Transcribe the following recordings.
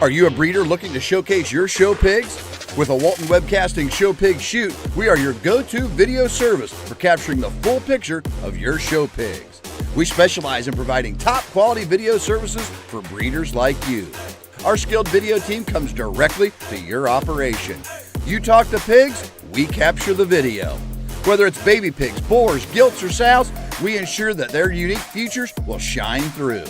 Are you a breeder looking to showcase your show pigs? With a Walton Webcasting Show Pig Shoot, we are your go-to video service for capturing the full picture of your show pigs. We specialize in providing top quality video services for breeders like you. Our skilled video team comes directly to your operation. You talk to pigs, we capture the video. Whether it's baby pigs, boars, gilts, or sows, we ensure that their unique features will shine through.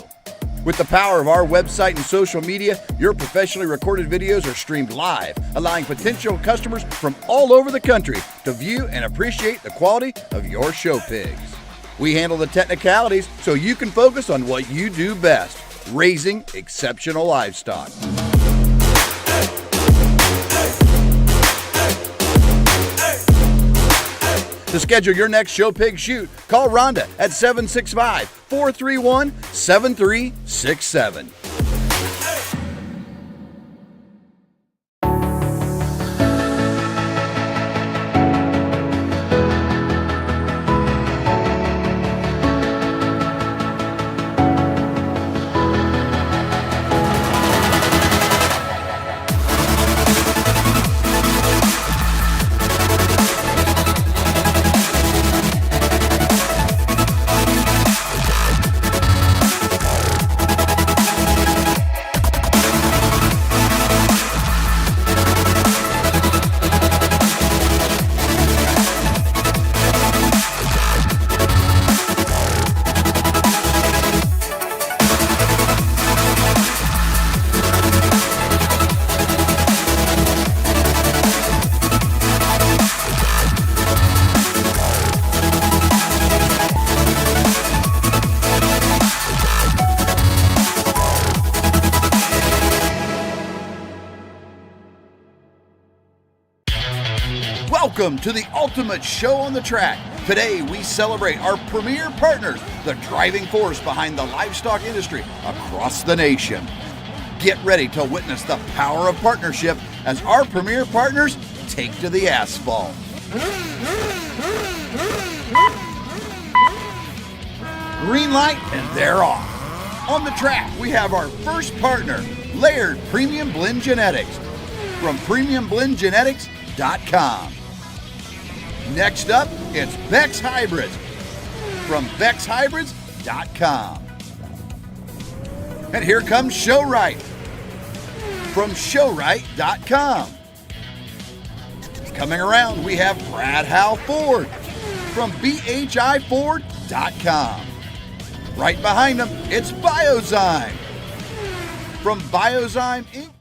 With the power of our website and social media, your professionally recorded videos are streamed live, allowing potential customers from all over the country to view and appreciate the quality of your show pigs. We handle the technicalities so you can focus on what you do best, raising exceptional livestock. To schedule your next show pig shoot, call Rhonda at 765-431-7367. Welcome to the ultimate show on the track. Today we celebrate our premier partners, the driving force behind the livestock industry across the nation. Get ready to witness the power of partnership as our premier partners take to the asphalt. Green light and they're off. On the track we have our first partner, Laird Premium Blend Genetics from premiumblendgenetics.com. Next up, it's Beck's Hybrids from beckshybrids.com. And here comes Showright from showright.com. Coming around, we have Brad Howe Ford from bhiford.com. Right behind them, it's Biozyme from Biozyme Inc.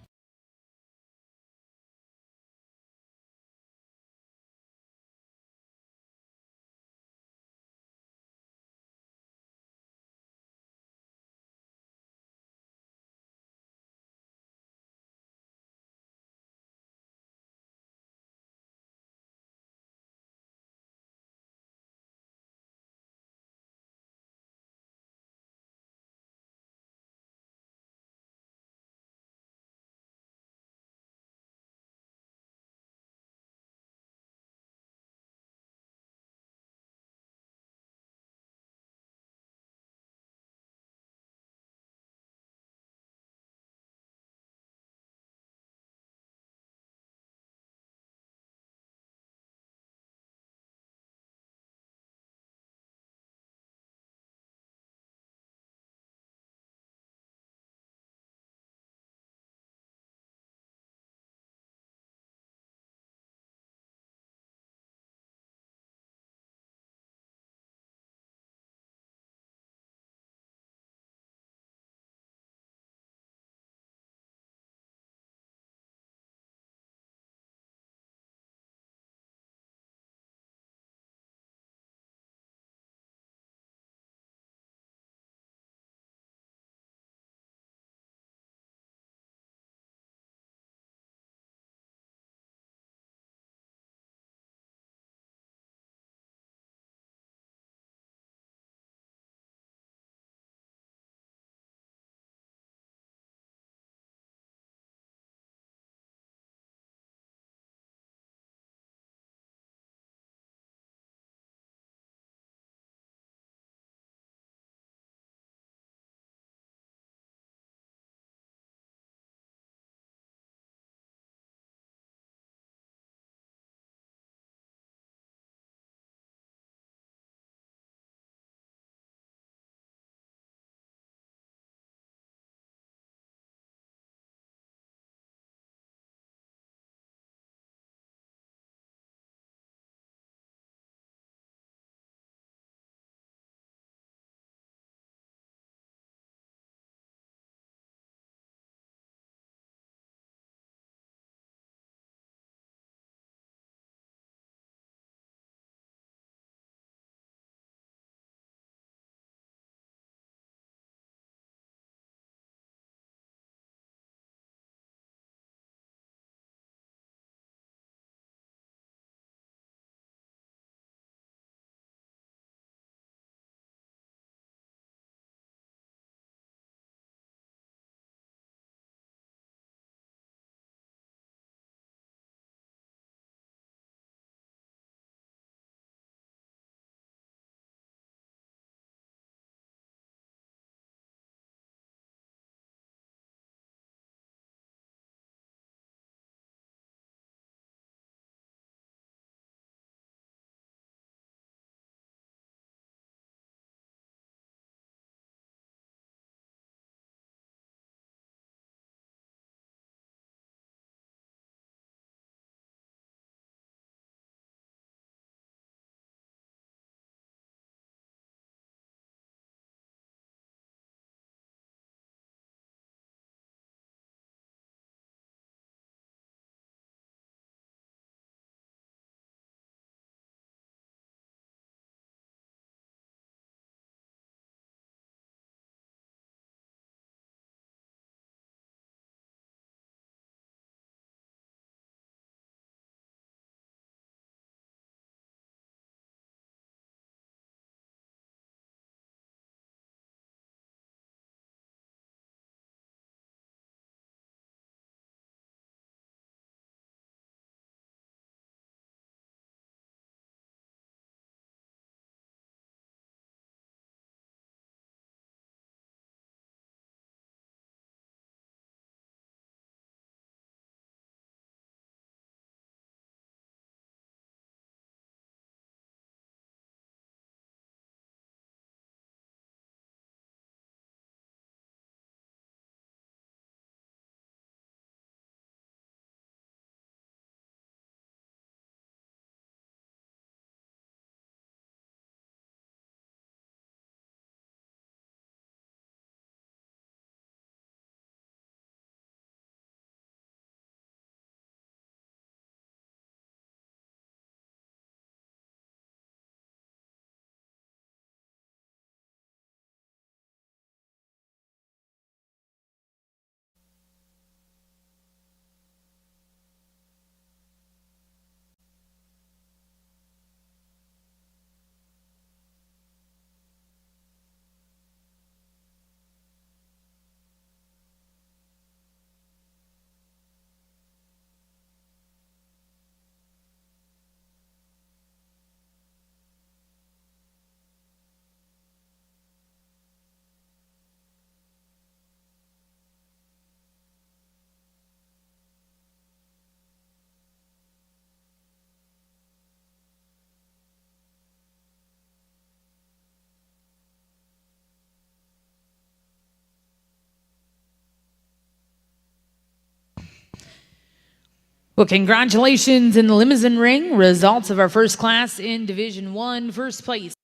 Well, congratulations in the limousine ring. Results of our first class in Division 1, first place.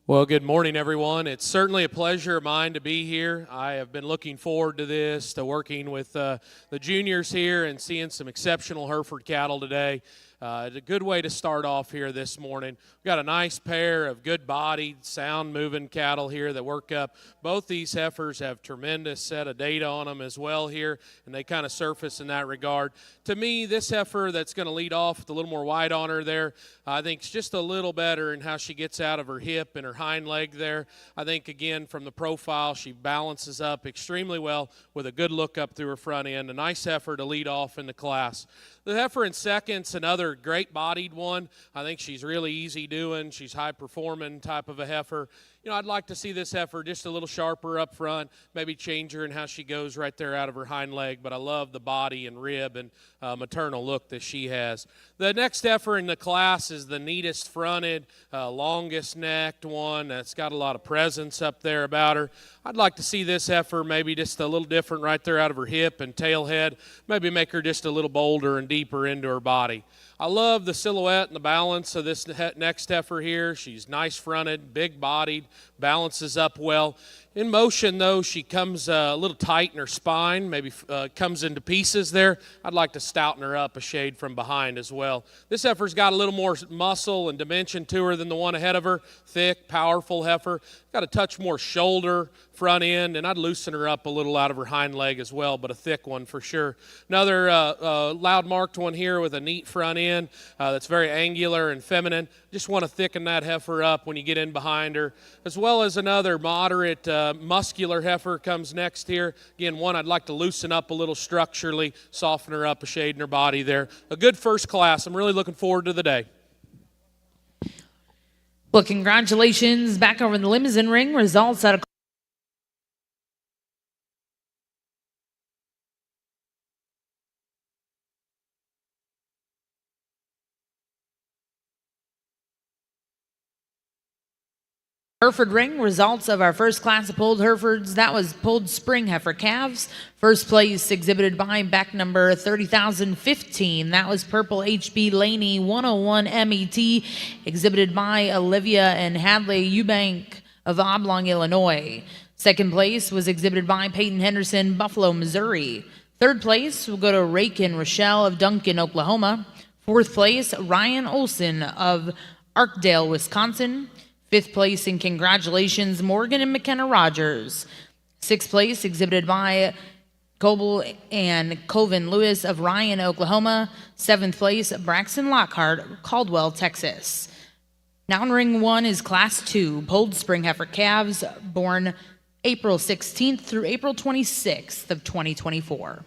Well, good morning, everyone. It's certainly a pleasure of mine to be here. I have been looking forward to this, to working with the juniors here and seeing some exceptional Hereford cattle today. It's a good way to start off here this morning. We've got a nice pair of good-bodied, sound-moving cattle here that work up. Both these heifers have tremendous set of data on them as well here, and they kind of surface in that regard. To me, this heifer that's going to lead off with a little more white on her there, I think it's just a little better in how she gets out of her hip and her hind leg there. I think, again, from the profile, she balances up extremely well with a good look up through her front end. A nice heifer to lead off in the class. The heifer in second's another great-bodied one. I think she's really easy doing. She's high-performing type of a heifer. You know, I'd like to see this heifer just a little sharper up front, maybe change her in how she goes right there out of her hind leg, but I love the body and rib and maternal look that she has. The next heifer in the class is the neatest fronted, longest necked one that's got a lot of presence up there about her. I'd like to see this heifer maybe just a little different right there out of her hip and tail head, maybe make her just a little bolder and deeper into her body. I love the silhouette and the balance of this next heifer here. She's nice fronted, big bodied, balances up well. In motion, though, she comes a little tight in her spine, maybe comes into pieces there. I'd like to stouten her up a shade from behind as well. This heifer's got a little more muscle and dimension to her than the one ahead of her. Thick, powerful heifer. Got a touch more shoulder, front end, and I'd loosen her up a little out of her hind leg as well, but a thick one for sure. Another loud marked one here with a neat front end that's very angular and feminine. Just want to thicken that heifer up when you get in behind her, as well as another moderate muscular heifer comes next here. Again, one I'd like to loosen up a little structurally, soften her up a shade in her body there. A good first class. I'm really looking forward to the day. Well, congratulations back over in the limousine ring. Results out of Hereford ring. Results of our first class of pulled Herefords. That was pulled spring heifer calves. First place exhibited by back number 30,015. That was purple HB Laney 101 MET, exhibited by Olivia and Hadley Eubank of Oblong, Illinois. Second place was exhibited by Peyton Henderson, Buffalo, Missouri. Third place will go to Rakin Rochelle of Duncan, Oklahoma. Fourth place, Ryan Olson of Arkdale, Wisconsin. Fifth place, and congratulations, Morgan and McKenna Rogers. Sixth place, exhibited by Coble and Coven Lewis of Ryan, Oklahoma. Seventh place, Braxton Lockhart, Caldwell, Texas. Now in ring one is class 2, pulled spring heifer calves, born April 16th through April 26th of 2024.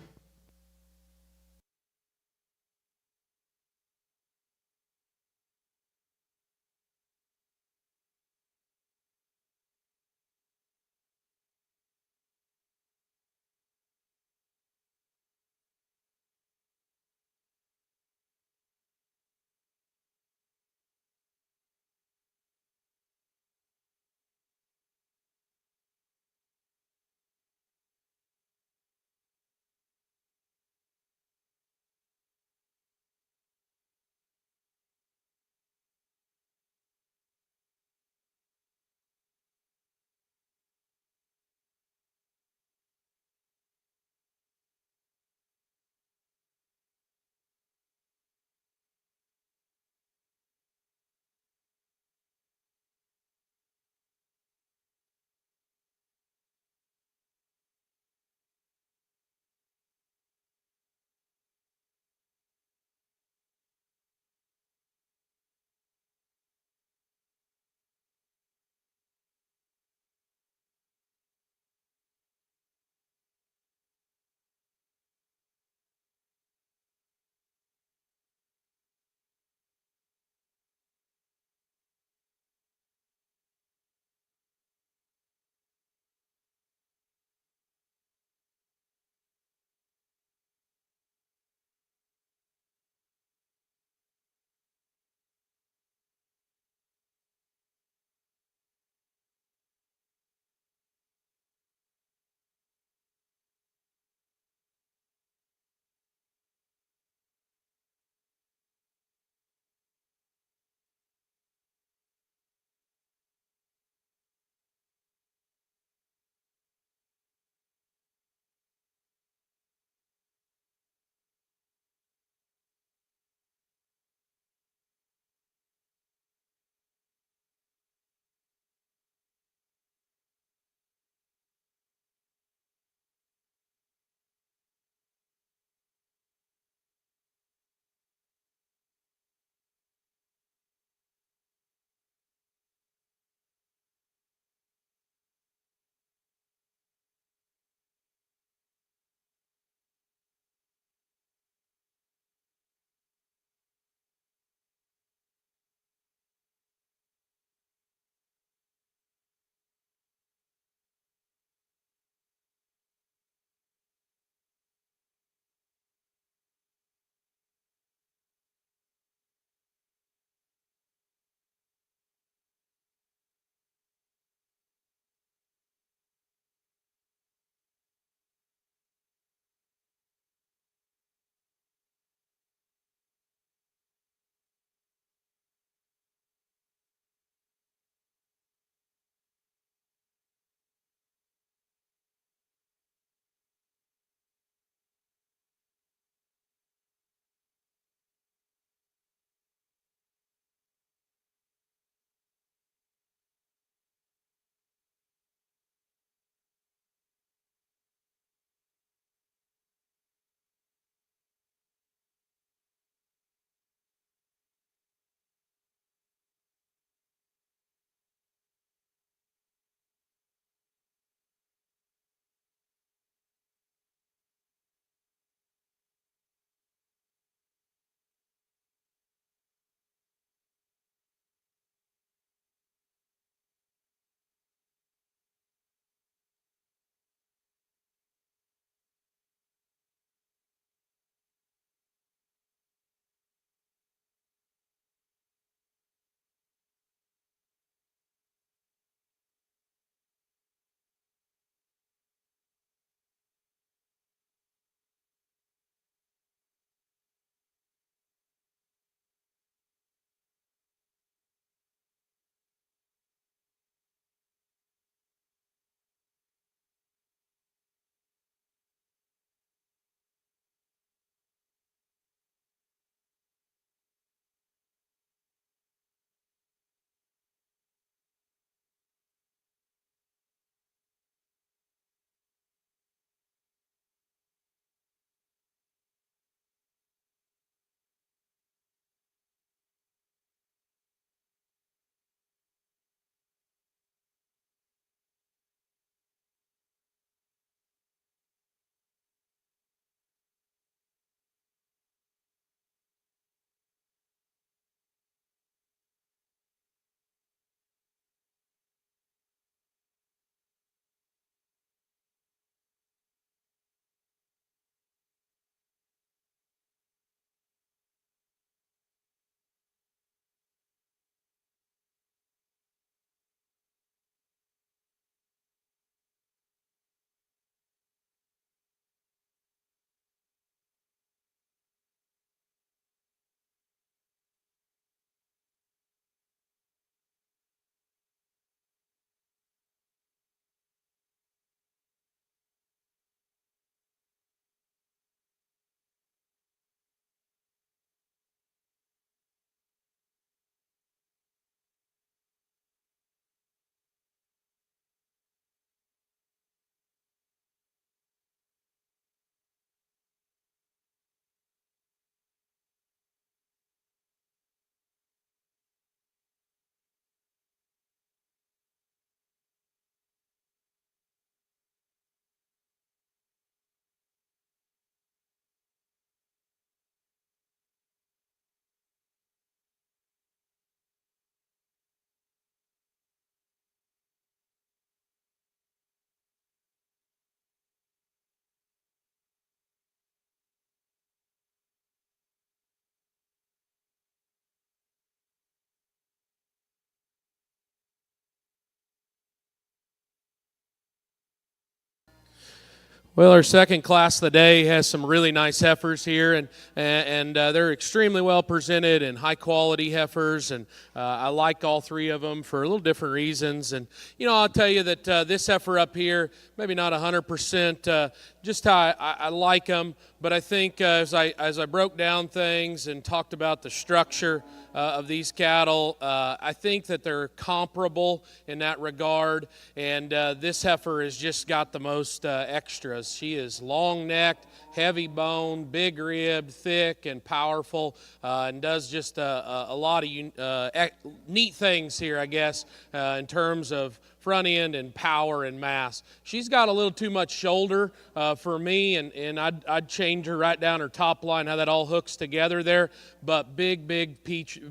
Well, our second class of the day has some really nice heifers here, and they're extremely well presented and high quality heifers, and I like all three of them for a little different reasons. And I'll tell you that this heifer up here, maybe not 100%, just how I like them, but I think as I broke down things and talked about the structure of these cattle, I think that they're comparable in that regard, and this heifer has just got the most extras. She is long-necked, heavy bone, big rib, thick and powerful, and does just a lot of neat things here, I guess, in terms of front end and power and mass. She's got a little too much shoulder for me, and I'd change her right down her top line, how that all hooks together there, but big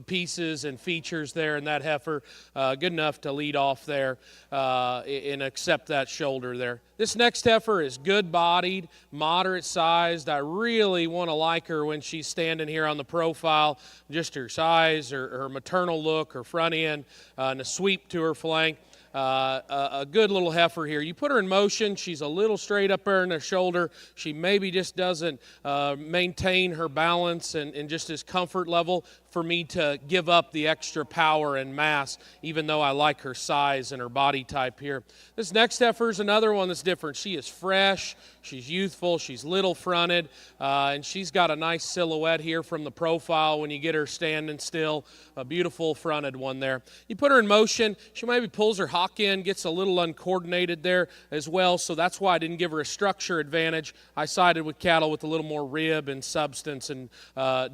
pieces and features there in that heifer, good enough to lead off there and accept that shoulder there. This next heifer is good-bodied, moderate-sized. I really want to like her when she's standing here on the profile, just her size, her maternal look, her front end, and a sweep to her flank. A good little heifer here. You put her in motion, she's a little straight up there in the shoulder. She maybe just doesn't maintain her balance and just his comfort level for me to give up the extra power and mass, even though I like her size and her body type here. This next heifer is another one that's different. She is fresh, she's youthful, she's little fronted, and she's got a nice silhouette here from the profile when you get her standing still. A beautiful fronted one there. You put her in motion, she maybe pulls her hock in, gets a little uncoordinated there as well, so that's why I didn't give her a structure advantage. I sided with cattle with a little more rib and substance and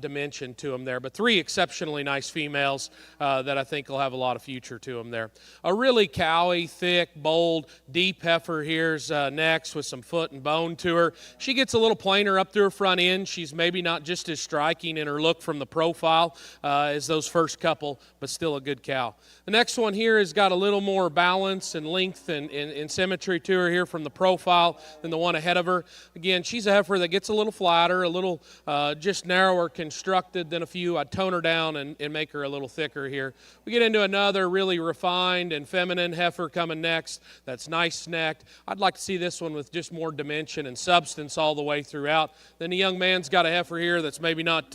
dimension to them there. But three exceptionally nice females that I think will have a lot of future to them there. A really cowy, thick, bold, deep heifer here's next with some foot and bone to her. She gets a little plainer up through her front end. She's maybe not just as striking in her look from the profile as those first couple, but still a good cow. The next one here has got a little more balance and length and symmetry to her here from the profile than the one ahead of her. Again, she's a heifer that gets a little flatter, a little just narrower constructed than a few. I'd tone her down and make her a little thicker here. We get into another really refined and feminine heifer coming next that's nice necked. I'd like to see this one with just more dimension and substance all the way throughout. Then the young man's got a heifer here that's maybe not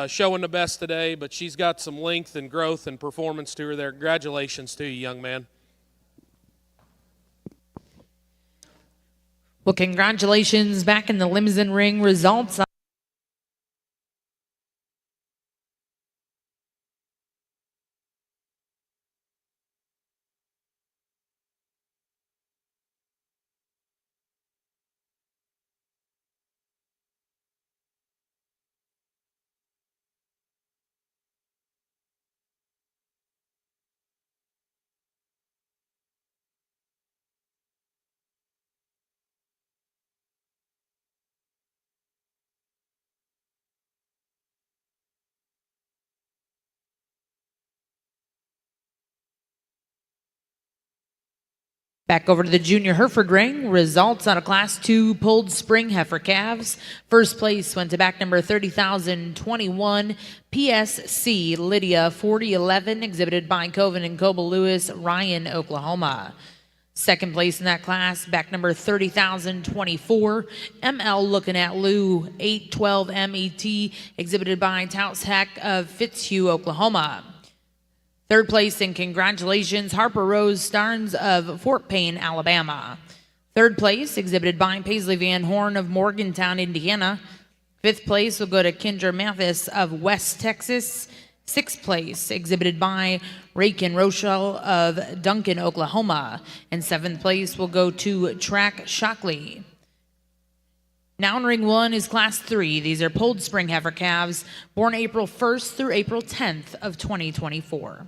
showing the best today, but she's got some length and growth and performance to her there. Congratulations to you, young man. Well, congratulations back in the limousine ring results. Back over to the junior Hereford ring. Results out of Class 2 pulled spring heifer calves. First place went to back number 30,021 PSC Lydia 4011, exhibited by Coven and Coble Lewis, Ryan, Oklahoma. Second place in that class, back number 30,024 ML Looking at Lou 812 MET, exhibited by Touts Heck of Fitzhugh, Oklahoma. Third place, and congratulations, Harper Rose Starnes of Fort Payne, Alabama. Third place, exhibited by Paisley Van Horn of Morgantown, Indiana. Fifth place will go to Kendra Mathis of West Texas. Sixth place, exhibited by Rakin Rochelle of Duncan, Oklahoma. And seventh place will go to Track Shockley. Now in ring 1 is Class 3. These are pulled spring heifer calves born April 1st through April 10th of 2024.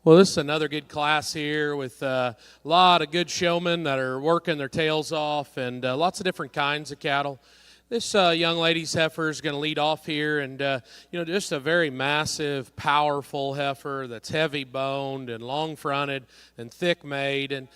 Well, this is another good class here with a lot of good showmen that are working their tails off, and lots of different kinds of cattle. This young lady's heifer is going to lead off here, and just a very massive, powerful heifer that's heavy boned and long fronted and thick made. And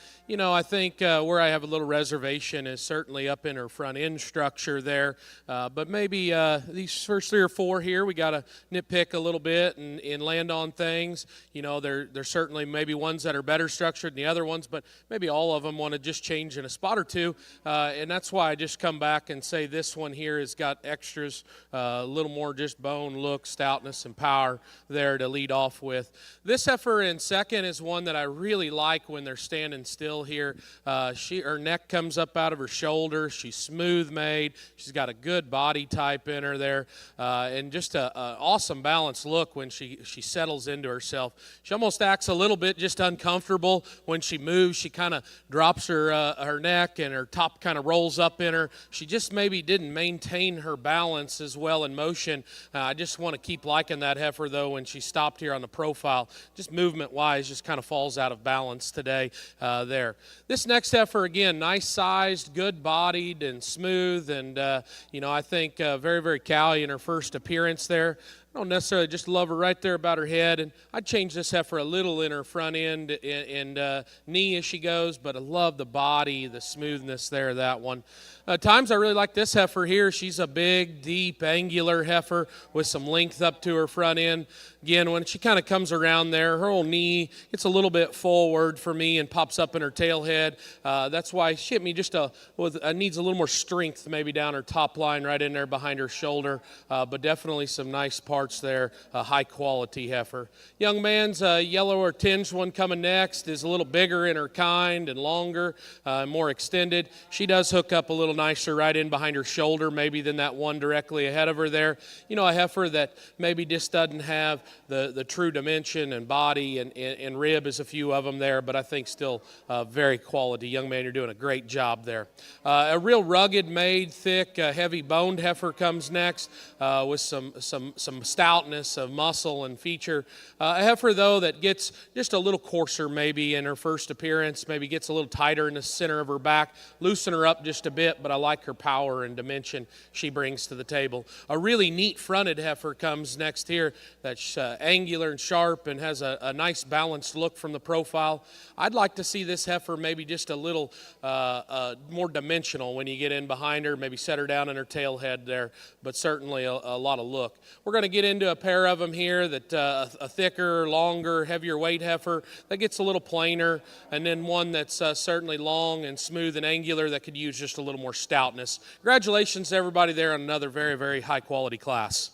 I think where I have a little reservation is certainly up in her front end structure there. But maybe these first 3 or 4 here, we got to nitpick a little bit and land on things. There's certainly maybe ones that are better structured than the other ones, but maybe all of them want to just change in a spot or two. And that's why I just come back and say this one here has got extras, a little more just bone, look, stoutness, and power there to lead off with. This heifer in second is one that I really like when they're standing still here. Her neck comes up out of her shoulder. She's smooth made. She's got a good body type in her there, and just a awesome balanced look when she settles into herself. She almost acts a little bit just uncomfortable when she moves. She kind of drops her neck, and her top kind of rolls up in her. She just maybe didn't maintain her balance as well in motion. I just want to keep liking that heifer, though, when she stopped here on the profile. Just movement-wise, just kind of falls out of balance today there. This next heifer, again, nice sized, good bodied, and smooth, and, I think very, very cowy in her first appearance there. I don't necessarily just love her right there about her head, and I'd change this heifer a little in her front end and knee as she goes, but I love the body, the smoothness there, that one. Times I really like this heifer here. She's a big, deep, angular heifer with some length up to her front end. Again, when she kind of comes around there, her old knee gets a little bit forward for me and pops up in her tail head. That's why she hit me just needs a little more strength maybe down her top line right in there behind her shoulder, but definitely some nice parts there, a high-quality heifer. Young man's yellow or tinged one coming next is a little bigger in her kind and longer, more extended. She does hook up a little nicer right in behind her shoulder maybe than that one directly ahead of her there. A heifer that maybe just doesn't have the true dimension and body and rib as a few of them there, but I think still very quality. Young man, you're doing a great job there. A real rugged made, thick, heavy boned heifer comes next with some stoutness of muscle and feature. A heifer, though, that gets just a little coarser maybe in her first appearance, maybe gets a little tighter in the center of her back, loosen her up just a bit, but I like her power and dimension she brings to the table. A really neat fronted heifer comes next here that's angular and sharp and has a nice balanced look from the profile. I'd like to see this heifer maybe just a little more dimensional when you get in behind her, maybe set her down in her tail head there, but certainly a lot of look. We're going to get into a pair of them here that a thicker, longer, heavier weight heifer that gets a little plainer, and then one that's certainly long and smooth and angular that could use just a little more stoutness. Congratulations to everybody there on another very, very high quality class.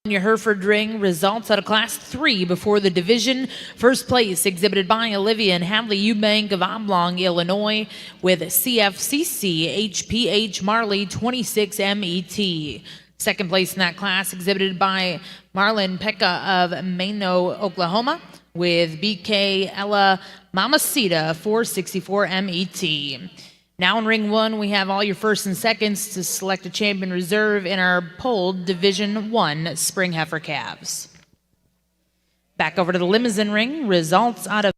Your Hereford ring results out of Class 3 before the division. First place exhibited by Olivia and Hadley Eubank of Oblong, Illinois, with CFCC HPH Marley 26 MET. Second place in that class exhibited by Marlon Pekka of Mano, Oklahoma, with BK Ella Mamacita 464 MET. Now in ring 1, we have all your first and seconds to select a champion reserve in our polled Division 1 spring heifer calves. Back over to the limousine ring, results out of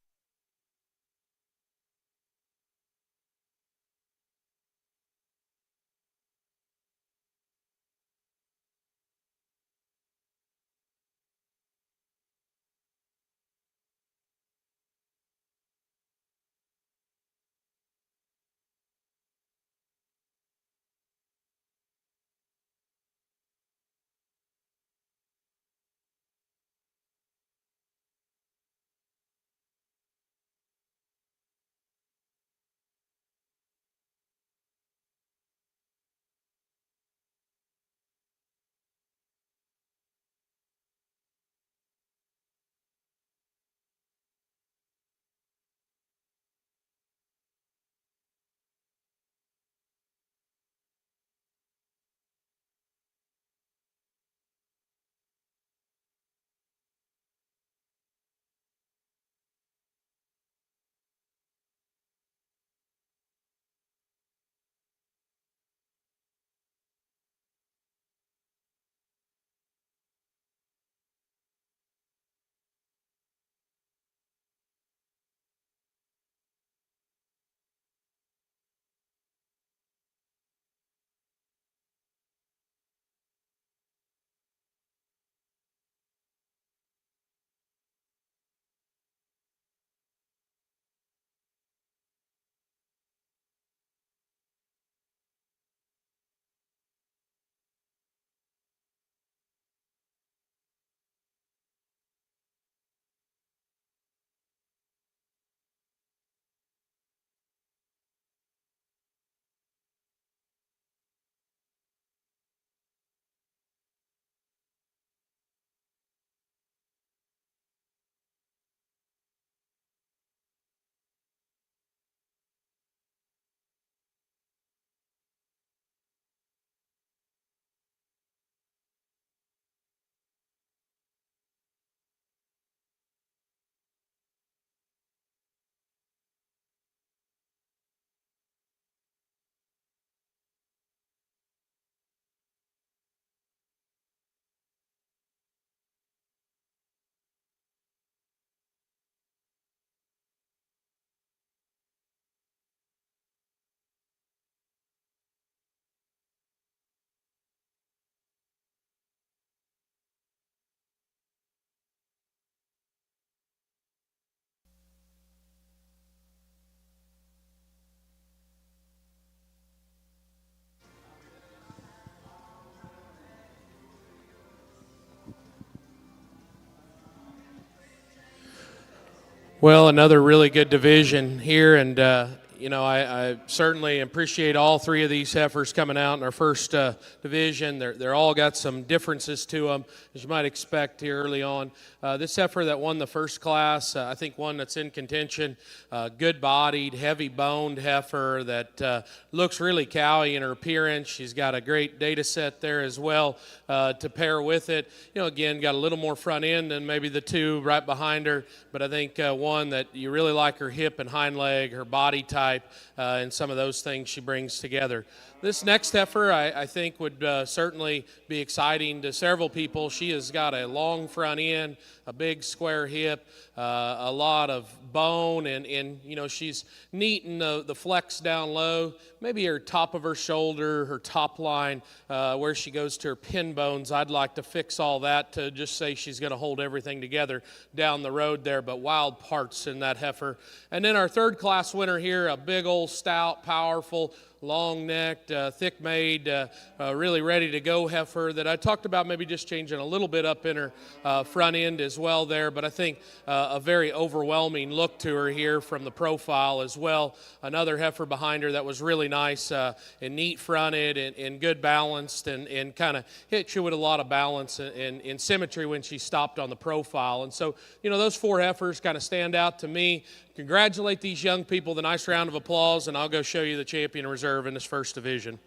Well, another really good division here, and I certainly appreciate all three of these heifers coming out in our first division. They're all got some differences to them, as you might expect here early on. This heifer that won the first class, I think one that's in contention, good-bodied, heavy-boned heifer that looks really cowy in her appearance. She's got a great data set there as well to pair with it. Again, got a little more front end than maybe the two right behind her, but I think one that you really like her hip and hind leg, her body type, and some of those things she brings together. This next heifer, I think, would certainly be exciting to several people. She has got a long front end, a big square hip, a lot of bone, and she's neat in the flex down low, maybe her top of her shoulder, her top line, where she goes to her pin bones. I'd like to fix all that to just say she's going to hold everything together down the road there, but wild parts in that heifer. And then our third class winner here, a big old stout, powerful, long-necked, thick-made, really ready-to-go heifer that I talked about maybe just changing a little bit up in her front end as well there, but I think a very overwhelming look to her here from the profile as well. Another heifer behind her that was really nice and neat-fronted and good balanced and kind of hit you with a lot of balance and symmetry when she stopped on the profile. And so, those four heifers kind of stand out to me. Congratulate these young people, the nice round of applause, and I'll go show you the champion reserve in this first division.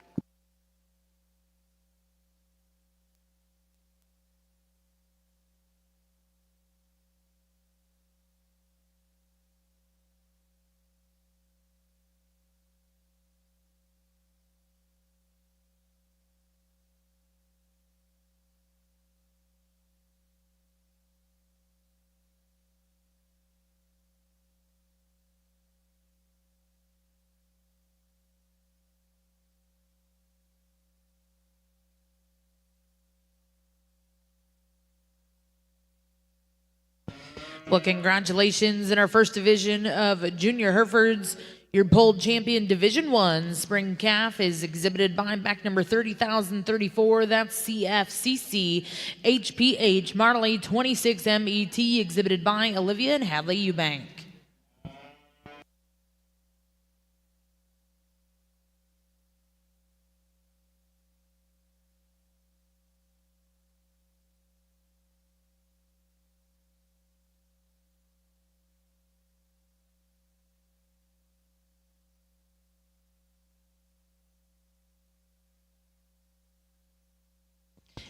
Well, congratulations in our first division of Junior Herefords. Your polled champion Division 1 spring calf is exhibited by back number 30,034. That's CFCC HPH Marley 26 MET, exhibited by Olivia and Hadley Eubank.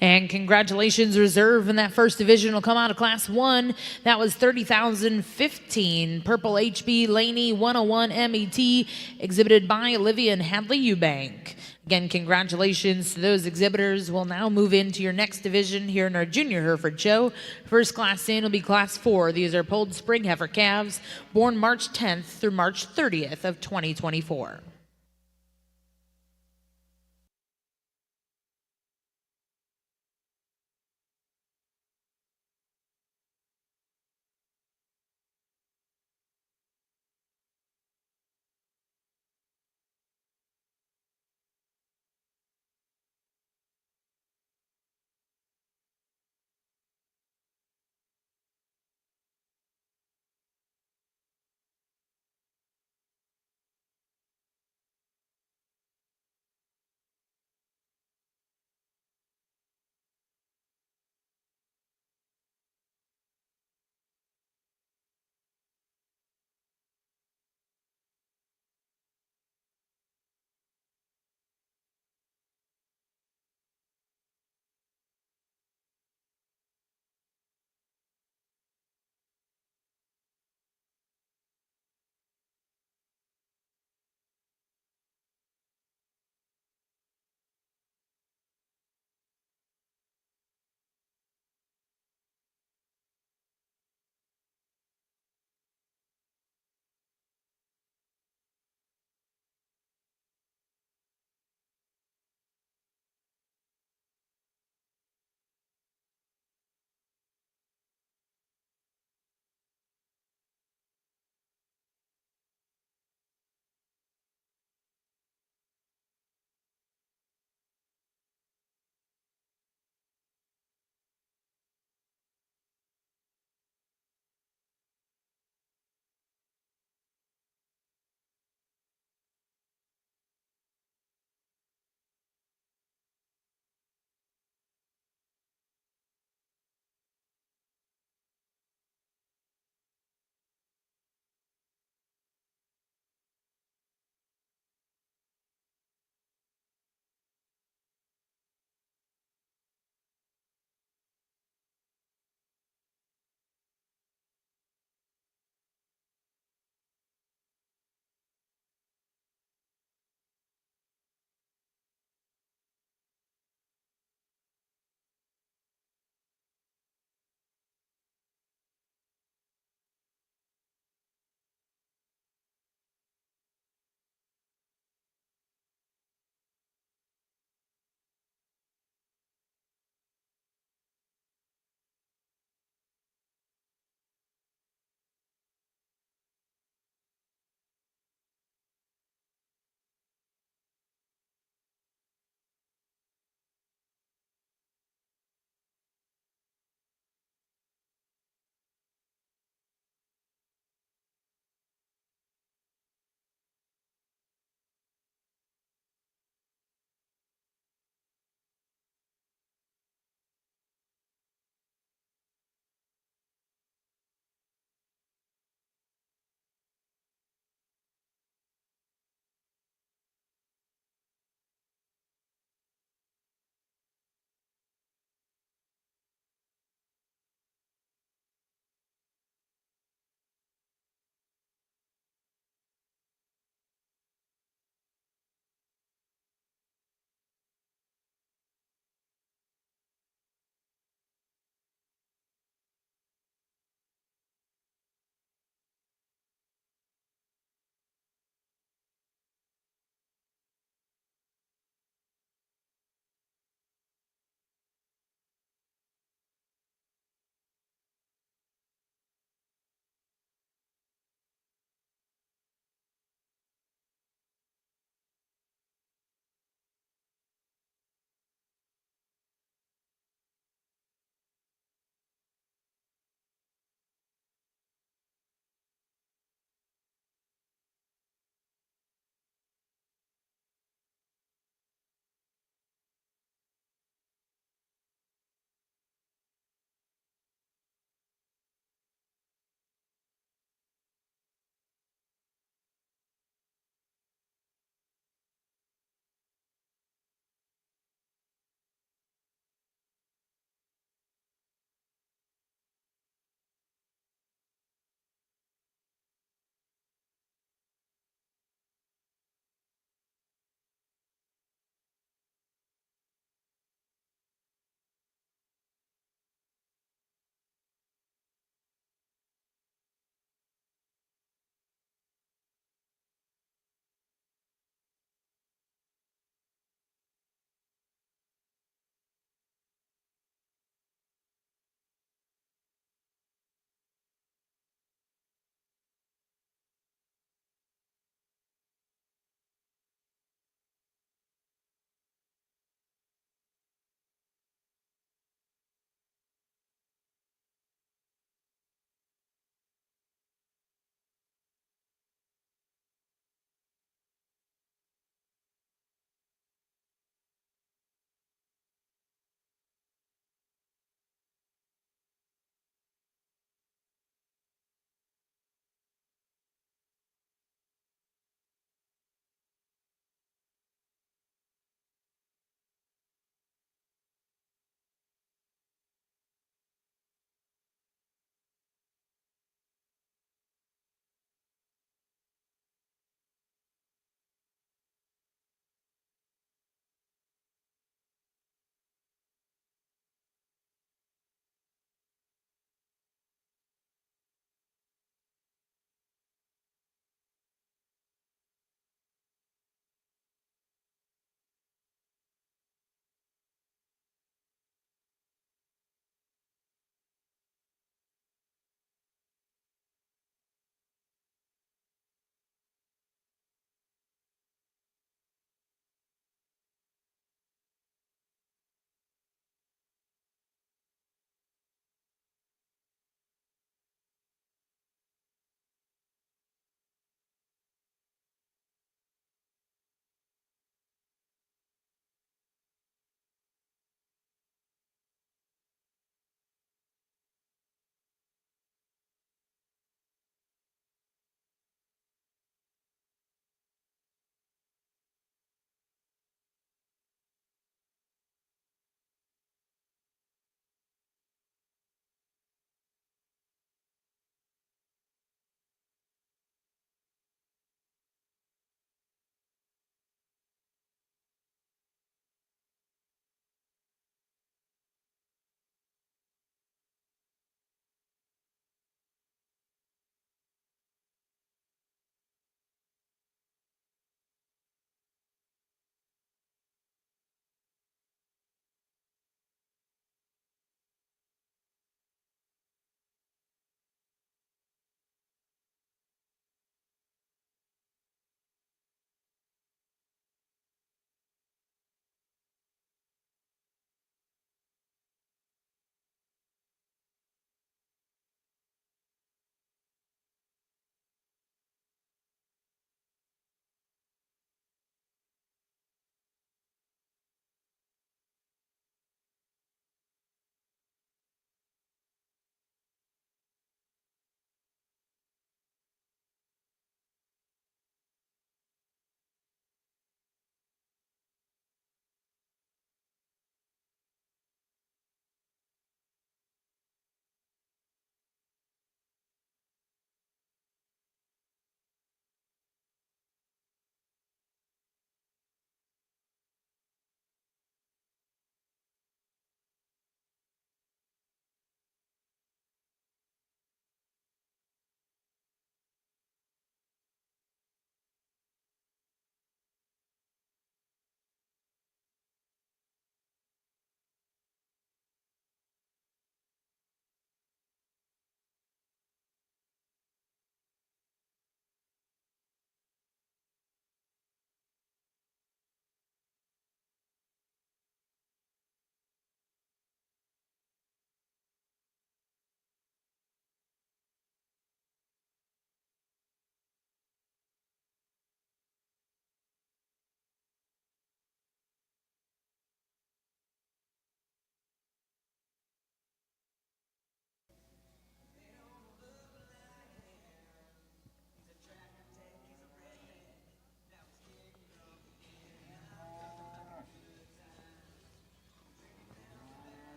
And congratulations, reserve in that first division will come out of Class 1. That was 30,015. Purple HB Laney 101 MET, exhibited by Olivia and Hadley Eubank. Again, congratulations to those exhibitors. We'll now move into your next division here in our Junior Hereford show. First class in will be Class 4. These are polled spring heifer calves born March 10th through March 30th of 2024.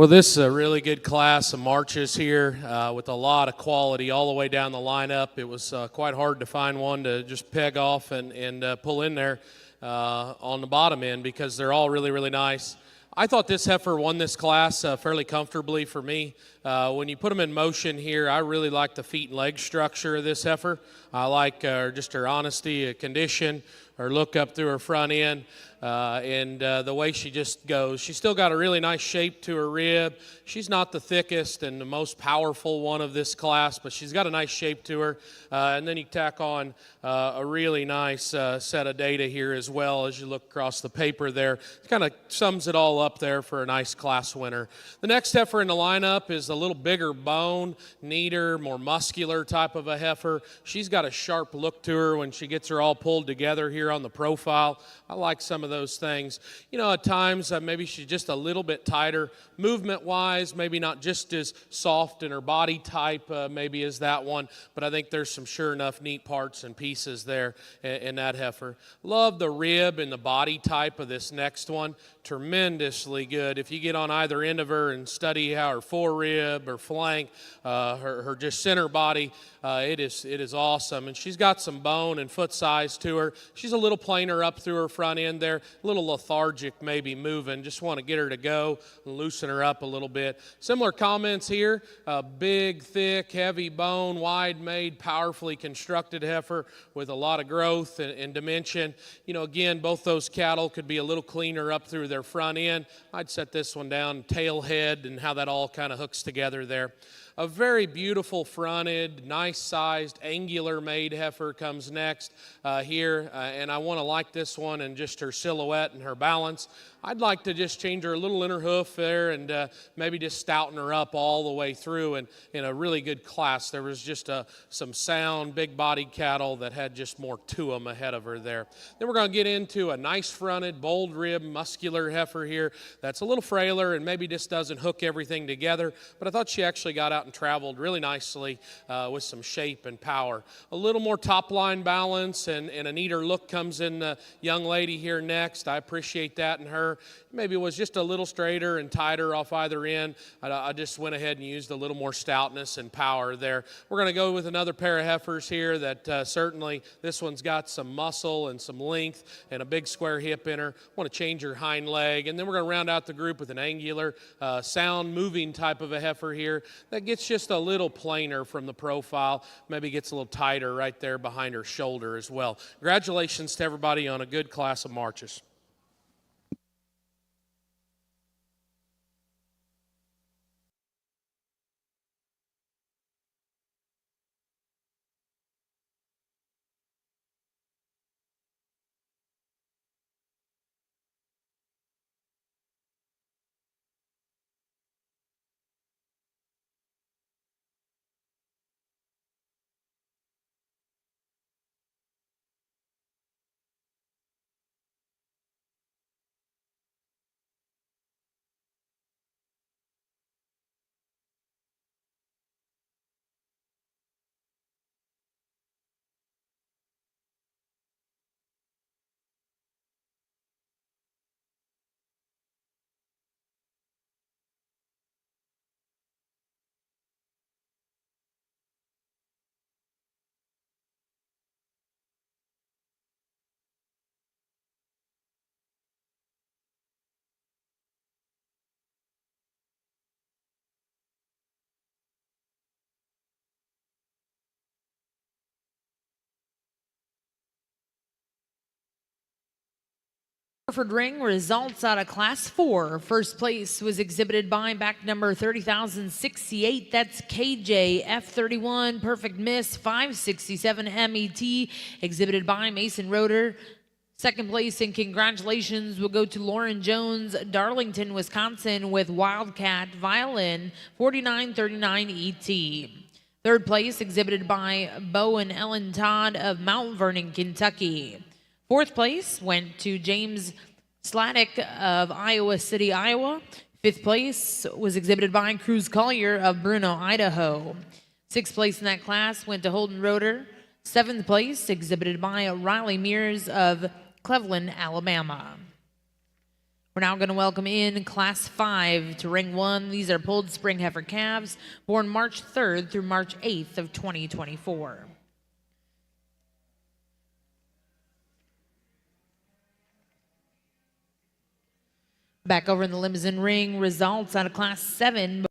Well, this is a really good class of marches here with a lot of quality all the way down the lineup. It was quite hard to find one to just peg off and pull in there on the bottom end because they're all really, really nice. I thought this heifer won this class fairly comfortably for me. When you put them in motion here, I really like the feet and leg structure of this heifer. I like just her honesty, condition, her look up through her front end, and the way she just goes. She's still got a really nice shape to her rib. She's not the thickest and the most powerful one of this class, but she's got a nice shape to her. And then you tack on a really nice set of data here as well as you look across the paper there. It kind of sums it all up there for a nice class winner. The next heifer in the lineup is a little bigger bone, neater, more muscular type of a heifer. She's got a sharp look to her when she gets her all pulled together here on the profile. I like some of those things. You know, at times maybe she's just a little bit tighter movement-wise, maybe not just as soft in her body type maybe as that one, but I think there's some sure enough neat parts and pieces there in that heifer. Love the rib and the body type of this next one. Tremendously good. If you get on either end of her and study how her forerib or flank, her just center body, it is awesome. And she's got some bone and foot size to her. She's a little plainer up through her front end there, a little lethargic maybe moving. Just want to get her to go and loosen her up a little bit. Similar comments here. Big, thick, heavy bone, wide made, powerfully constructed heifer with a lot of growth and dimension. You know, again, both those cattle could be a little cleaner up through their front end. I'd set this one down, tail head, and how that all kind of hooks together there. A very beautiful fronted, nice sized, angular made heifer comes next here, and I want to like this one and just her silhouette and her balance. I'd like to just change her a little inner hoof there and maybe just stouten her up all the way through and in a really good class. There was just some sound, big-bodied cattle that had just more to them ahead of her there. Then we're going to get into a nice fronted, bold rib, muscular heifer here that's a little frailer and maybe just doesn't hook everything together, but I thought she actually got out and traveled really nicely with some shape and power. A little more top-line balance and a neater look comes in the young lady here next. I appreciate that in her. Maybe it was just a little straighter and tighter off either end. I just went ahead and used a little more stoutness and power there. We're going to go with another pair of heifers here that certainly this one's got some muscle and some length and a big square hip in her. Want to change her hind leg. And then we're going to round out the group with an angular, sound moving type of a heifer here that gets just a little plainer from the profile, maybe gets a little tighter right there behind her shoulder as well. Congratulations to everybody on a good class of marches. Hereford ring results out of Class 4. First place was exhibited by back number 30,068. That's KJ F31 Perfect Miss 567 MET, exhibited by Mason Roeder. Second place and congratulations will go to Lauren Jones, Darlington, Wisconsin, with Wildcat Violin 4939 ET. Third place exhibited by Bo and Ellen Todd of Mount Vernon, Kentucky. Fourth place went to James Sladek of Iowa City, Iowa. Fifth place was exhibited by Cruz Collier of Bruno, Idaho. Sixth place in that class went to Holden Roeder. Seventh place exhibited by Riley Mears of Cleveland, Alabama. We're now going to welcome in Class 5 to Ring 1. These are pulled spring heifer calves born March 3rd through March 8th of 2024. Back over in the limousine ring, results out of Class 7.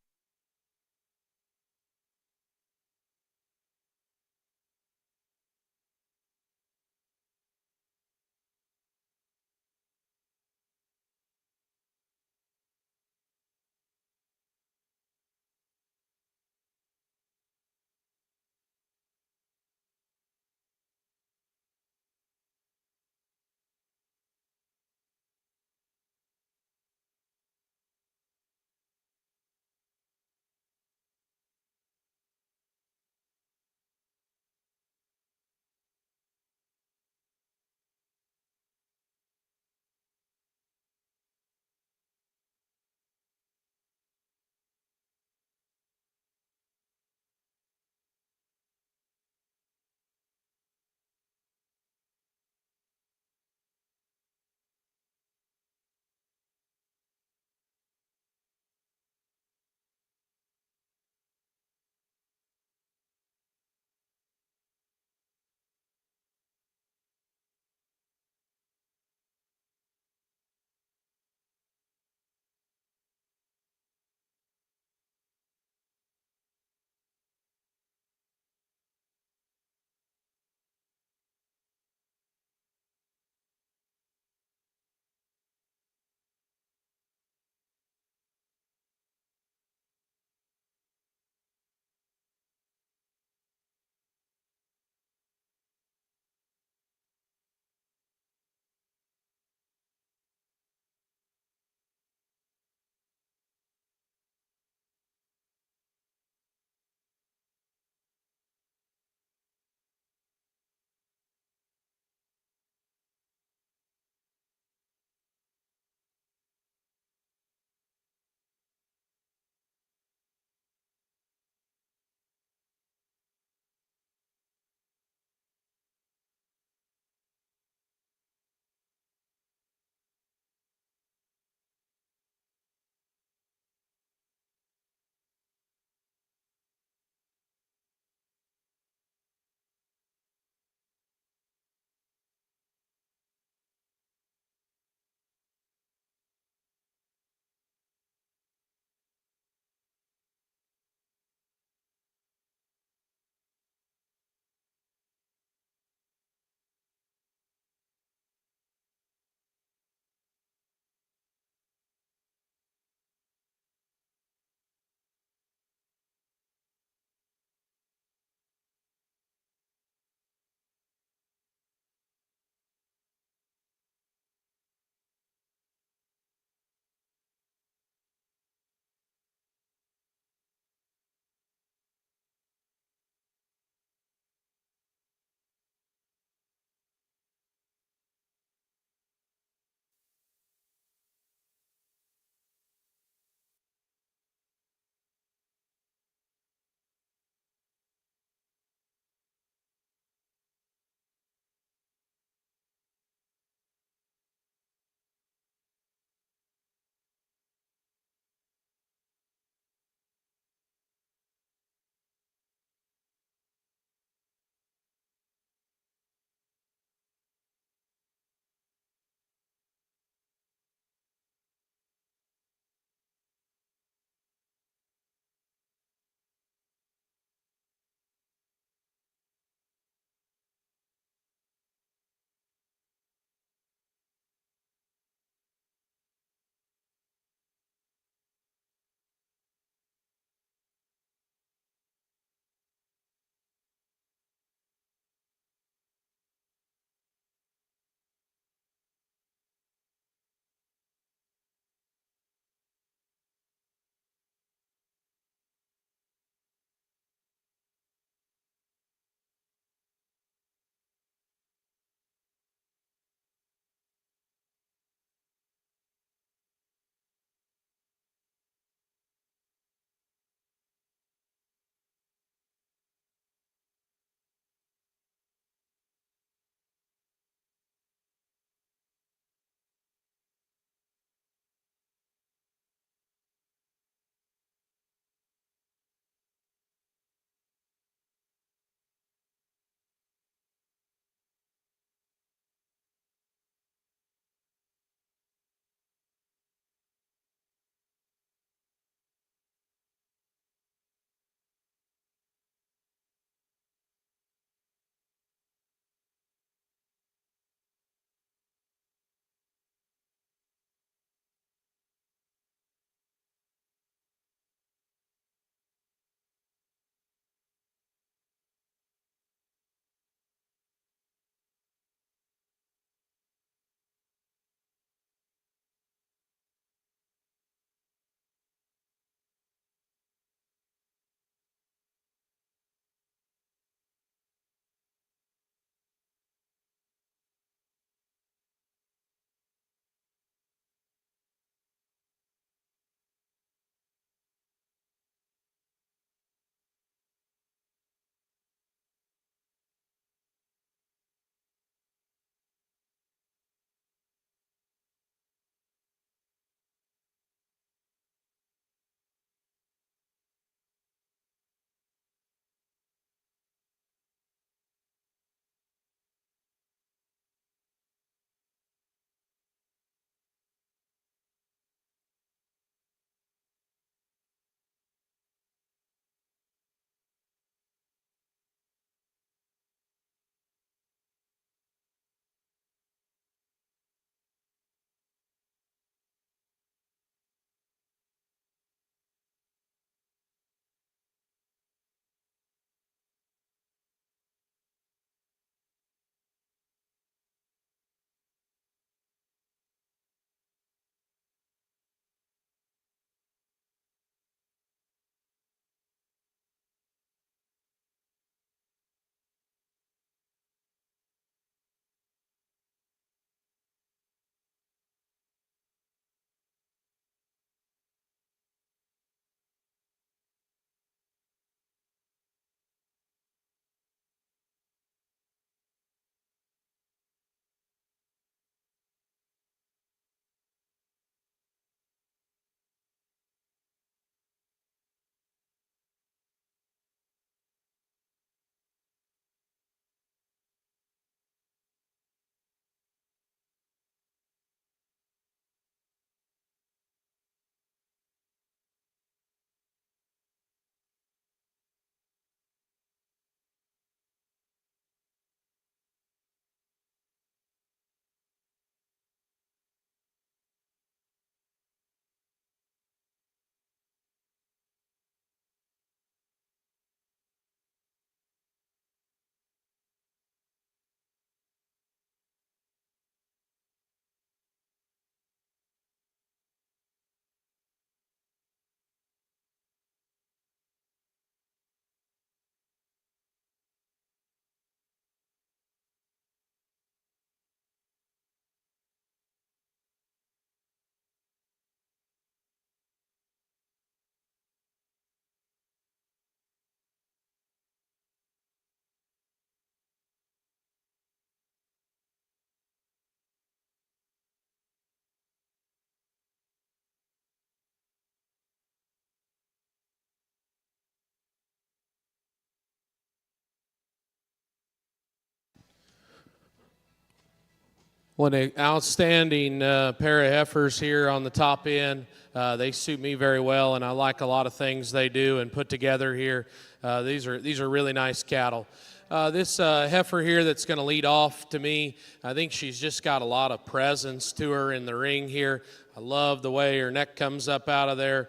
What an outstanding pair of heifers here on the top end. They suit me very well, and I like a lot of things they do and put together here. These are really nice cattle. This heifer here that's going to lead off to me, I think she's just got a lot of presence to her in the ring here. I love the way her neck comes up out of there.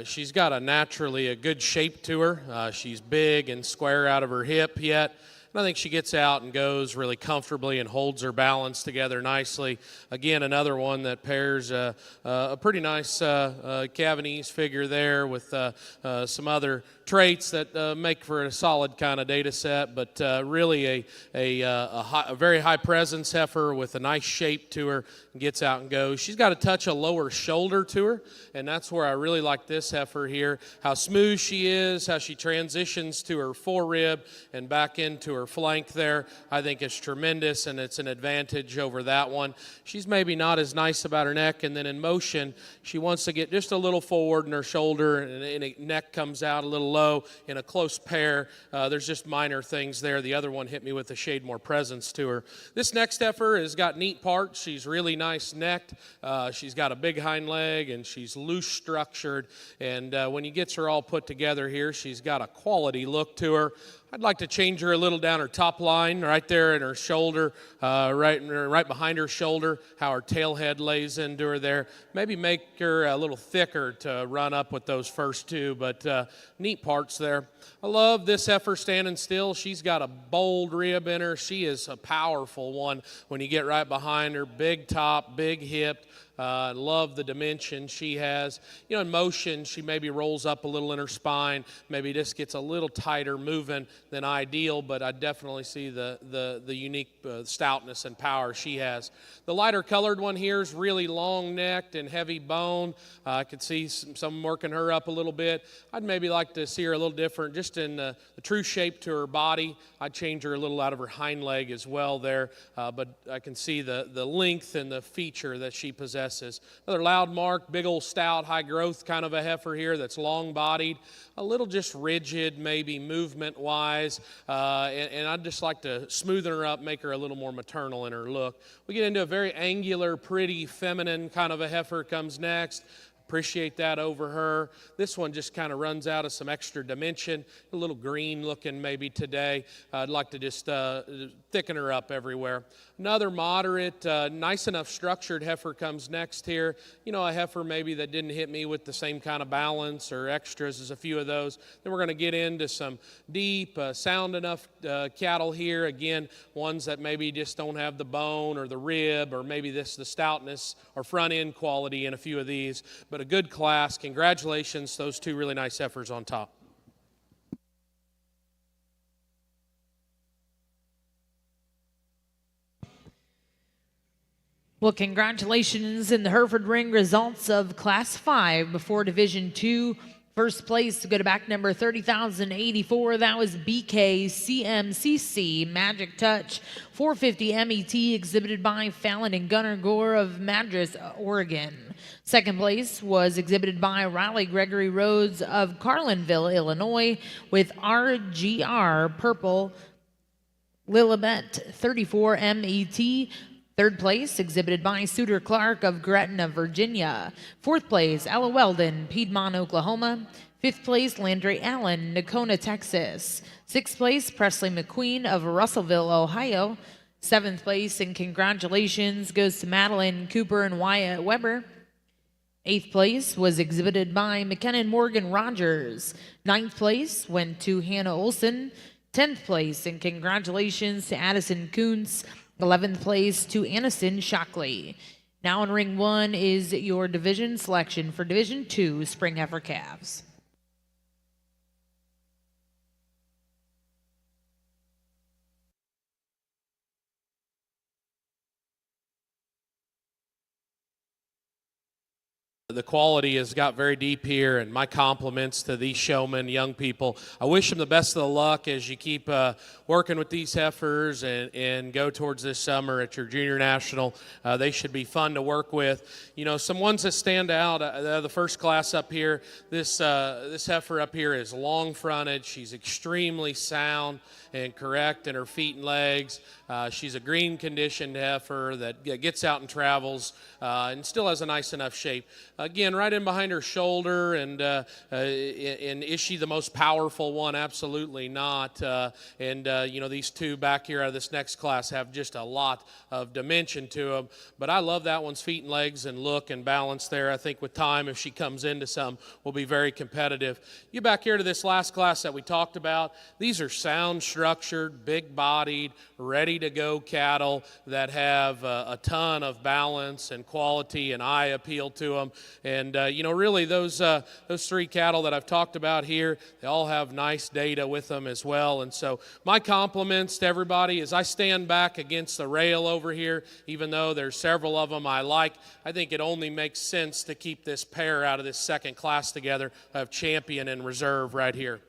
She's got a good shape to her. She's big and square out of her hip yet. And I think she gets out and goes really comfortably and holds her balance together nicely. Again, another one that pairs a pretty nice Cavanese figure there with some other traits that make for a solid kind of data set, but really a very high presence heifer with a nice shape to her, and gets out and goes. She's got a touch of lower shoulder to her, and that's where I really like this heifer here, how smooth she is, how she transitions to her forerib and back into her flank there. I think it's tremendous, and it's an advantage over that one. She's maybe not as nice about her neck, and then in motion, she wants to get just a little forward in her shoulder, and her neck comes out a little low in a close pair. There's just minor things there. The other one hit me with a shade more presence to her. This next heifer has got neat parts. She's really nice necked. She's got a big hind leg, and she's loose structured, and when he gets her all put together here, she's got a quality look to her. I'd like to change her a little down her top line, right there in her shoulder, right behind her shoulder, how her tail head lays into her there. Maybe make her a little thicker to run up with those first two, but neat parts there. I love this heifer standing still. She's got a bold rib in her. She is a powerful one when you get right behind her. Big top, big hip. Love the dimension she has. You know, in motion, she maybe rolls up a little in her spine, maybe just gets a little tighter moving than ideal, but I definitely see the unique stoutness and power she has. The lighter colored one here is really long-necked and heavy bone. I could see some working her up a little bit. I'd maybe like to see her a little different, just in the true shape to her body. I'd change her a little out of her hind leg as well there, but I can see the length and the feature that she possesses. Another loud mark, big old stout, high growth kind of a heifer here that's long bodied, a little just rigid maybe movement wise, and I'd just like to smoothen her up, make her a little more maternal in her look. We get into a very angular, pretty, feminine kind of a heifer comes next. Appreciate that over her. This one just kind of runs out of some extra dimension, a little green looking maybe today. I'd like to just thicken her up everywhere. Another moderate, nice enough structured heifer comes next here. You know, a heifer maybe that didn't hit me with the same kind of balance or extras as a few of those. Then we're going to get into some deep, sound enough cattle here. Again, ones that maybe just don't have the bone or the rib or maybe the stoutness or front end quality in a few of these. But a good class. Congratulations, those two really nice heifers on top. Well, congratulations in the Hereford ring results of Class 5 before Division 2. First place to go to back number 30,084. That was BKCMCC Magic Touch 450 MET, exhibited by Fallon and Gunnar Gore of Madras, Oregon. Second place was exhibited by Riley Gregory Rhodes of Carlinville, Illinois, with RGR Purple Lilibet 34 MET. Third place, exhibited by Suter Clark of Gretna, Virginia. Fourth place, Ella Weldon, Piedmont, Oklahoma. Fifth place, Landry Allen, Nacona, Texas. Sixth place, Presley McQueen of Russellville, Ohio. Seventh place, and congratulations goes to Madeline Cooper and Wyatt Weber. Eighth place was exhibited by McKinnon Morgan Rogers. Ninth place went to Hannah Olson. 10th place, and congratulations to Addison Kuntz. 11th place to Aniston Shockley. Now in ring 1 is your division selection for Division 2 Spring Heifer Calves. The quality has got very deep here, and my compliments to these showmen, young people. I wish them the best of the luck as you keep working with these heifers and go towards this summer at your junior national. They should be fun to work with. You know, some ones that stand out, the first class up here, this heifer up here is long fronted. She's extremely sound and correct in her feet and legs. She's a green conditioned heifer that gets out and travels and still has a nice enough shape. Again, right in behind her shoulder, and is she the most powerful one? Absolutely not. You know, these two back here out of this next class have just a lot of dimension to them. But I love that one's feet and legs and look and balance there. I think with time, if she comes into some, will be very competitive. You back here to this last class that we talked about. These are sound structured, big-bodied, ready-to-go cattle that have a ton of balance and quality and eye appeal to them. And, you know, really those three cattle that I've talked about here, they all have nice data with them as well. And so my compliments to everybody as I stand back against the rail over here, even though there's several of them I like, I think it only makes sense to keep this pair out of this second class together of champion and reserve right here.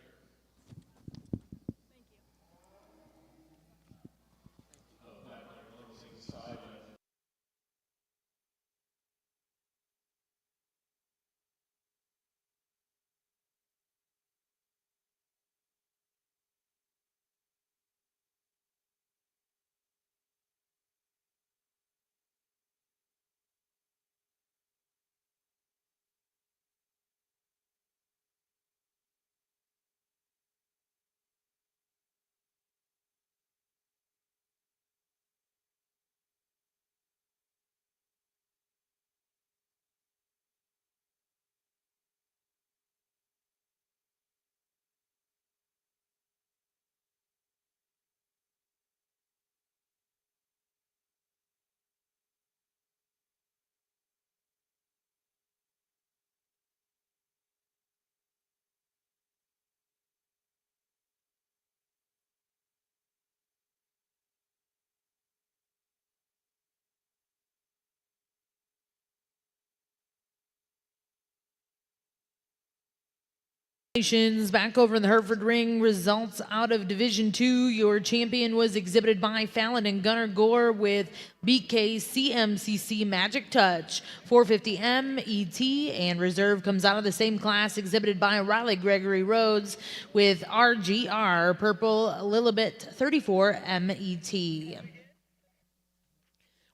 Back over in the Hereford ring, results out of Division II. Your champion was exhibited by Fallon and Gunnar Gore with BK CMCC Magic Touch 450 MET, and reserve comes out of the same class, exhibited by Riley Gregory Rhodes with RGR Purple Lilibet 34 MET.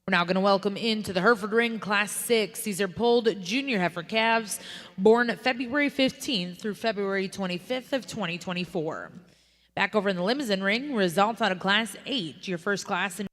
We're now going to welcome into the Hereford ring Class 6. These are polled junior heifer calves born February 15th through February 25th of 2024. Back over in the limousine ring, results out of Class 8, your first class in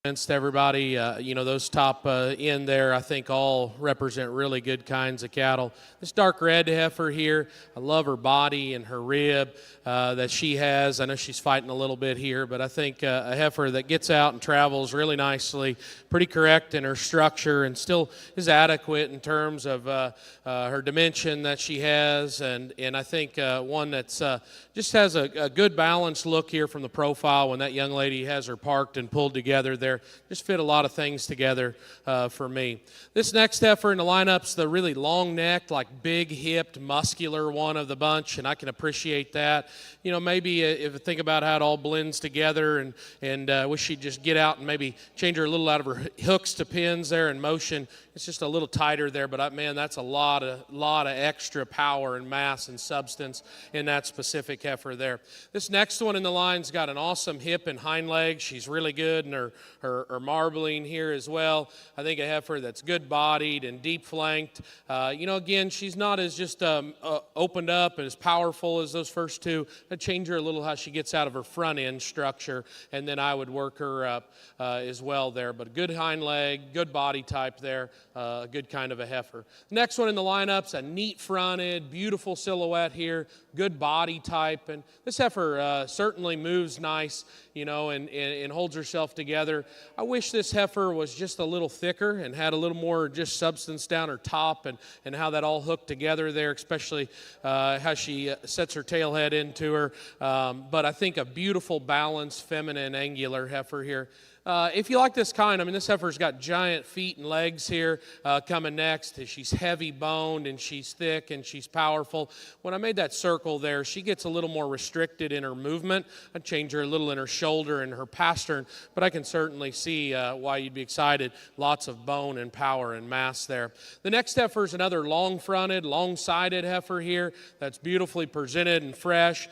To everybody, those top end there, I think all represent really good kinds of cattle. This dark red heifer here, I love her body and her rib that she has. I know she's fighting a little bit here, but I think a heifer that gets out and travels really nicely, pretty correct in her structure, and still is adequate in terms of her dimension that she has, and I think one that's just has a good balanced look here from the profile when that young lady has her parked and pulled together there. Just fit a lot of things together for me. This next heifer in the lineup's the really long necked, like big hipped, muscular one of the bunch, and I can appreciate that. Maybe if I think about how it all blends together, and wish she'd just get out and maybe change her a little out of her hooks to pins there in motion. It's just a little tighter there, but man, that's a lot of extra power and mass and substance in that specific heifer there. This next one in the line's got an awesome hip and hind leg. She's really good in her marbling here as well. I think a heifer that's good bodied and deep flanked. Again, she's not as just opened up and as powerful as those first two. I'd change her a little how she gets out of her front end structure, and then I would work her up as well there. But good hind leg, good body type there. A good kind of a heifer. Next one in the lineup's a neat fronted, beautiful silhouette here, good body type, and this heifer certainly moves nice, and holds herself together. I wish this heifer was just a little thicker and had a little more just substance down her top, and how that all hooked together there, especially how she sets her tail head into her. But I think a beautiful, balanced, feminine, angular heifer here. If you like this kind, this heifer's got giant feet and legs here coming next. She's heavy boned and she's thick and she's powerful. When I made that circle there, she gets a little more restricted in her movement. I'd change her a little in her shoulder and her pastern, but I can certainly see why you'd be excited. Lots of bone and power and mass there. The next heifer is another long-fronted, long-sided heifer here that's beautifully presented and fresh.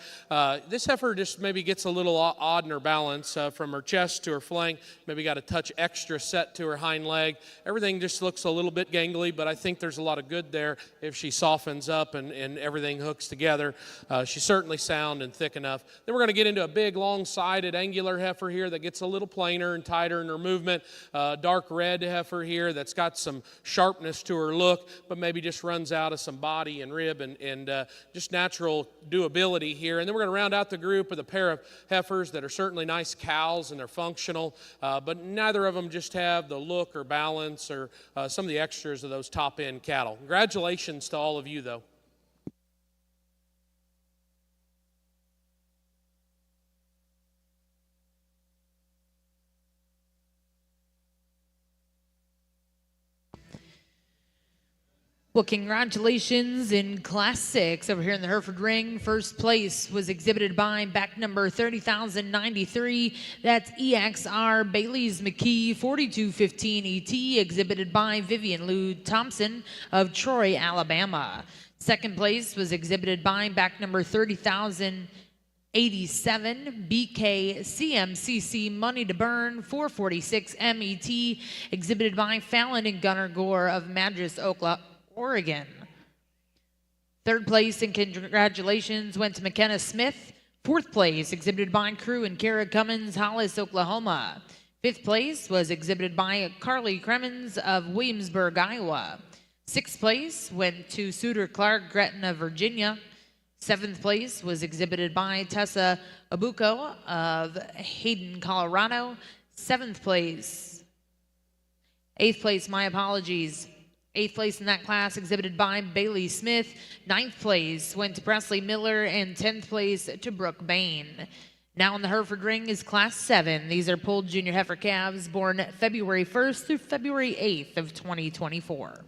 This heifer just maybe gets a little odd in her balance from her chest to her flank. Maybe got a touch extra set to her hind leg. Everything just looks a little bit gangly, but I think there's a lot of good there if she softens up and everything hooks together. She's certainly sound and thick enough. Then we're going to get into a big, long-sided, angular heifer here that gets a little plainer and tighter in her movement. Dark red heifer here that's got some sharpness to her look, but maybe just runs out of some body and rib and just natural doability here. And then we're going to round out the group with a pair of heifers that are certainly nice cows and they're functional. But neither of them just have the look or balance or some of the extras of those top-end cattle. Congratulations to all of you, though. Well, congratulations in Class 6 over here in the Hereford Ring. First place was exhibited by back number 30,093. That's EXR Bailey's McKee 4215 ET, exhibited by Vivian Lou Thompson of Troy, Alabama. Second place was exhibited by back number 30,087 BK CMCC Money to Burn 446 MET, exhibited by Fallon and Gunnar Gore of Madras, Oregon. Third place and congratulations went to McKenna Smith. Fourth place exhibited by Crew and Kara Cummins, Hollis, Oklahoma. Fifth place was exhibited by Carly Cremens of Williamsburg, Iowa. Sixth place went to Suter Clark, Gretna, Virginia. Seventh place was exhibited by Tessa Abuko of Hayden, Colorado. Eighth place, my apologies. Eighth place in that class exhibited by Bailey Smith. Ninth place went to Presley Miller, and 10th place to Brooke Bain. Now in the Hereford Ring is Class 7. These are pulled junior heifer calves born February 1st through February 8th of 2024.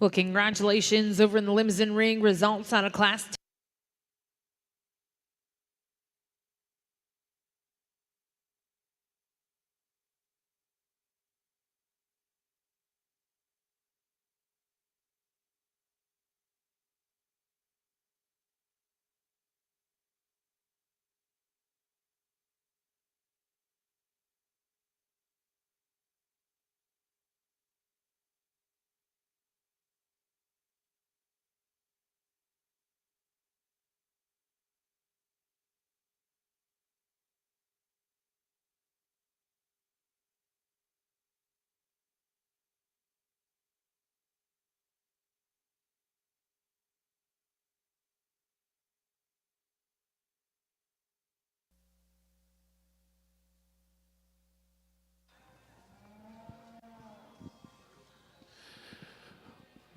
Well, congratulations over in the limousine ring. Results out of Class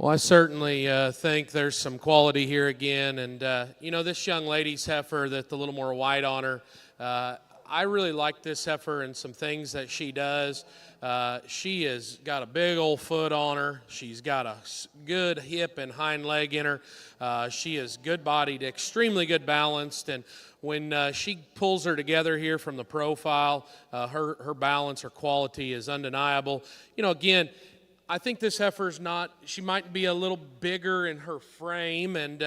Well, I certainly think there's some quality here again. And, this young lady's heifer that's a little more white on her, I really like this heifer and some things that she does. She has got a big old foot on her. She's got a good hip and hind leg in her. She is good-bodied, extremely good balanced, and when she pulls her together here from the profile, her balance, her quality is undeniable. Again, I think this heifer's she might be a little bigger in her frame and,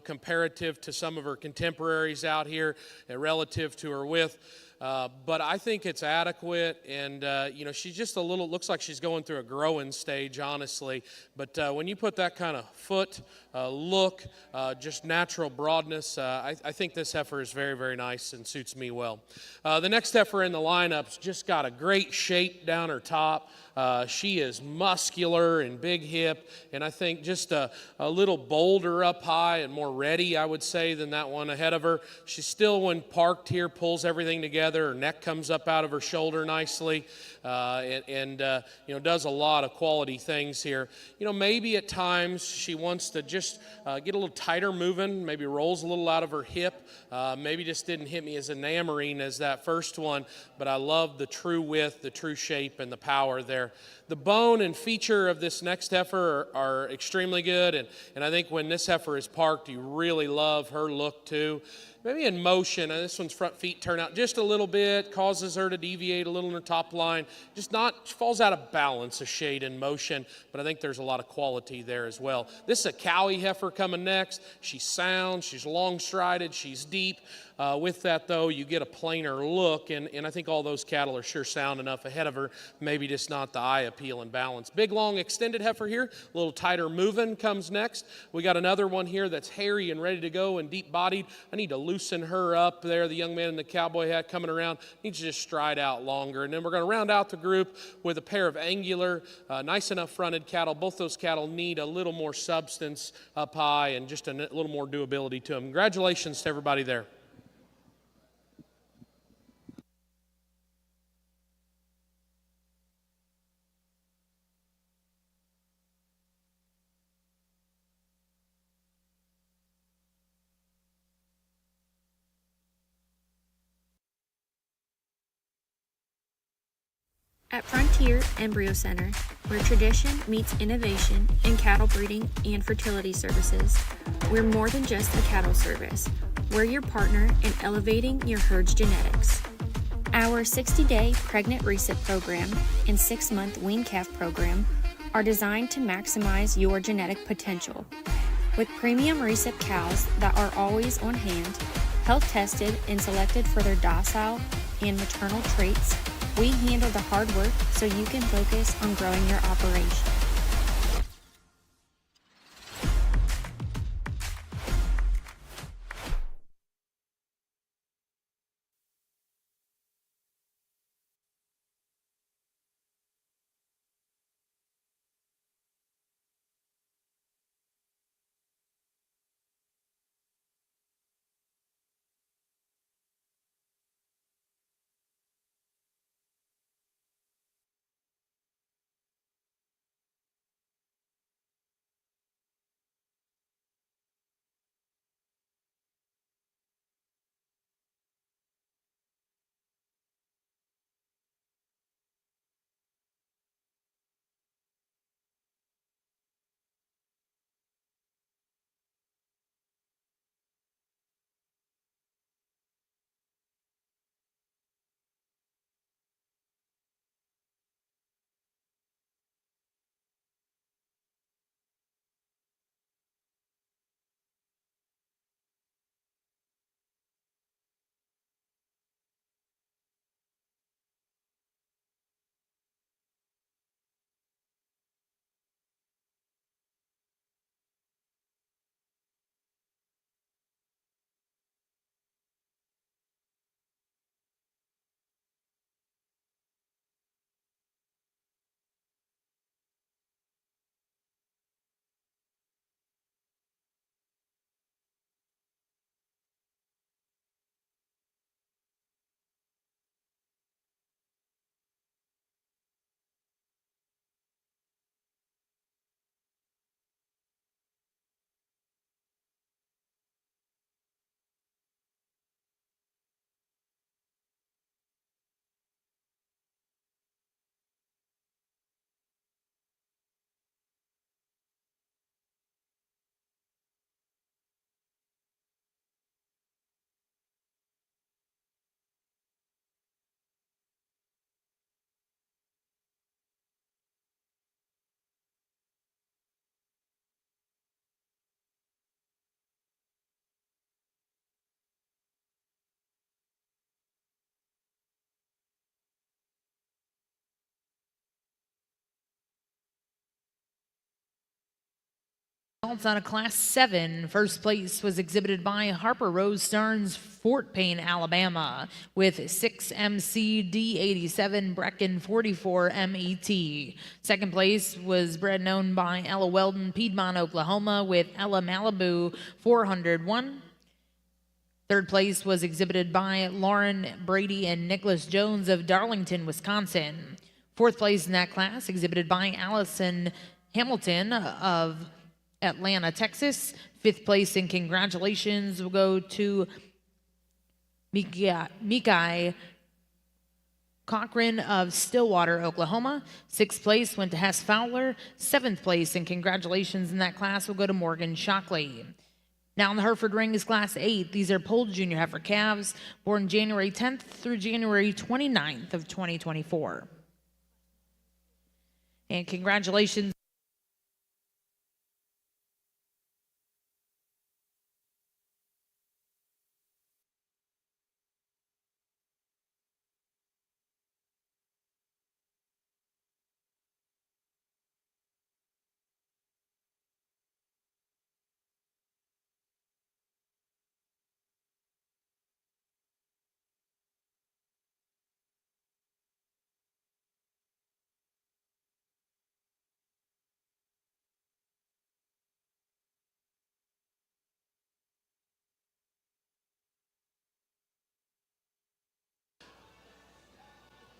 comparative to some of her contemporaries out here and relative to her width. But I think it's adequate, and, she's just looks like she's going through a growing stage, honestly. But when you put that kind of foot, look, just natural broadness, I think this heifer is very, very nice and suits me well. The next heifer in the lineup's just got a great shape down her top. She is muscular and big hip, and I think just a little bolder up high and more ready, I would say, than that one ahead of her. She still, when parked here, pulls everything together. Her neck comes up out of her shoulder nicely, and does a lot of quality things here. Maybe at times she wants to just get a little tighter moving, maybe rolls a little out of her hip, maybe just didn't hit me as enamoring as that first one, but I love the true width, the true shape, and the power there. The bone and feature of this next heifer are extremely good, and I think when this heifer is parked, you really love her look too. Maybe in motion, this one's front feet turn out just a little bit, causes her to deviate a little in her top line. She falls out of balance a shade in motion, but I think there's a lot of quality there as well. This is a cowie heifer coming next. She's sound, she's long-strided, she's deep. With that, though, you get a plainer look, and I think all those cattle are sure sound enough ahead of her, maybe just not the eye appeal and balance. Big, long, extended heifer here, a little tighter moving comes next. We got another one here that's hairy and ready to go and deep-bodied. I need to loosen her up there. The young man in the cowboy hat coming around needs to just stride out longer. And then we're going to round out the group with a pair of angular, nice enough fronted cattle. Both those cattle need a little more substance up high and just a little more doability to them. Congratulations to everybody there. At Frontier Embryo Center, where tradition meets innovation in cattle breeding and fertility services, we're more than just a cattle service. We're your partner in elevating your herd's genetics. Our 60-day pregnant recip program and 6-month wean calf program are designed to maximize your genetic potential. With premium recip cows that are always on hand, health tested and selected for their docile and maternal traits, we handle the hard work so you can focus on growing your operation. Results out of Class 7. First place was exhibited by Harper Rose Starnes, Fort Payne, Alabama, with 6MC-D87 Brecken 44 MET. Second place was bred and owned by Ella Weldon, Piedmont, Oklahoma, with Ella Malibu 401. Third place was exhibited by Lauren Brady and Nicholas Jones of Darlington, Wisconsin. Fourth place in that class exhibited by Allison Hamilton of Atlanta, Texas. Fifth place and congratulations will go to Mikai Cochran of Stillwater, Oklahoma. Sixth place went to Hess Fowler. Seventh place and congratulations in that class will go to Morgan Shockley. Now in the Hereford ring is Class 8. These are polled junior heifer calves born January 10th through January 29th of 2024. And congratulations.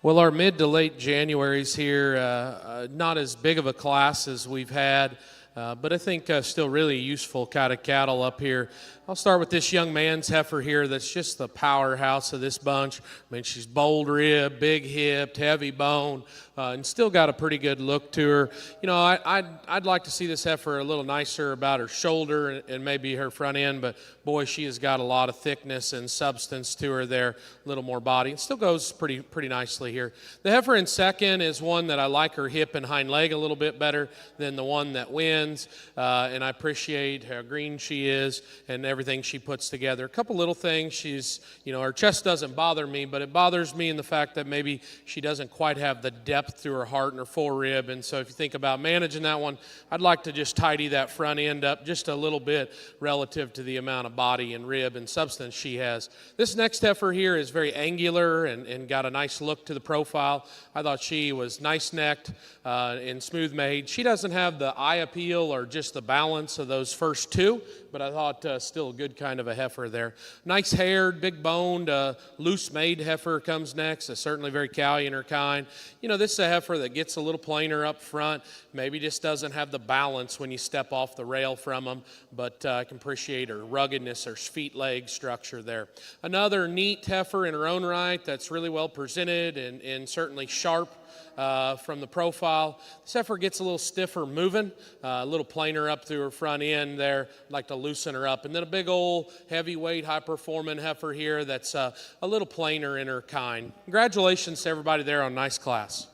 Well, our mid to late January's here, not as big of a class as we've had, but I think still really useful kind of cattle up here. I'll start with this young man's heifer here that's just the powerhouse of this bunch. I mean, she's bold rib, big hipped, heavy bone, and still got a pretty good look to her. You know, I'd like to see this heifer a little nicer about her shoulder and maybe her front end, but boy, she has got a lot of thickness and substance to her there, a little more body. It still goes pretty nicely here. The heifer in second is one that I like her hip and hind leg a little bit better than the one that wins, and I appreciate how green she is and everything she puts together. A couple little things. She's, you know, her chest doesn't bother me, but it bothers me in the fact that maybe she doesn't quite have the depth through her heart and her forerib, and so if you think about managing that one, I'd like to just tidy that front end up just a little bit relative to the amount of body and rib and substance she has. This next heifer here is very angular and got a nice look to the profile. I thought she was nice necked and smooth made. She doesn't have the eye appeal or just the balance of those first two, but I thought still a good kind of a heifer there. Nice haired, big boned, loose made heifer comes next. Certainly very cowy in her kind. You know, this is a heifer that gets a little plainer up front, maybe just doesn't have the balance when you step off the rail from them, but I can appreciate her ruggedness, her feet leg structure there. Another neat heifer in her own right that's really well presented and certainly sharp from the profile. This heifer gets a little stiffer moving, a little plainer up through her front end there. I'd like to loosen her up. And then a big old heavyweight, high-performing heifer here that's a little plainer in her kind. Congratulations to everybody there on nice class.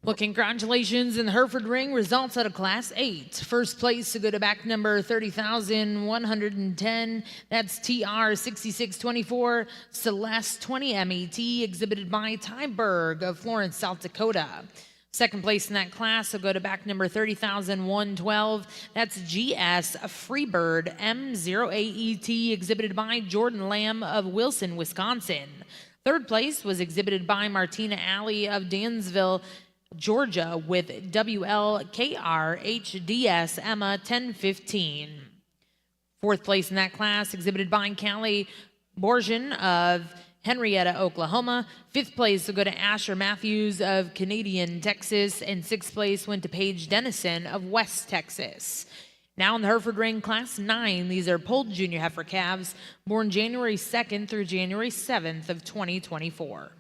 Well, congratulations in the Hereford ring. Results out of Class 8. First place to go to back number 30,110. That's TR 6624 Celeste 20 MET, exhibited by Ty Berg of Florence, South Dakota. Second place in that class will go to back number 30,112. That's GS Freebird M08ET, exhibited by Jordan Lamb of Wilson, Wisconsin. Third place was exhibited by Martina Alley of Dansville, Georgia, with WLKR-HDS Emma 1015. Fourth place in that class exhibited by Callie Borgen of Henrietta, Oklahoma. Fifth place will go to Asher Matthews of Canadian, Texas, and sixth place went to Paige Dennison of West Texas. Now in the Hereford ring, Class 9, these are polled junior heifer calves born January 2nd through January 7th of 2024.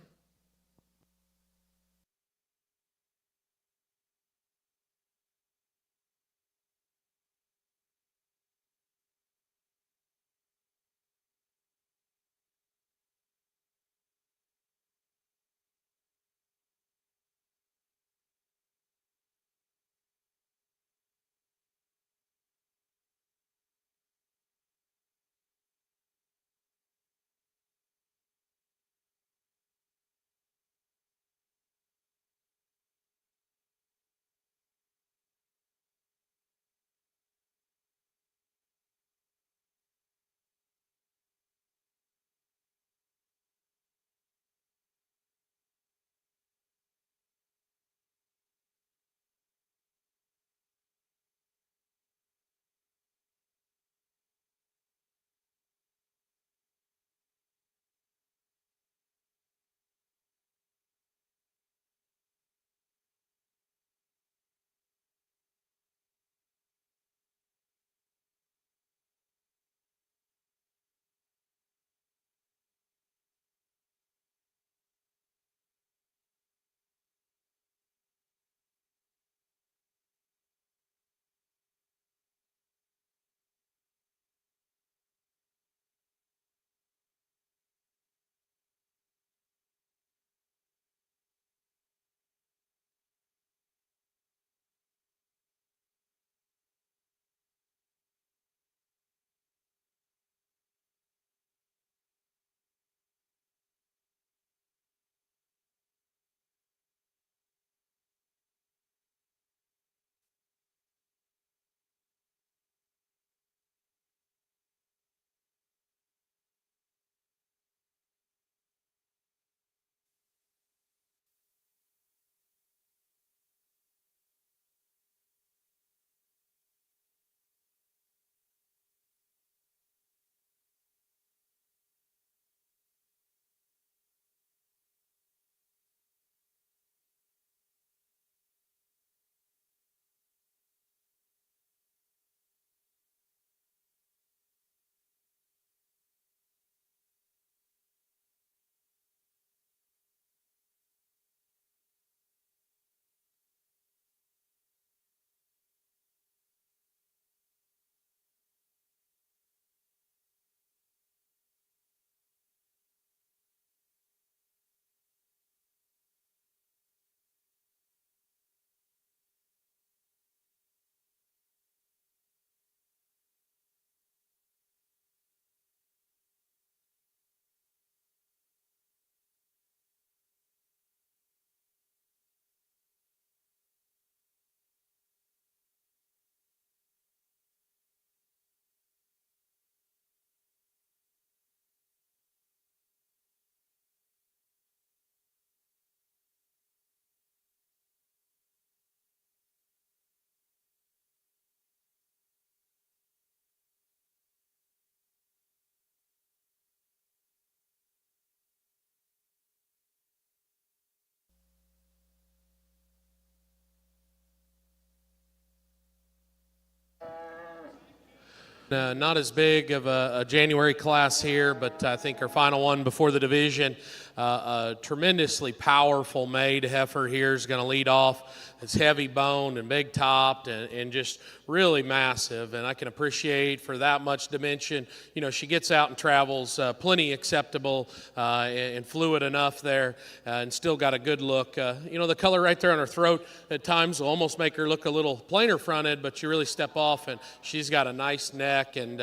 Not as big of a January class here, but I think our final one before the division. A tremendously powerful made heifer here is going to lead off. It's heavy boned and big topped and just really massive. And I can appreciate for that much dimension. You know, she gets out and travels plenty acceptable and fluid enough there and still got a good look. You know, the color right there on her throat at times will almost make her look a little plainer fronted, but you really step off and she's got a nice neck and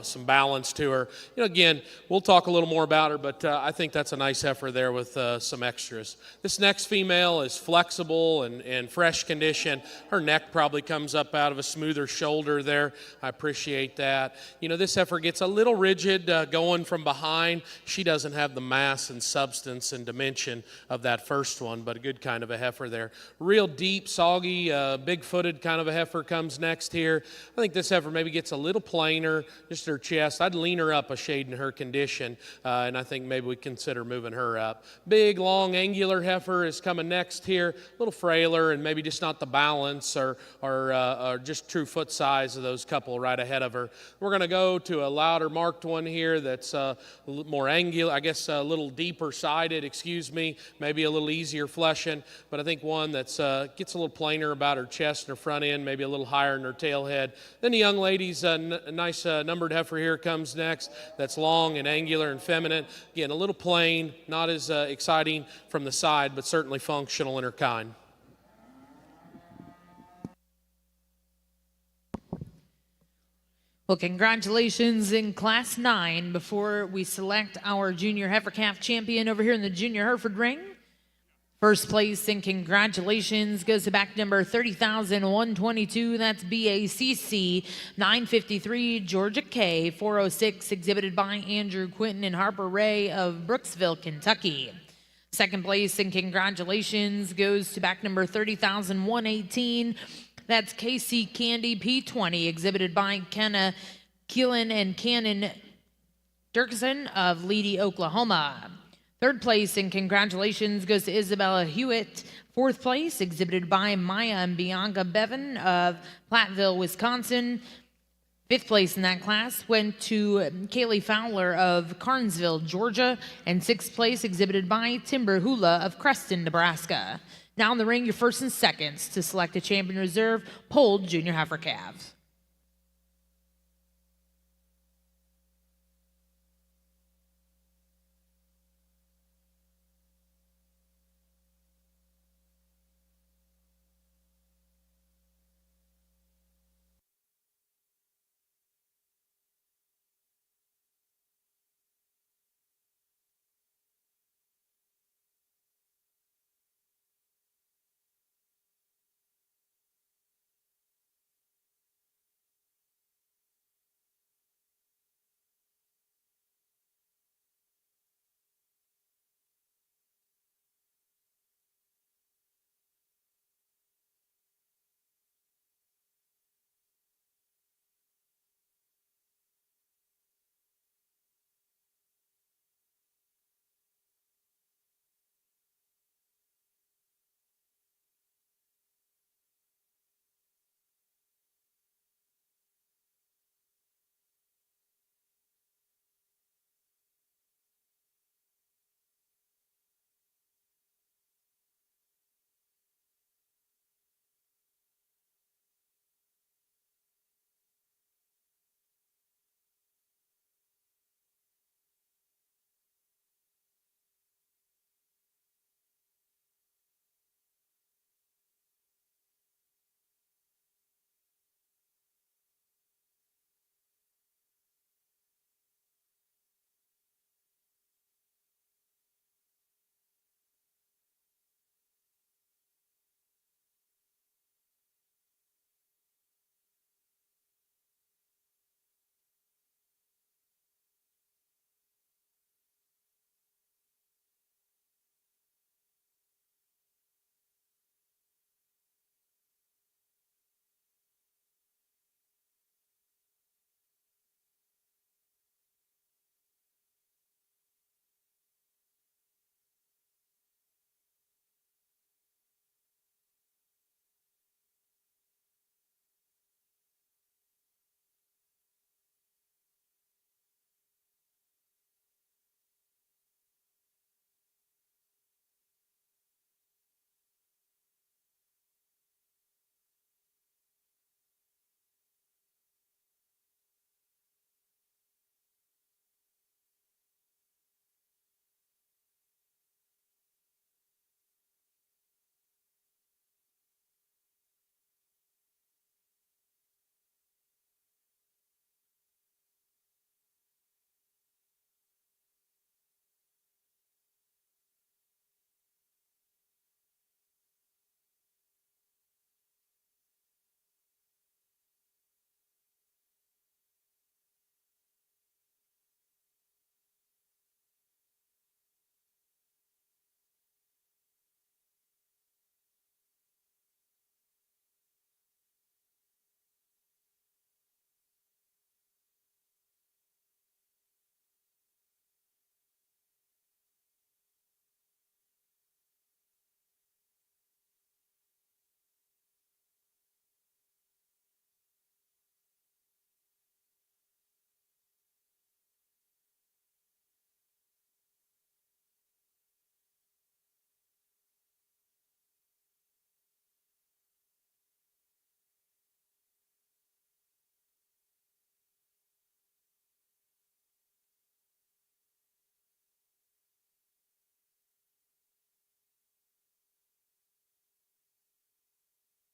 some balance to her. You know, again, we'll talk a little more about her, but I think that's a nice heifer there with some extras. This next female is flexible and fresh condition. Her neck probably comes up out of a smoother shoulder there. I appreciate that. You know, this heifer gets a little rigid going from behind. She doesn't have the mass and substance and dimension of that first one, but a good kind of a heifer there. Real deep, soggy, big-footed kind of a heifer comes next here. I think this heifer maybe gets a little plainer, just her chest. I'd lean her up a shade in her condition, and I think maybe we consider moving her up. Big, long, angular heifer is coming next here, a little frailer and maybe just not the balance or just true foot size of those couple right ahead of her. We're going to go to a louder marked one here that's more angular, I guess a little deeper sided, maybe a little easier fleshing, but I think one that's gets a little plainer about her chest and her front end, maybe a little higher in her tail head. Then the young lady's nice numbered heifer here comes next that's long and angular and feminine. Again, a little plain, not as exciting from the side, but certainly functional in her kind. Well, congratulations in Class 9 before we select our junior heifer calf champion over here in the junior Hereford ring. First place and congratulations goes to back number 30,122. That's BACC 953 Georgia K 406, exhibited by Andrew Quinton and Harper Ray of Brooksville, Kentucky. Second place and congratulations goes to back number 30,118. That's KC Candy P20, exhibited by Kenna Keelan and Cannon Dirksen of Leedy, Oklahoma. Third place and congratulations goes to Isabella Hewitt. Fourth place, exhibited by Maya and Bianca Bevan of Platteville, Wisconsin. Fifth place in that class went to Kaylee Fowler of Carnesville, Georgia. And sixth place, exhibited by Timber Hula of Creston, Nebraska. Now in the ring, your first and seconds to select a champion reserve polled junior heifer calves.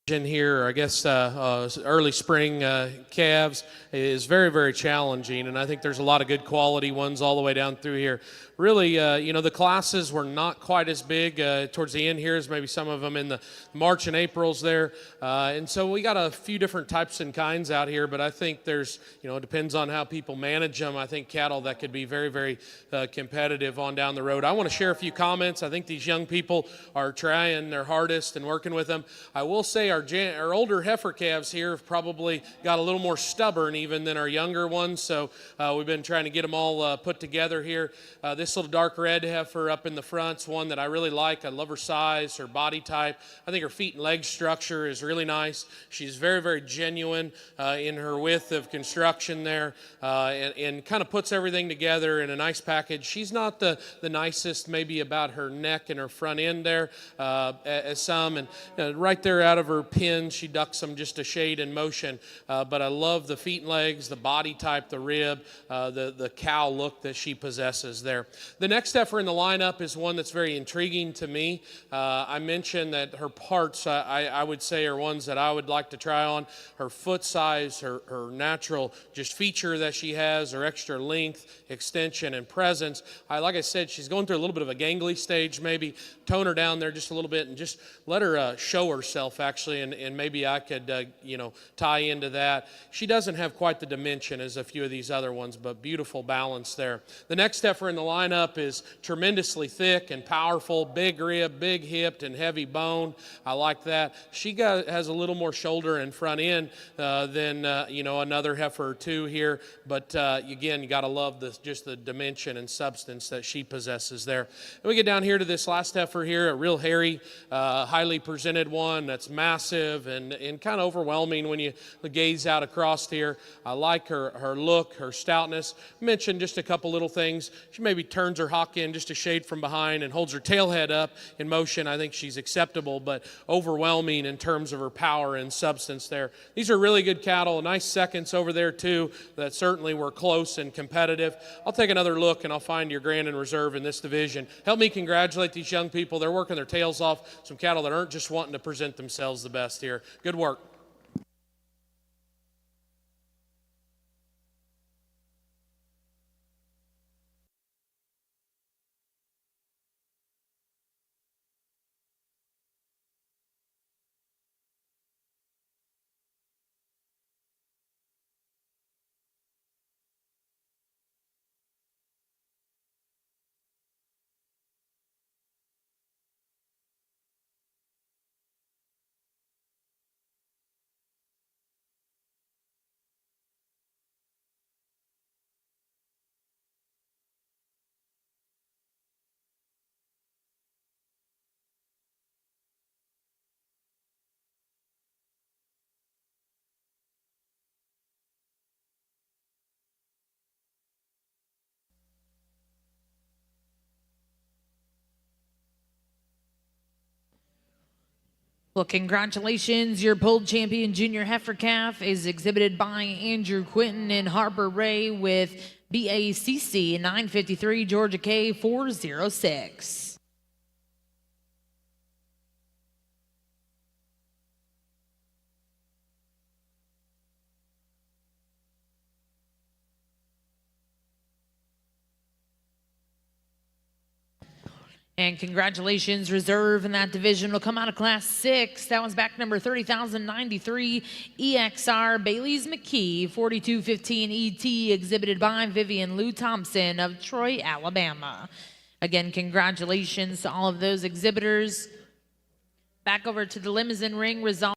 Here, I guess early spring calves is very, very challenging, and I think there's a lot of good quality ones all the way down through here. Really, the classes were not quite as big towards the end here as maybe some of them in the March and Aprils there, and so we got a few different types and kinds out here, but I think there's, it depends on how people manage them. I think cattle that could be very, very competitive on down the road. I want to share a few comments. I think these young people are trying their hardest and working with them. I will say our older heifer calves here have probably got a little more stubborn even than our younger ones, so we've been trying to get them all put together here. This little dark red heifer up in the front's one that I really like. I love her size, her body type. I think her feet and leg structure is really nice. She's very, very genuine in her width of construction there, and kind of puts everything together in a nice package. She's not the nicest maybe about her neck and her front end there as some, and right there out of her pin, she ducks them just a shade in motion, but I love the feet and legs, the body type, the rib, the cow look that she possesses there. The next heifer in the lineup is one that's very intriguing to me. I mentioned that her parts, I would say, are ones that I would like to try on. Her foot size, her natural just feature that she has, her extra length, extension, and presence. Like I said, she's going through a little bit of a gangly stage. Maybe tone her down there just a little bit and just let her show herself, actually, and maybe I could, tie into that. She doesn't have quite the dimension as a few of these other ones, but beautiful balance there. The next heifer in the lineup is tremendously thick and powerful, big rib, big hipped, and heavy bone. I like that. She has a little more shoulder and front end than another heifer or two here, but again, you got to love just the dimension and substance that she possesses there. And we get down here to this last heifer here, a real hairy, highly presented one that's massive and kind of overwhelming when you gaze out across here. I like her look, her stoutness. Mentioned just a couple little things. She maybe turns her hock in just a shade from behind and holds her tail head up in motion. I think she's acceptable, but overwhelming in terms of her power and substance there. These are really good cattle. Nice seconds over there too that certainly were close and competitive. I'll take another look and I'll find your grand and reserve in this division. Help me congratulate these young people. They're working their tails off. Some cattle that aren't just wanting to present themselves the best here. Good work. Well, congratulations. Your pulled champion junior heifer calf is exhibited by Andrew Quinton and Harper Ray with BACC 953 Georgia K 406. And congratulations, reserve in that division will come out of Class 6. That was back number 30,093 EXR Bailey's McKee 4215 ET, exhibited by Vivian Lou Thompson of Troy, Alabama. Again, congratulations to all of those exhibitors. Back over to the limousine ring result.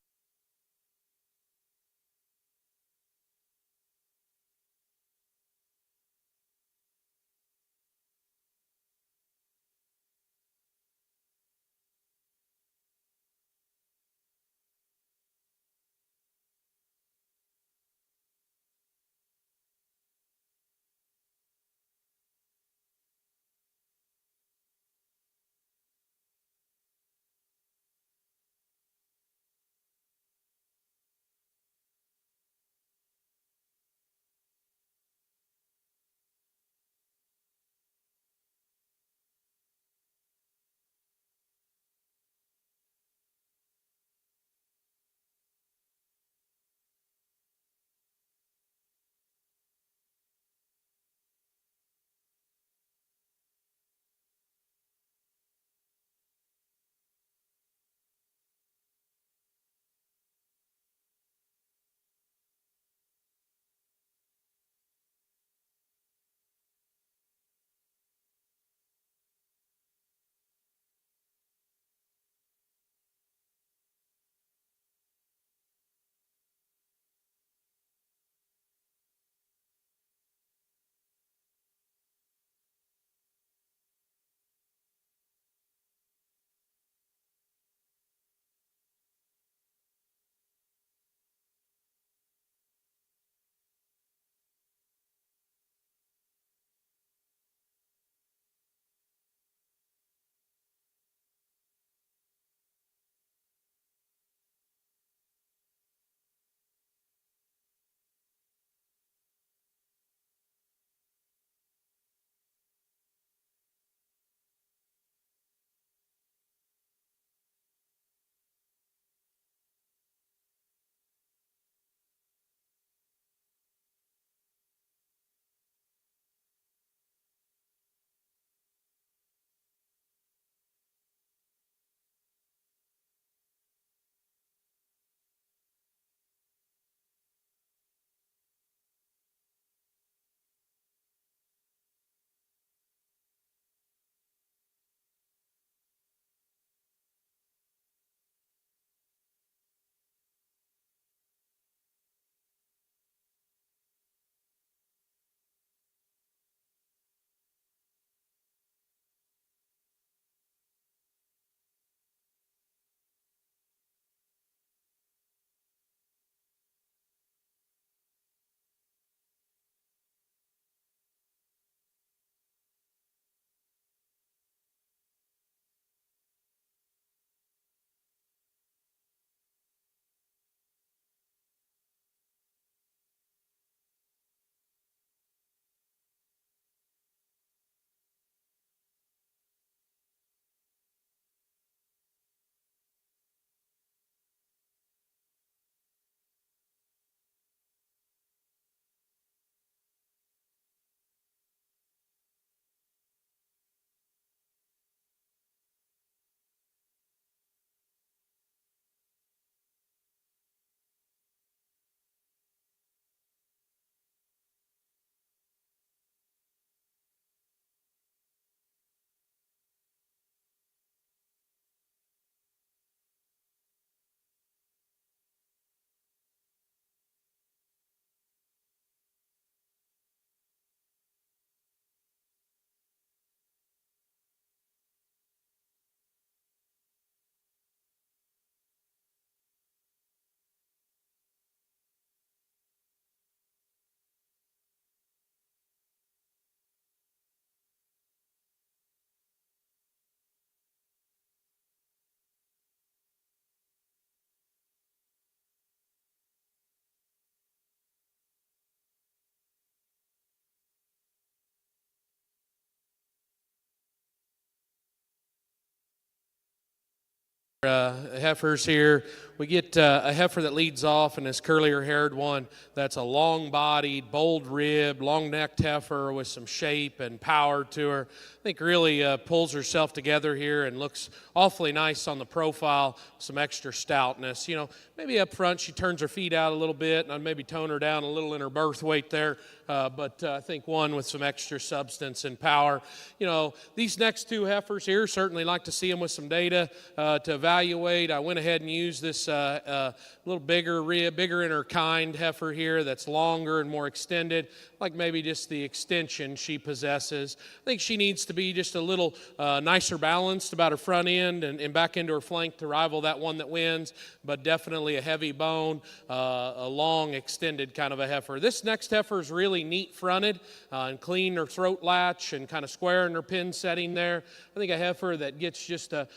Heifers here. We get a heifer that leads off, and this curlier haired one that's a long-bodied, bold-ribbed, long-necked heifer with some shape and power to her. I think really pulls herself together here and looks awfully nice on the profile, some extra stoutness. You know, maybe up front she turns her feet out a little bit, and I'd maybe tone her down a little in her birth weight there, but I think one with some extra substance and power. You know, these next two heifers here, certainly like to see them with some data to evaluate. I went ahead and used this little bigger rib, bigger in her kind heifer here that's longer and more extended, like maybe just the extension she possesses. I think she needs to be just a little nicer balanced about her front end and back into her flank to rival that one that wins, but definitely a heavy bone, a long extended kind of a heifer. This next heifer is really neat fronted and clean her throat latch and kind of square in her pin setting there. I think a heifer that gets just a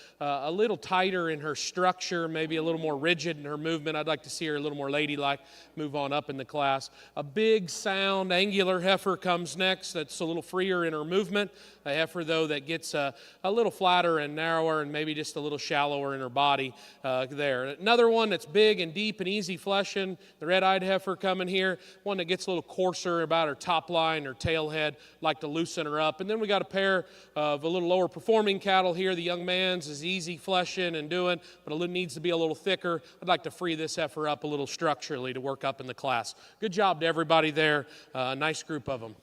little tighter in her structure, maybe a little more rigid in her movement. I'd like to see her a little more ladylike, move on up in the class. A big, sound, angular heifer comes next that's a little freer in her movement. A heifer, though, that gets a little flatter and narrower and maybe just a little shallower in her body there. Another one that's big and deep and easy fleshing, the red-eyed heifer coming here. One that gets a little coarser about her top line, her tail head, like to loosen her up. And then we got a pair of a little lower performing cattle here. The young man's is easy fleshing and doing, but it needs to be a little thicker. I'd like to free this heifer up a little structurally to work up in the class. Good job to everybody there. Nice group of them.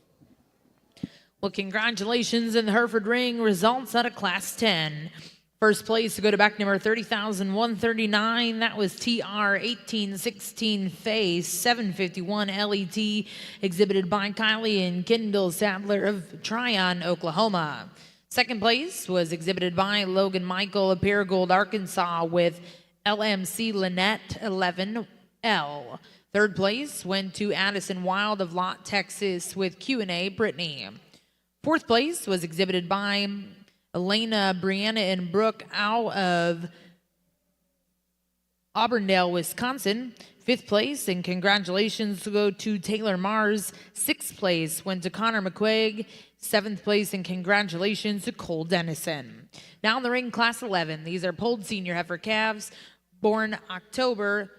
Well, congratulations in the Hereford Ring results out of Class 10. First place to go to back number 30,139. That was TR 1816 Face 751 LET, exhibited by Kylie and Kendall Sadler of Tryon, Oklahoma. Second place was exhibited by Logan Michael of Paragould, Arkansas, with LMC Lynette 11L. Third place went to Addison Wild of Lott, Texas, with Q&A Brittany. Fourth place was exhibited by Elena, Brianna, and Brooke out of Auburndale, Wisconsin. Fifth place, and congratulations go to Taylor Mars. Sixth place went to Connor McQuaig. Seventh place, and congratulations to Cole Dennison. Now in the ring, Class 11. These are polled senior heifer calves born October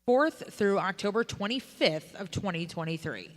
4th through October 25th of 2023.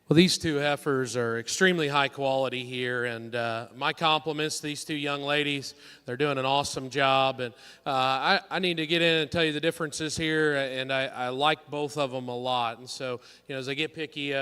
Well, these two heifers are extremely high quality here, and my compliments to these two young ladies. They're doing an awesome job, and I need to get in and tell you the differences here, and I like both of them a lot. And so, as I get picky,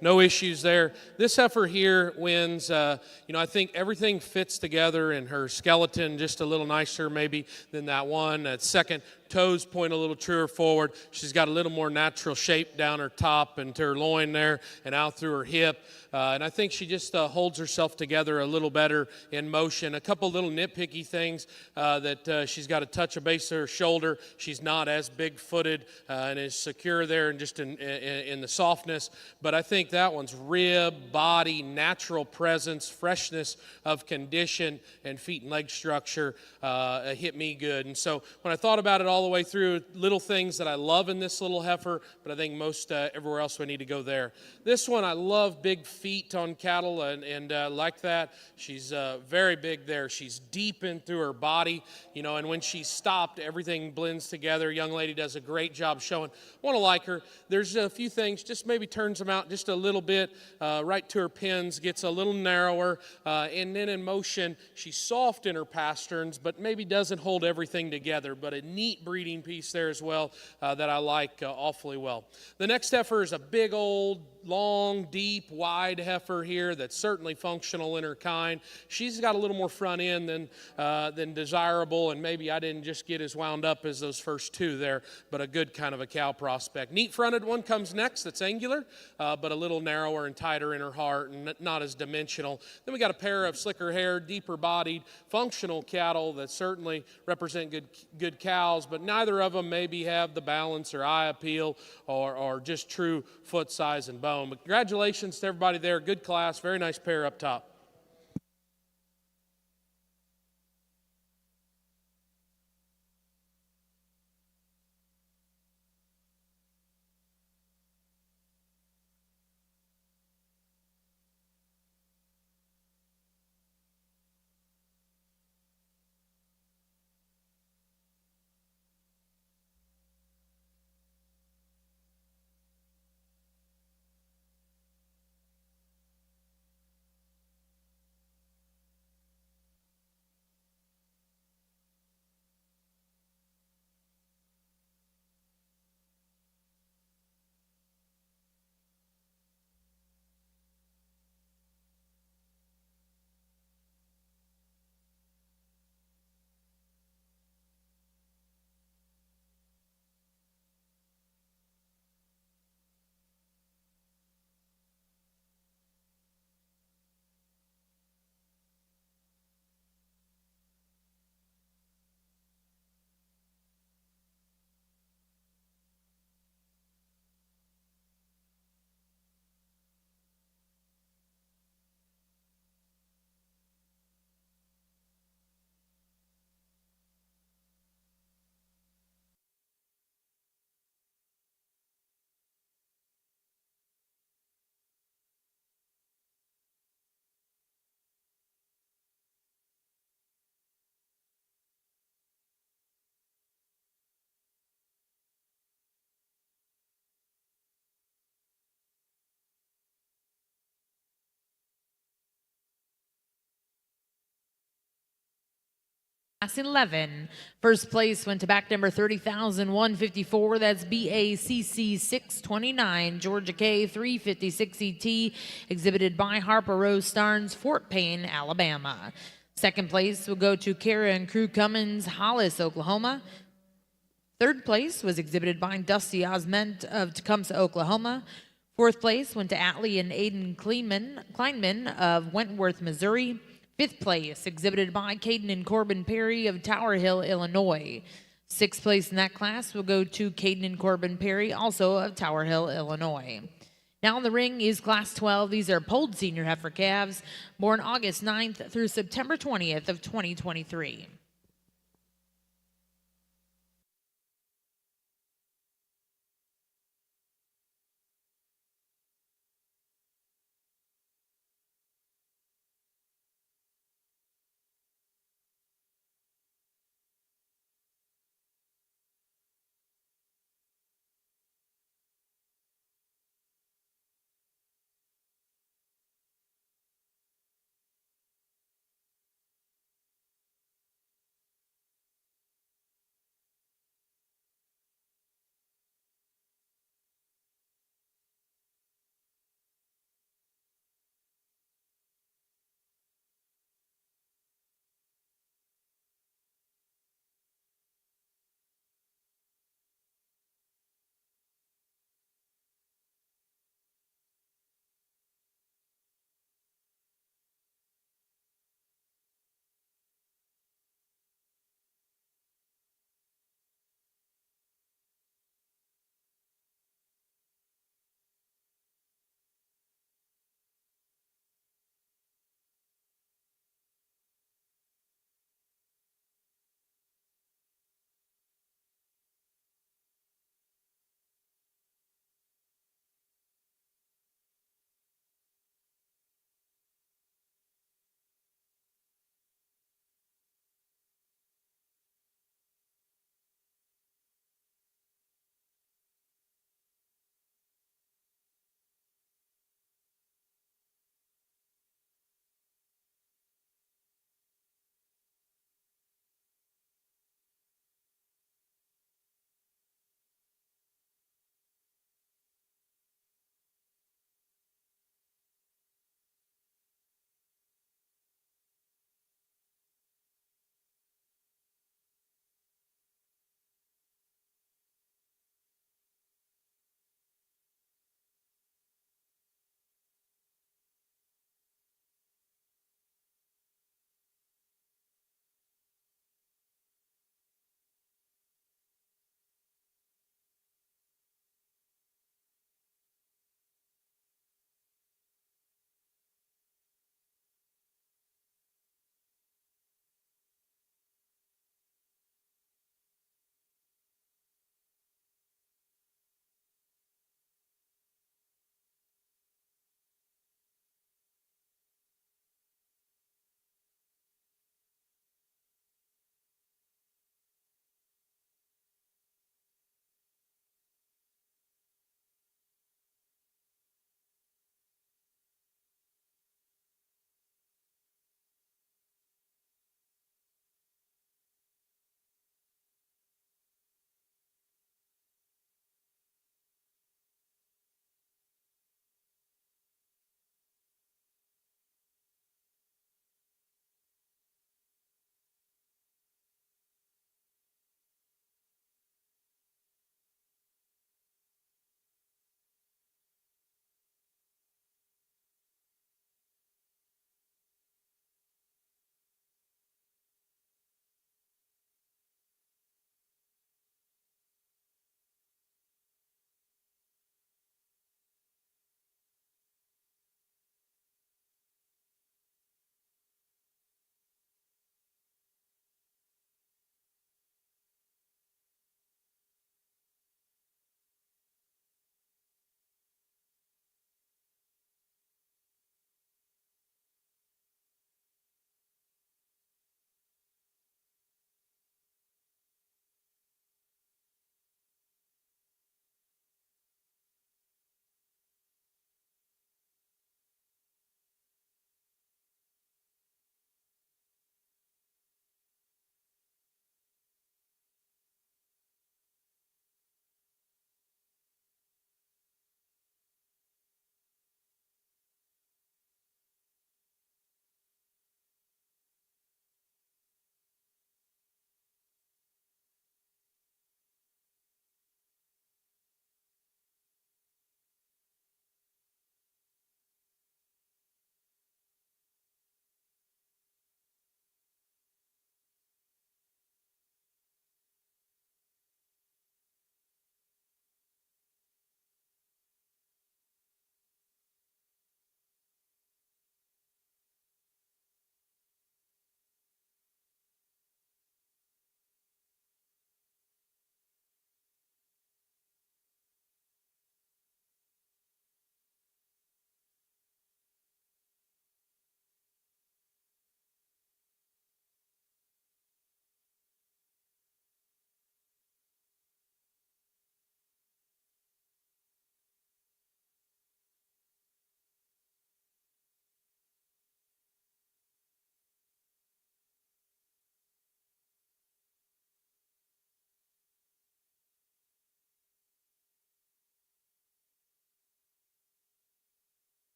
no issues there. This heifer here wins. I think everything fits together in her skeleton just a little nicer maybe than that one. That second, toes point a little truer forward. She's got a little more natural shape down her top and to her loin there and out through her hip. And I think she just holds herself together a little better in motion. A couple little nitpicky things that she's got a touch of base of her shoulder. She's not as big-footed and is secure there and just in the softness. But I think that one's rib, body, natural presence, freshness of condition, and feet and leg structure hit me good. And so when I thought about it all the way through, little things that I love in this little heifer, but I think most everywhere else we need to go there. This one, I love big feet on cattle and like that. She's very big there. She's deep in through her body, and when she's stopped, everything blends together. Young lady does a great job showing. Want to like her. There's a few things, just maybe turns them out just a little bit, right to her pins, gets a little narrower, and then in motion, she's soft in her pasterns, but maybe doesn't hold everything together, but a neat breeding piece there as well that I like awfully well. The next heifer is a big old, long, deep, wide heifer here that's certainly functional in her kind. She's got a little more front end than desirable, and maybe I didn't just get as wound up as those first two there, but a good kind of a cow prospect. Neat fronted one comes next that's angular, but a little narrower and tighter in her heart and not as dimensional. Then we got a pair of slicker haired, deeper bodied, functional cattle that certainly represent good cows, but neither of them maybe have the balance or eye appeal or just true foot size and bone. But congratulations to everybody there. Good class. Very nice pair up top. Class 11. First place went to back number 30,154. That's BACC 629, Georgia K 356 ET, exhibited by Harper Rose Starnes, Fort Payne, Alabama. Second place will go to Kara and Crew Cummins, Hollis, Oklahoma. Third place was exhibited by Dusty Osment of Tecumseh, Oklahoma. Fourth place went to Atlee and Aiden Kleinman of Wentworth, Missouri. Fifth place, exhibited by Caden and Corbin Perry of Tower Hill, Illinois. Sixth place in that class will go to Caden and Corbin Perry, also of Tower Hill, Illinois. Now in the ring is Class 12. These are polled senior heifer calves, born August 9th through September 20th of 2023.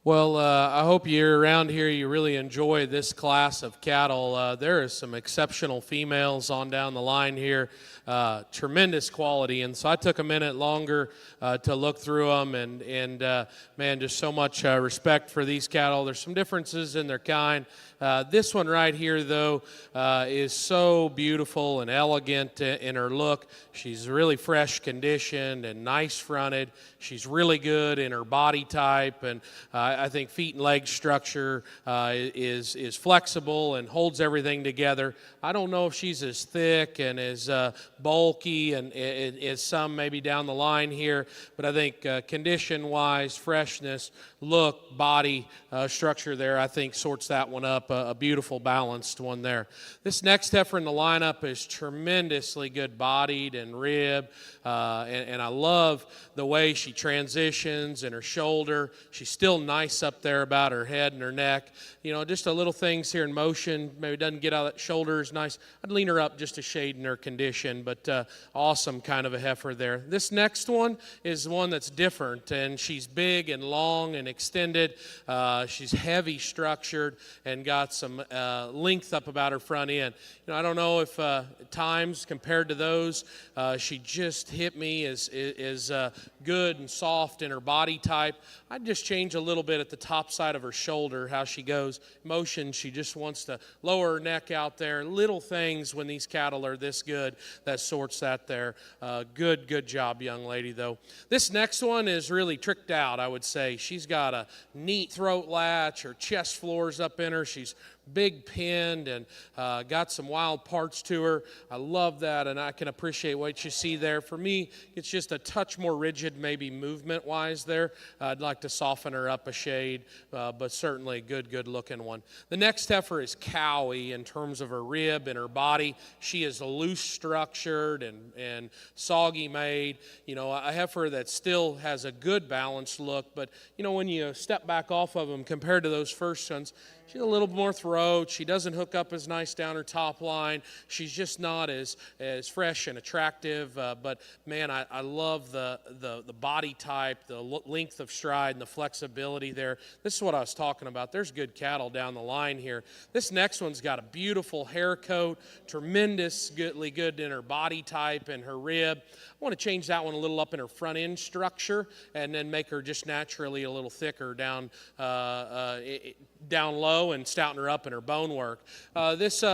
Well, I hope you're around here. You really enjoy this class of cattle. There is some exceptional females on down the line here, tremendous quality. And so I took a minute longer to look through them, and man, just so much respect for these cattle. There's some differences in their kind. This one right here, though, is so beautiful and elegant in her look. She's really fresh conditioned and nice fronted. She's really good in her body type, and I think feet and leg structure is flexible and holds everything together. I don't know if she's as thick and as bulky and as some maybe down the line here, but I think condition-wise, freshness, look, body structure there, I think sorts that one up. A beautiful balanced one there. This next heifer in the lineup is tremendously good bodied and rib, and I love the way she transitions and her shoulder. She's still nice up there about her head and her neck. You know, just a little things here in motion, maybe doesn't get out of that shoulder is nice. I'd lean her up just a shade in her condition, but awesome kind of a heifer there. This next one is one that's different, and she's big and long and extended. She's heavy structured and got some length up about her front end. You know, I don't know if at times compared to those, she just hit me as good and soft in her body type. I'd just change a little bit at the top side of her shoulder, how she goes. Motion, she just wants to lower her neck out there. Little things when these cattle are this good that sorts that there. Good job, young lady, though. This next one is really tricked out, I would say. She's got a neat throat latch. Her chest floor's up in her. She's big pinned and got some wild parts to her. I love that, and I can appreciate what you see there. For me, it's just a touch more rigid, maybe movement-wise there. I'd like to soften her up a shade, but certainly a good looking one. The next heifer is Cowie in terms of her rib and her body. She is loose structured and soggy made. You know, a heifer that still has a good balanced look, but you know, when you step back off of them compared to those first ones, she's a little more throat. She doesn't hook up as nice down her top line. She's just not as fresh and attractive. But man, I love the body type, the length of stride, and the flexibility there. This is what I was talking about. There's good cattle down the line here. This next one's got a beautiful hair coat, tremendously good in her body type and her rib. I want to change that one a little up in her front end structure, and then make her just naturally a little thicker down low and stouten her up in her bone work. This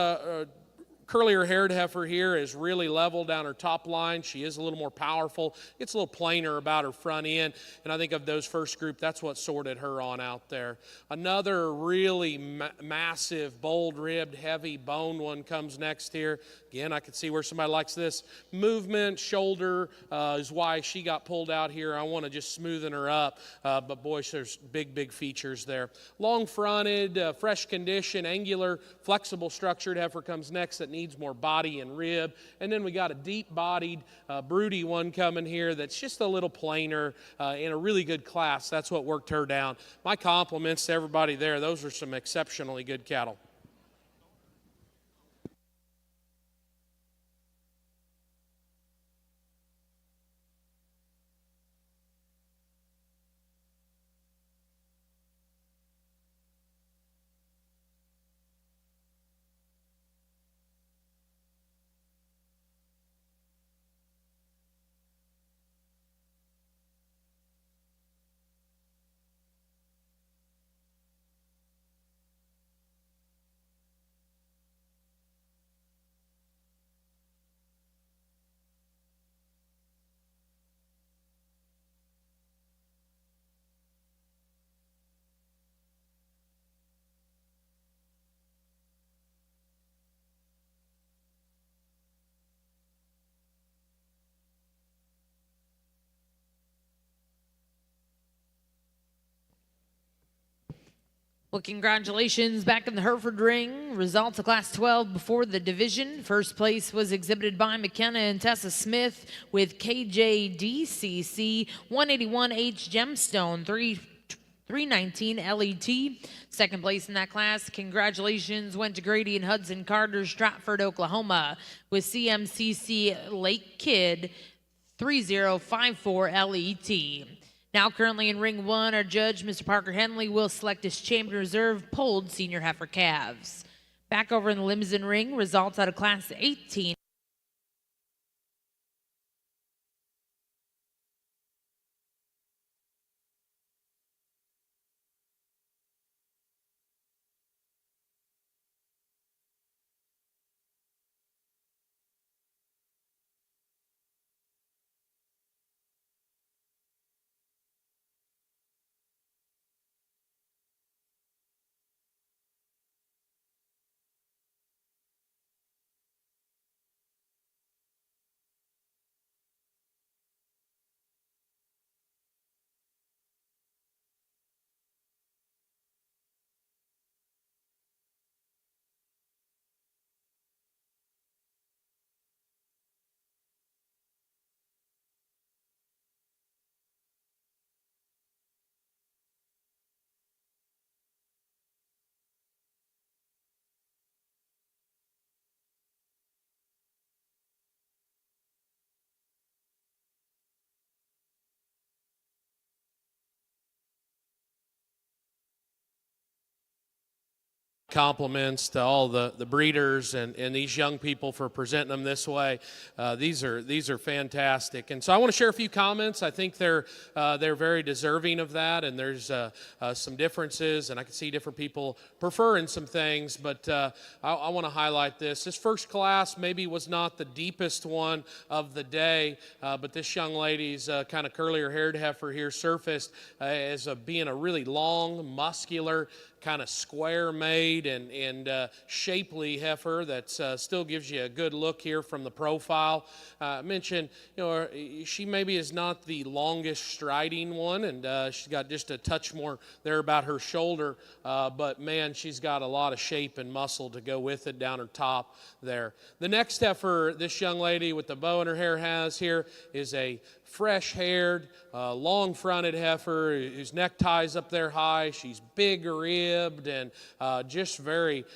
curlier haired heifer here is really level down her top line. She is a little more powerful. It's a little plainer about her front end, and I think of those first group, that's what sorted her on out there. Another really massive, bold-ribbed, heavy boned one comes next here. Again, I can see where somebody likes this. Movement, shoulder is why she got pulled out here. I want to just smoothen her up, but boy, there's big features there. Long-fronted, fresh condition, angular, flexible structured heifer comes next that needs more body and rib. And then we got a deep-bodied, broody one coming here that's just a little plainer in a really good class. That's what worked her down. My compliments to everybody there. Those are some exceptionally good cattle. Well, congratulations back in the Hereford ring. Results of Class 12 before the division. First place was exhibited by McKenna and Tessa Smith with KJDCC 181H Gemstone 319 LET. Second place in that class, congratulations, went to Grady and Hudson Carter, Stratford, Oklahoma with CMCC Lake Kid 3054 LET. Now currently in ring 1, our judge, Mr. Parker Henley, will select his champion reserve polled senior heifer calves. Back over in the limousine ring, results out of class 18. Compliments to all the breeders and these young people for presenting them this way. These are fantastic. And so I want to share a few comments. I think they're very deserving of that, and there's some differences, and I can see different people preferring some things, but I want to highlight this. This first class maybe was not the deepest one of the day, but this young lady's kind of curlier haired heifer here surfaced as being a really long, muscular, kind of square made and shapely heifer that still gives you a good look here from the profile. I mentioned, she maybe is not the longest striding one, and she's got just a touch more there about her shoulder, but man, she's got a lot of shape and muscle to go with it down her top there. The next heifer this young lady with the bow in her hair has here is a fresh-haired, long-fronted heifer whose neckties up there high. She's big-ribbed and just very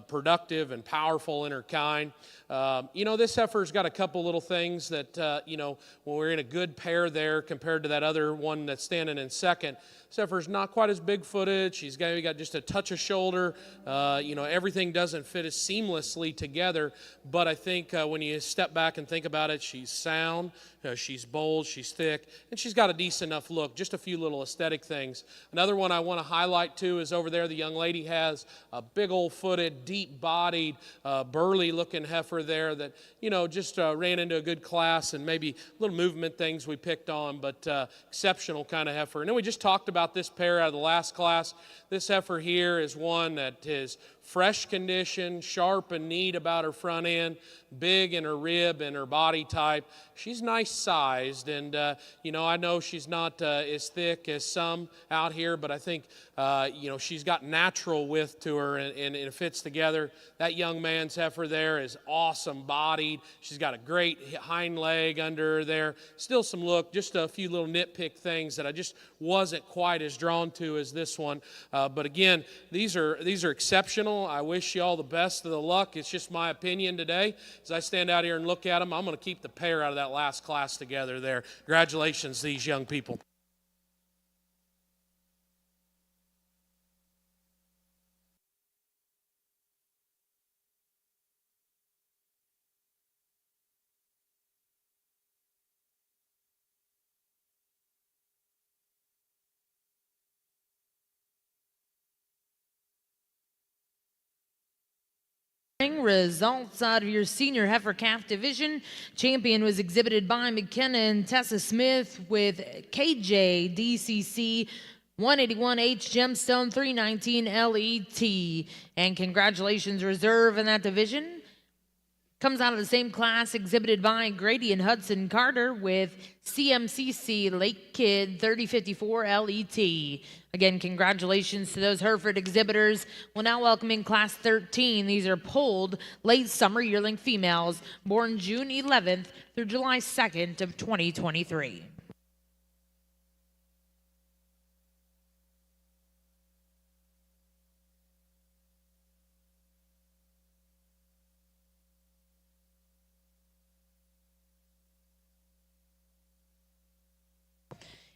productive and powerful in her kind. This heifer's got a couple little things that, when we're in a good pair there compared to that other one that's standing in second, this heifer's not quite as big-footed. She's got just a touch of shoulder. Everything doesn't fit as seamlessly together, but I think when you step back and think about it, she's sound, she's bold, she's thick, and she's got a decent enough look. Just a few little aesthetic things. Another one I want to highlight too is over there the young lady has a big old footed, deep-bodied, burly-looking heifer there that, just ran into a good class, and maybe little movement things we picked on, but exceptional kind of heifer. And then we just talked about this pair out of the last class. This heifer here is one that is fresh condition, sharp and neat about her front end, big in her rib and her body type. She's nice sized, and I know she's not as thick as some out here, but I think she's got natural width to her, and it fits together. That young man's heifer there is awesome bodied. She's got a great hind leg under her there. Still some look, just a few little nitpick things that I just wasn't quite as drawn to as this one. But again, these are exceptional. I wish you all the best of the luck. It's just my opinion today. As I stand out here and look at them, I'm going to keep the pair out of that last class together there. Congratulations to these young people. Results out of your senior heifer calf division. Champion was exhibited by McKenna and Tessa Smith with KJ DCC 181H Gemstone 319 LET. And congratulations, reserve in that division. Comes out of the same class, exhibited by Grady and Hudson Carter with CMCC Lake Kid 3054 LET. Again, congratulations to those Hereford exhibitors. We'll now welcome in class 13. These are polled late summer yearling females born June 11th through July 2nd of 2023.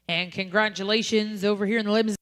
And congratulations over here in the limousine.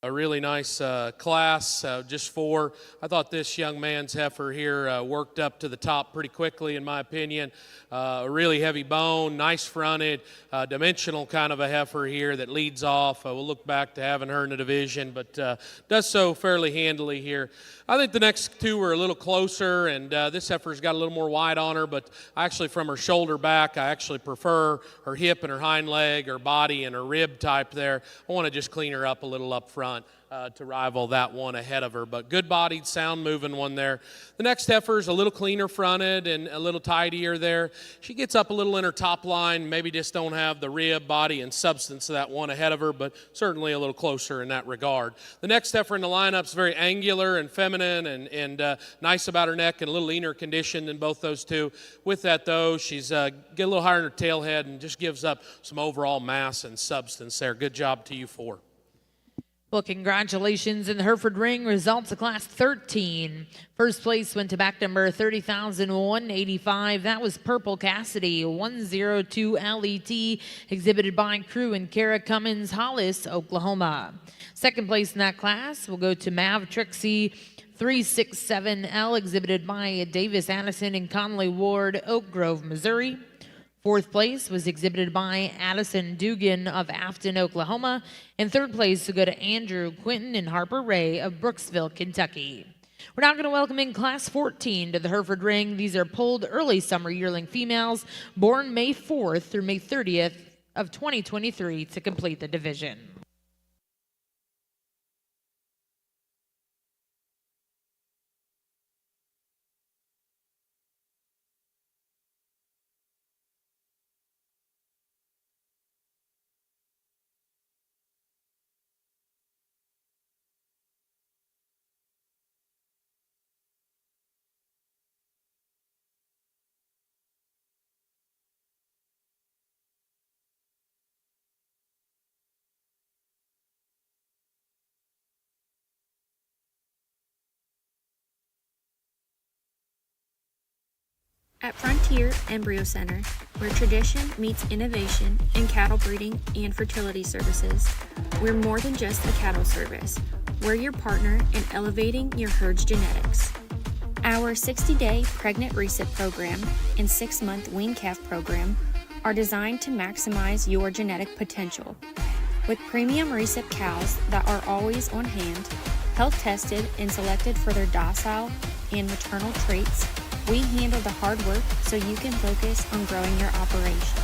A really nice class, just four. I thought this young man's heifer here worked up to the top pretty quickly, in my opinion. A really heavy bone, nice fronted, dimensional kind of a heifer here that leads off. We'll look back to having her in the division, but does so fairly handily here. I think the next two were a little closer, and this heifer's got a little more white on her, but actually from her shoulder back, I actually prefer her hip and her hind leg, her body and her rib type there. I want to just clean her up a little up front. To rival that one ahead of her, but good-bodied, sound-moving one there. The next heifer is a little cleaner fronted and a little tidier there. She gets up a little in her top line, maybe just don't have the rib, body, and substance of that one ahead of her, but certainly a little closer in that regard. The next heifer in the lineup is very angular and feminine and nice about her neck and a little leaner condition than both those two. With that, though, she's get a little higher in her tail head and just gives up some overall mass and substance there. Good job to you four. Well, congratulations in the Hereford ring. Results of Class 13. First place went to back number 30,185. That was Purple Cassidy, 102 LET, exhibited by Crew and Kara Cummins, Hollis, Oklahoma. Second place in that class will go to Mav Trixie, 367L, exhibited by Davis Addison and Conley Ward, Oak Grove, Missouri. Fourth place was exhibited by Addison Dugan of Afton, Oklahoma. And third place will go to Andrew Quinton and Harper Ray of Brooksville, Kentucky. We're now going to welcome in Class 14 to the Hereford ring. These are pulled early summer yearling females born May 4th through May 30th of 2023 to complete the division. At Frontier Embryo Center, where tradition meets innovation in cattle breeding and fertility services, we're more than just a cattle service. We're your partner in elevating your herd's genetics. Our 60-day pregnant recip program and 6-month wean calf program are designed to maximize your genetic potential. With premium recip cows that are always on hand, health tested and selected for their docile and maternal traits, we handle the hard work so you can focus on growing your operation.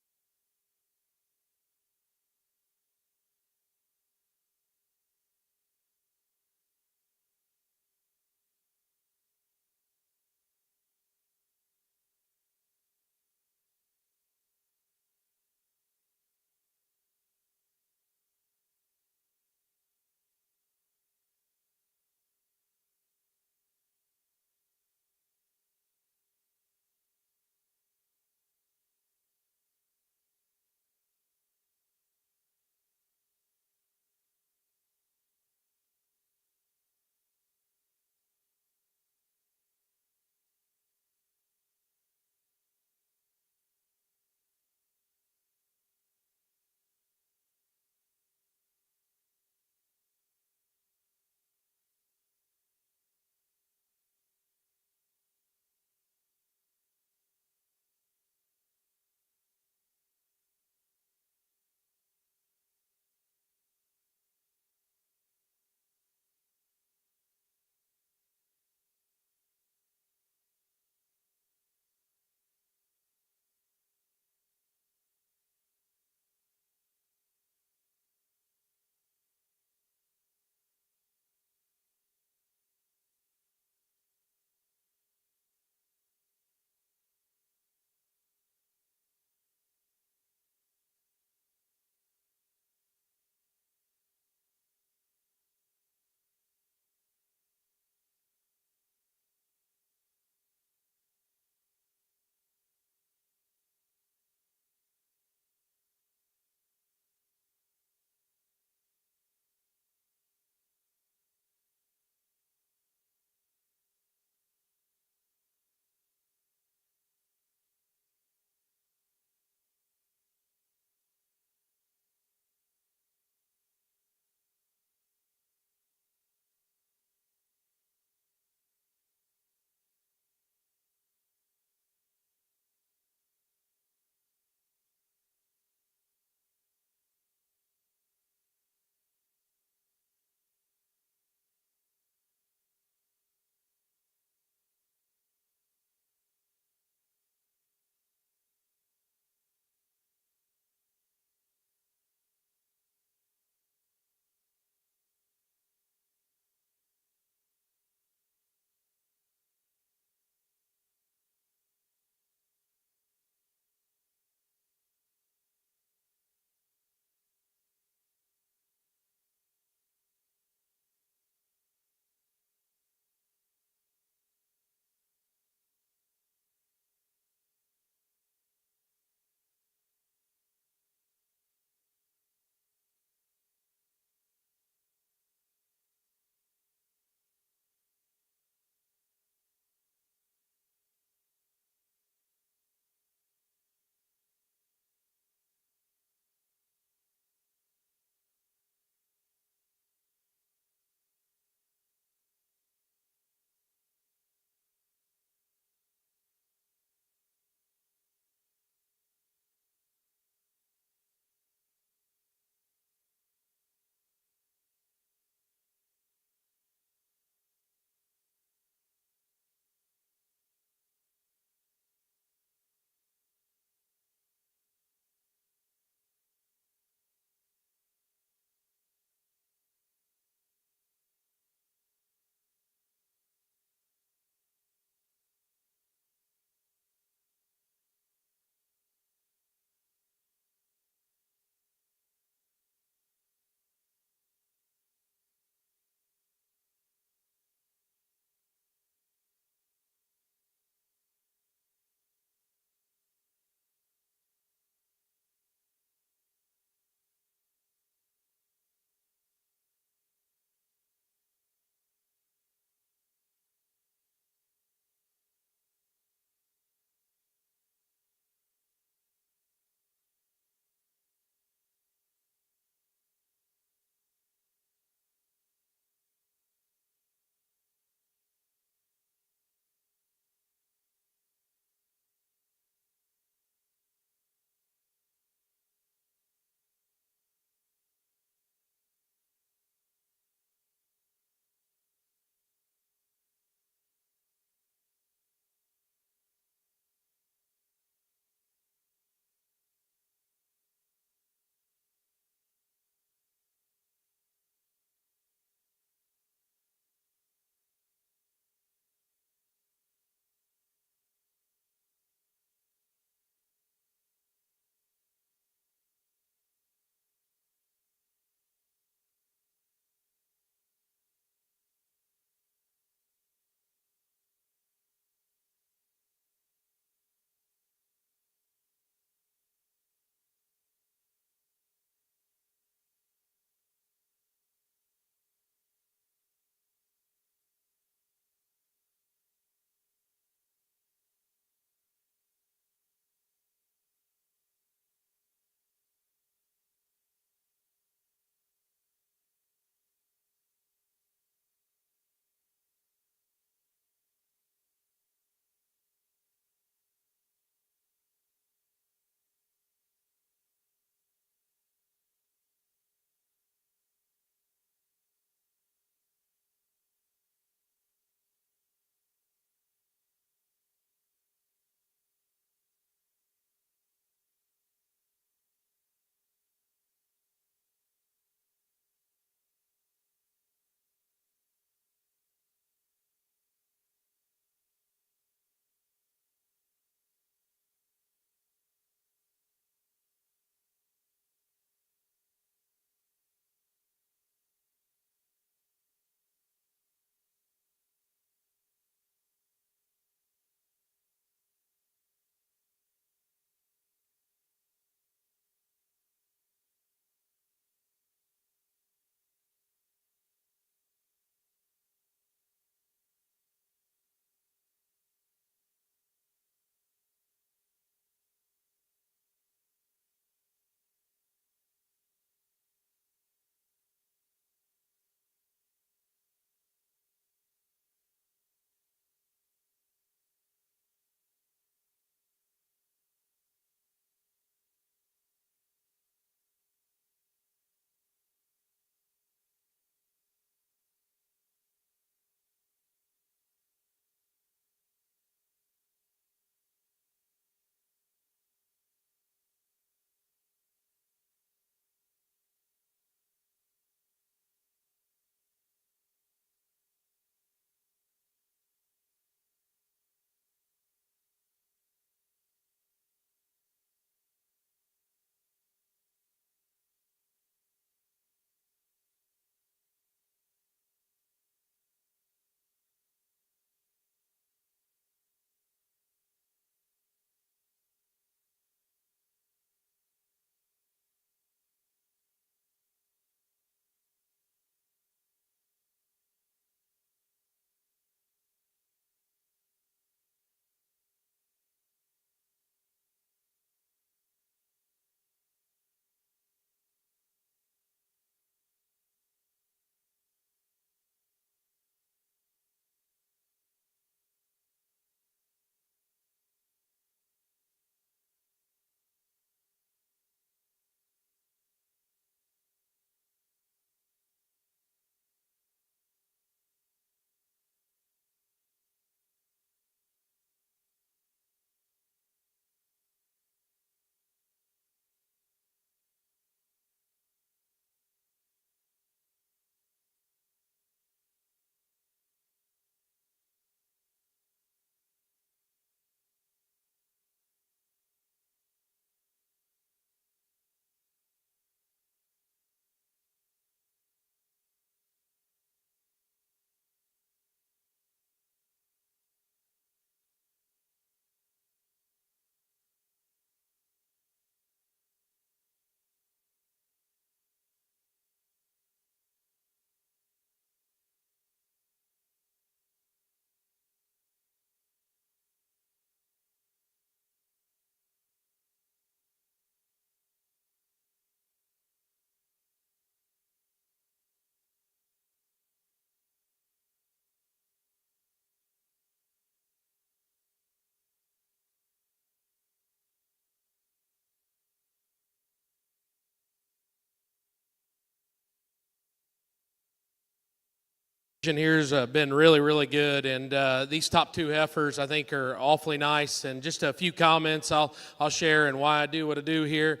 Here's been really good, and these top two heifers I think are awfully nice. And just a few comments I'll share and why I do what I do here.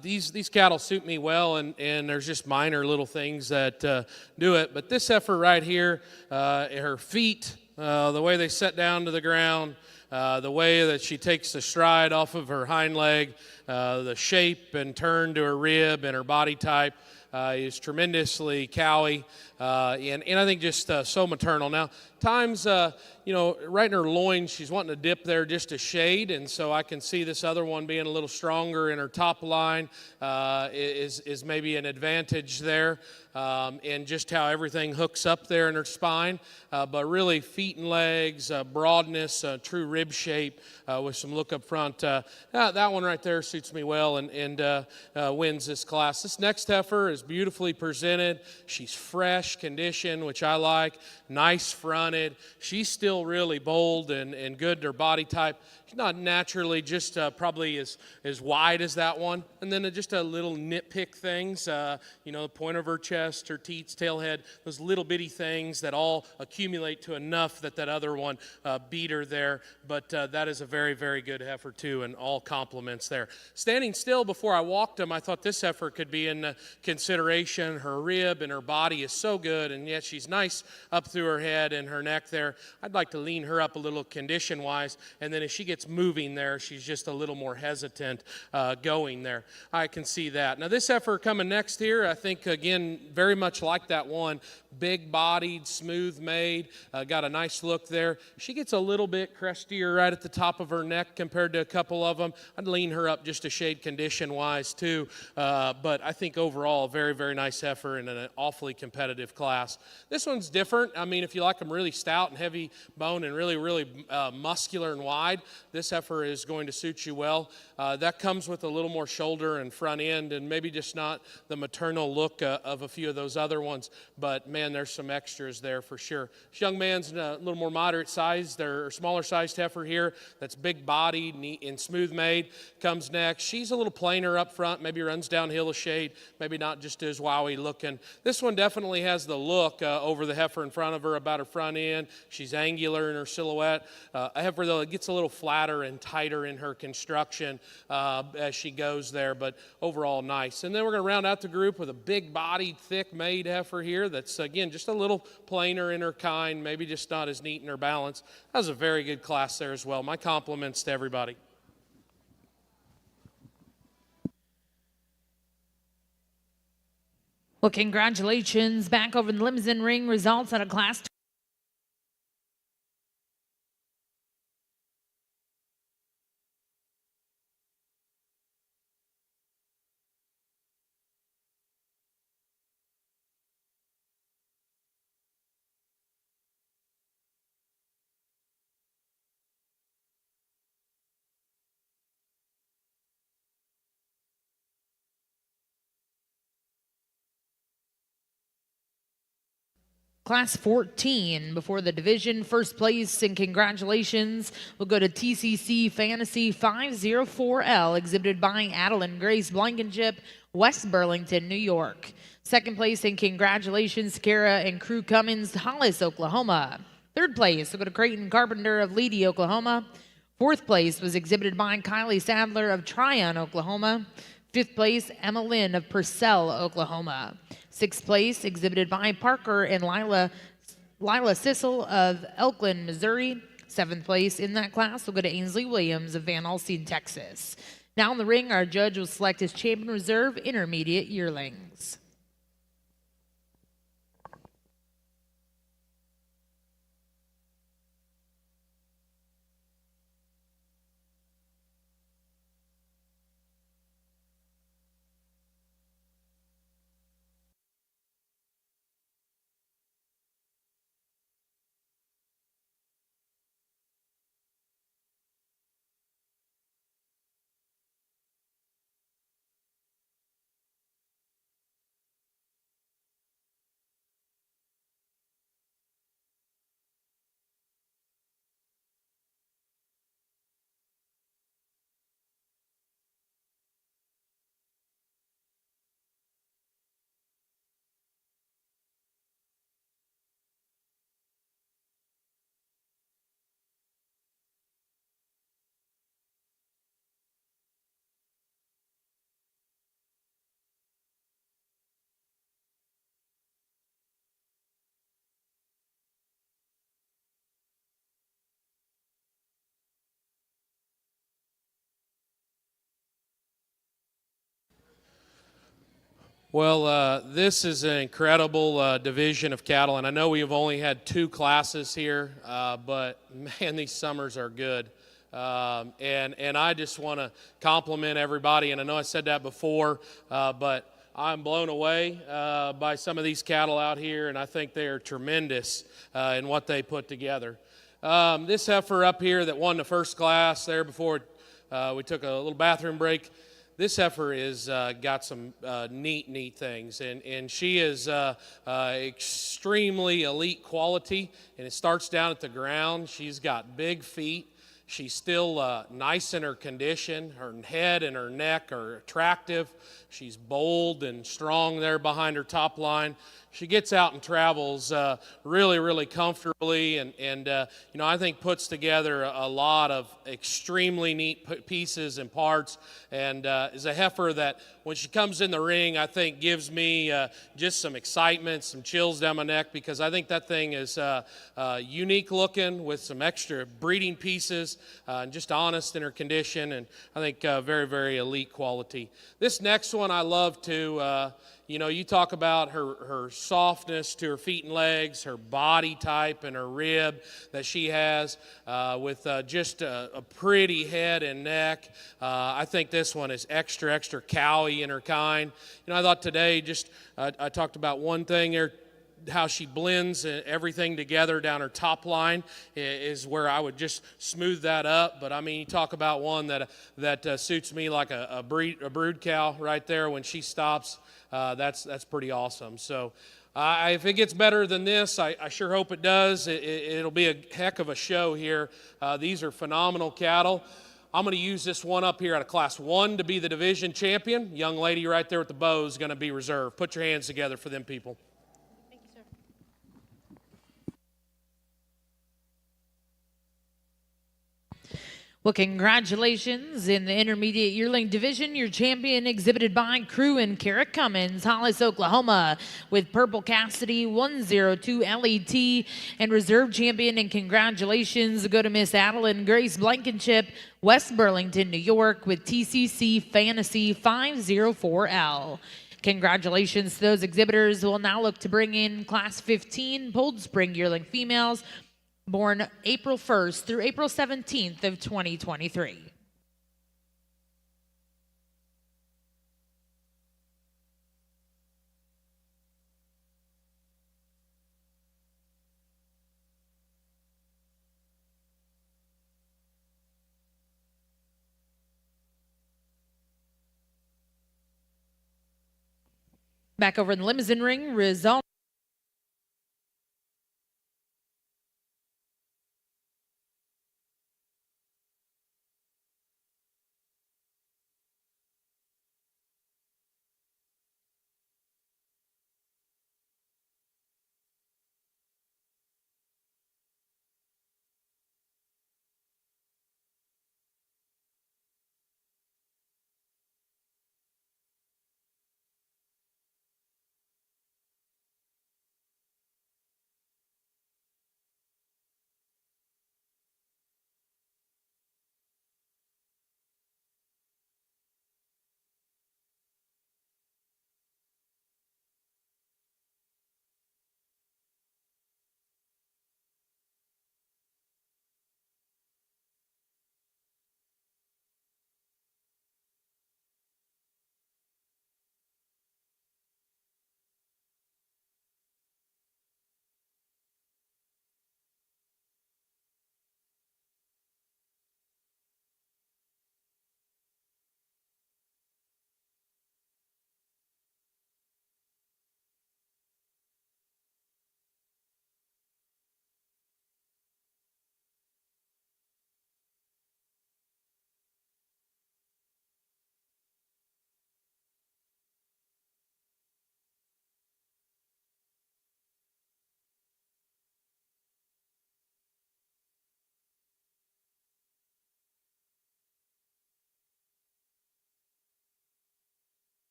These cattle suit me well, and there's just minor little things that do it. But this heifer right here, her feet, the way they set down to the ground, the way that she takes the stride off of her hind leg, the shape and turn to her rib and her body type. Is tremendously cowy, and I think just so maternal. Now, times, right in her loins, she's wanting to dip there just a shade, and so I can see this other one being a little stronger in her top line is maybe an advantage there, and just how everything hooks up there in her spine. But really, feet and legs, broadness, true rib shape with some look up front. That one right there suits me well and wins this class. This next heifer is beautifully presented. She's fresh condition, which I like. Nice fronted. She's still really bold and good to her body type. She's not naturally just probably as wide as that one. And then just a little nitpick things, the point of her chest, her teats, tail head, those little bitty things that all accumulate to enough that other one beat her there. But that is a very good heifer too, and all compliments there. Standing still before I walked them, I thought this heifer could be in consideration. Her rib and her body is so good, and yet she's nice up through her head and her neck there. I'd like to lean her up a little condition-wise, and then as she gets moving there, she's just a little more hesitant going there. I can see that. Now this heifer coming next here, I think again very much like that one, big-bodied, smooth-made, got a nice look there. She gets a little bit crustier right at the top of her neck compared to a couple of them. I'd lean her up just a shade condition-wise too, but I think overall a very nice heifer in an awfully competitive class. This one's different. I mean, if you like them really stout and heavy bone and really muscular and wide, this heifer is going to suit you well. That comes with a little more shoulder and front end, and maybe just not the maternal look of a few of those other ones, but man, there's some extras there for sure. This young man's a little more moderate sized, or smaller sized heifer here that's big bodied and smooth made, comes next. She's a little plainer up front, maybe runs downhill a shade, maybe not just as wowie looking. This one definitely has the look over the heifer in front of her, about her front end. She's angular in her silhouette. A heifer, though, it gets a little flatter and tighter in her construction as she goes there, but overall nice. And then we're going to round out the group with a big-bodied, thick-made heifer here that's, again, just a little plainer in her kind, maybe just not as neat in her balance. That was a very good class there as well. My compliments to everybody. Well, congratulations. Back over in the limousine ring, results out of Class Class 14 before the division. First place and congratulations will go to TCC Fantasy 504L, exhibited by Adeline Grace Blankenship, West Burlington, New York. Second place and congratulations, Kara and Crew Cummins, Hollis, Oklahoma. Third place will go to Creighton Carpenter of Leedy, Oklahoma. Fourth place was exhibited by Kylie Sadler of Tryon, Oklahoma. Fifth place, Emma Lynn of Purcell, Oklahoma. Sixth place, exhibited by Parker and Lila Sissel of Elkland, Missouri. Seventh place in that class will go to Ainsley Williams of Van Alstyne, Texas. Now in the ring, our judge will select his champion reserve intermediate yearlings. Well, this is an incredible division of cattle, and I know we have only had 2 classes here, but man, these summers are good. And I just want to compliment everybody, and I know I said that before, but I'm blown away by some of these cattle out here, and I think they are tremendous in what they put together. This heifer up here that won the first class there before we took a little bathroom break, this heifer is got some neat things, and she is extremely elite quality, and it starts down at the ground. She's got big feet. She's still nice in her condition. Her head and her neck are attractive. She's bold and strong there behind her top line. She gets out and travels really comfortably, and you know, I think puts together a lot of extremely neat pieces and parts, and is a heifer that when she comes in the ring, I think gives me just some excitement, some chills down my neck, because I think that thing is unique looking with some extra breeding pieces, and just honest in her condition, and I think very elite quality. This next one I love to. You know, you talk about her softness to her feet and legs, her body type and her rib that she has with just a pretty head and neck. I think this one is extra cowy in her kind. You know, I thought today I talked about one thing there, how she blends everything together down her top line is where I would just smooth that up. But I mean, you talk about one that suits me like a brood cow right there. When she stops, that's pretty awesome. So if it gets better than this, I sure hope it does. It'll be a heck of a show here. These are phenomenal cattle. I'm going to use this one up here out of Class 1 to be the division champion. Young lady right there with the bow is going to be reserved. Put your hands together for them people. Well, congratulations in the intermediate yearling division. Your champion exhibited by Crew and Carrick Cummins, Hollis, Oklahoma, with Purple Cassidy 102 LET, and reserve champion, and congratulations go to Miss Adeline Grace Blankenship, West Burlington, New York, with TCC Fantasy 504L. Congratulations to those exhibitors. We'll now look to bring in Class 15 Pulled Spring yearling females, born April 1st through April 17th of 2023. Back over in the limousine ring, result.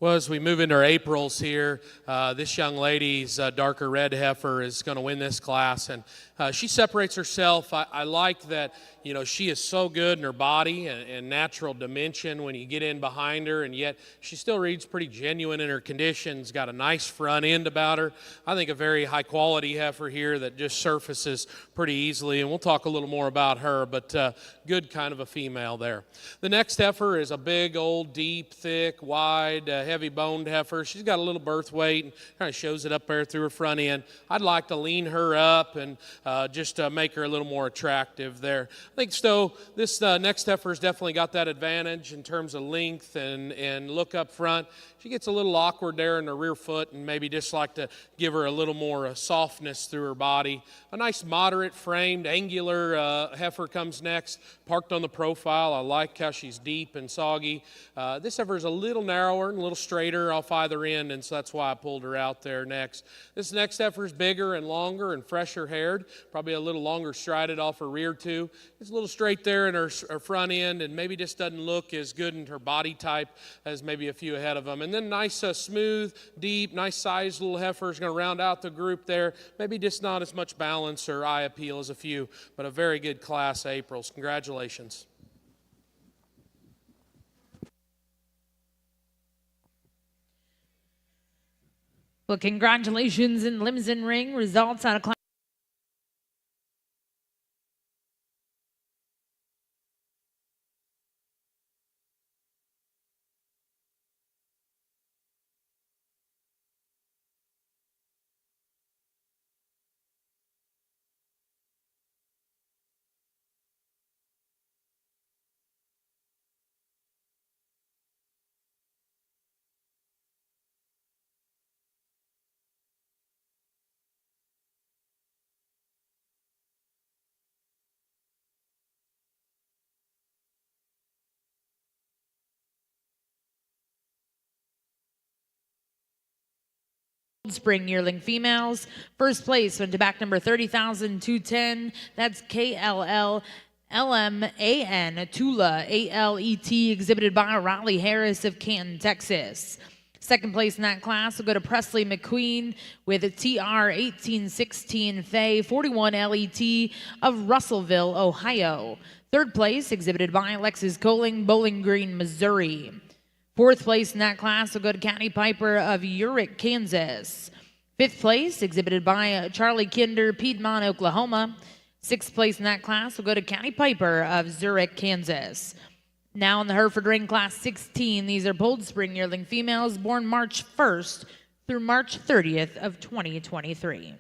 Well, as we move into our Aprils here, this young lady's darker red heifer is going to win this class, and she separates herself. I like that, you know, she is so good in her body and natural dimension when you get in behind her, and yet she still reads pretty genuine in her conditions, got a nice front end about her. I think a very high quality heifer here that just surfaces pretty easily, and we'll talk a little more about her, but good kind of a female there. The next heifer is a big, old, deep, thick, wide, heavy boned heifer. She's got a little birth weight and kind of shows it up there through her front end. I'd like to lean her up and just make her a little more attractive there. I think so. This next heifer's definitely got that advantage in terms of length and look up front. She gets a little awkward there in her rear foot, and maybe just like to give her a little more softness through her body. A nice moderate framed, angular heifer comes next, parked on the profile. I like how she's deep and soggy. This heifer is a little narrower and a little straighter off either end, and so that's why I pulled her out there next. This next heifer is bigger and longer and fresher haired, probably a little longer strided off her rear too. It's a little straight there in her front end, and maybe just doesn't look as good in her body type as maybe a few ahead of them. And then nice, smooth, deep, nice sized little heifer is going to round out the group there. Maybe just not as much balance or eye appeal as a few, but a very good class, Aprils. Congratulations. Well, congratulations in Limousin Ring. Results out of class. Spring yearling females. First place went to back number 30,210. That's KLL LMAN Tula ALET, exhibited by Riley Harris of Canton, Texas. Second place in that class will go to Presley McQueen with a TR 1816 Fay 41 LET of Russellville, Ohio. Third place exhibited by Alexis Coling, Bowling Green, Missouri. Fourth place in that class will go to County Piper of Urick, Kansas. Fifth place exhibited by Charlie Kinder, Piedmont, Oklahoma. Sixth place in that class will go to County Piper of Zurich, Kansas. Now in the Hereford Ring Class 16, these are Bold Spring yearling females born March 1st through March 30th of 2023.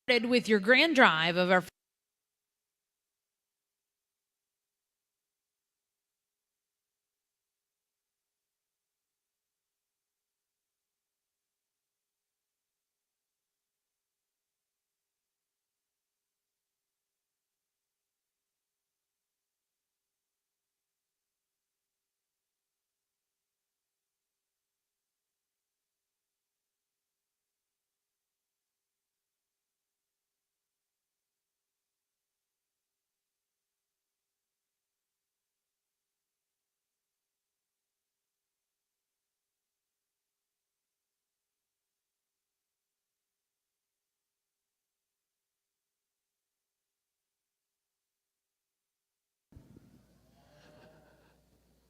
With your grand drive of our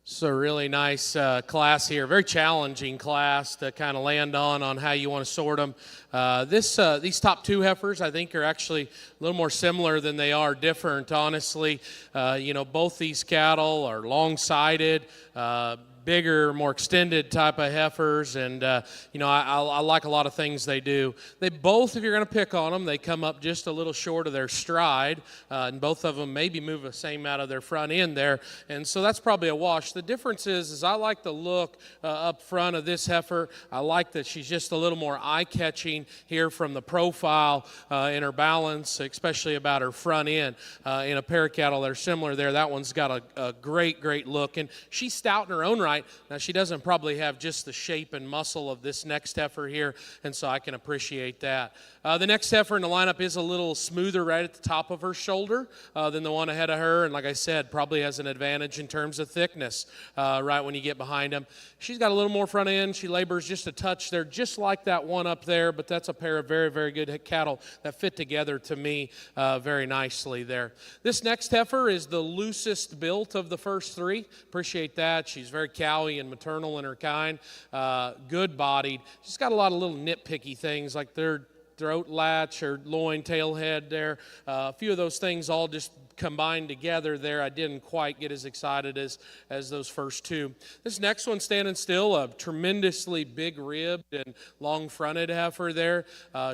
It's a really nice class here, very challenging class to kind of land on how you want to sort them. These top two heifers, I think, are actually a little more similar than they are different, honestly. Both these cattle are long-sided, bigger, more extended type of heifers, and I like a lot of things they do. They both, if you're going to pick on them, they come up just a little short of their stride, and both of them maybe move the same out of their front end there, and so that's probably a wash. The difference is I like the look up front of this heifer. I like that she's just a little more eye-catching here from the profile in her balance, especially about her front end. In a pair of cattle that are similar there, that one's got a great look, and she's stout in her own right. Now, she doesn't probably have just the shape and muscle of this next heifer here, and so I can appreciate that. The next heifer in the lineup is a little smoother right at the top of her shoulder than the one ahead of her, and like I said, probably has an advantage in terms of thickness right when you get behind them. She's got a little more front end. She labors just a touch there, just like that one up there, but that's a pair of very good cattle that fit together to me very nicely there. This next heifer is the loosest built of the first three. Appreciate that. She's very cowy and maternal in her kind, good bodied. She's got a lot of little nitpicky things like their throat latch or loin tail head there. A few of those things all just combined together there. I didn't quite get as excited as those first two. This next one standing still, a tremendously big ribbed and long fronted heifer there.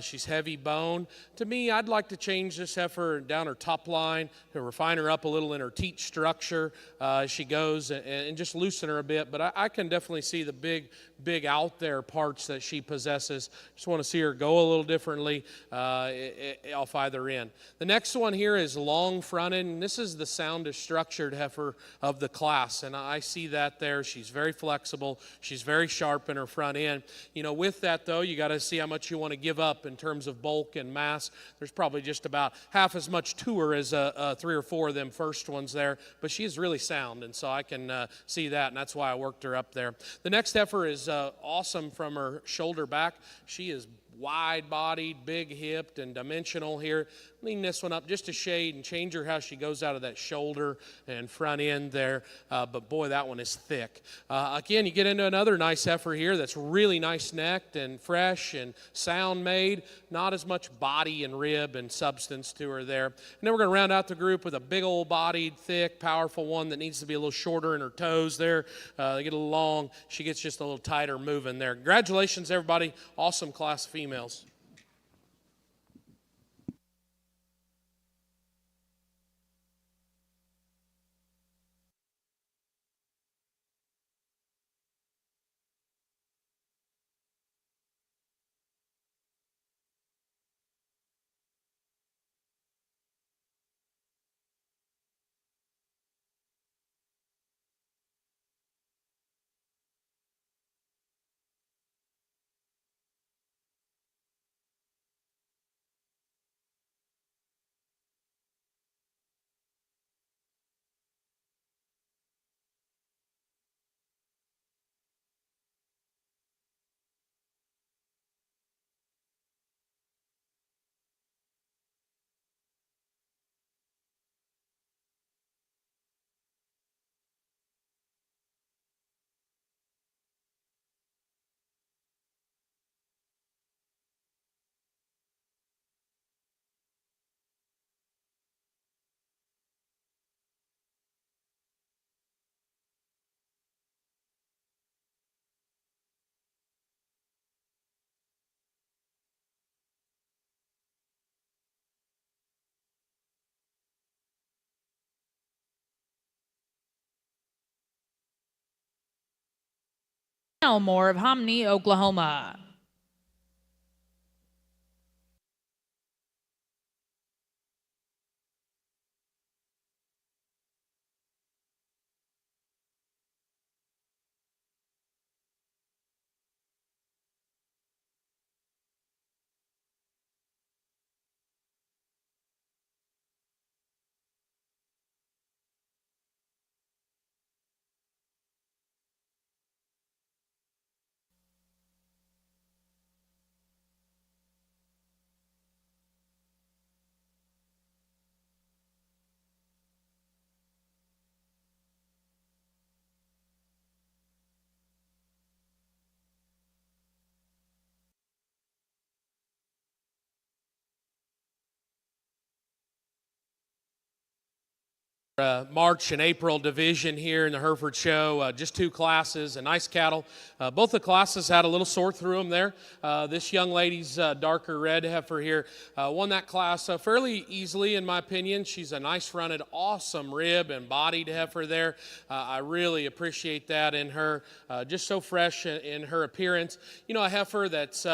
She's heavy bone. To me, I'd like to change this heifer down her top line to refine her up a little in her teat structure as she goes and just loosen her a bit. But I can definitely see the big out there parts that she possesses. Just want to see her go a little differently off either end. The next one here is long fronted, and this is the soundest structured heifer of the class, and I see that there. She's very flexible. She's very sharp in her front end. With that, though, you got to see how much you want to give up in terms of bulk and mass. There's probably just about half as much to her as 3 or 4 of them first ones there, but she is really sound, and so I can see that, and that's why I worked her up there. The next heifer is awesome from her shoulder back. She is wide-bodied, big-hipped, and dimensional here. Lean this one up just a shade and change her how she goes out of that shoulder and front end there. But boy, that one is thick. Again, you get into another nice heifer here that's really nice necked and fresh and sound made. Not as much body and rib and substance to her there. And then we're going to round out the group with a big old bodied, thick, powerful one that needs to be a little shorter in her toes there. They get a little long. She gets just a little tighter moving there. Congratulations, everybody. Awesome class of females. Elmore of Homney, Oklahoma. March and April division here in the Hereford show. Just two classes, a nice cattle. Both the classes had a little sore through them there. This young lady's darker red heifer here won that class fairly easily, in my opinion. She's a nice fronted, awesome rib and bodied heifer there. I really appreciate that in her. Just so fresh in her appearance. You know, a heifer that's,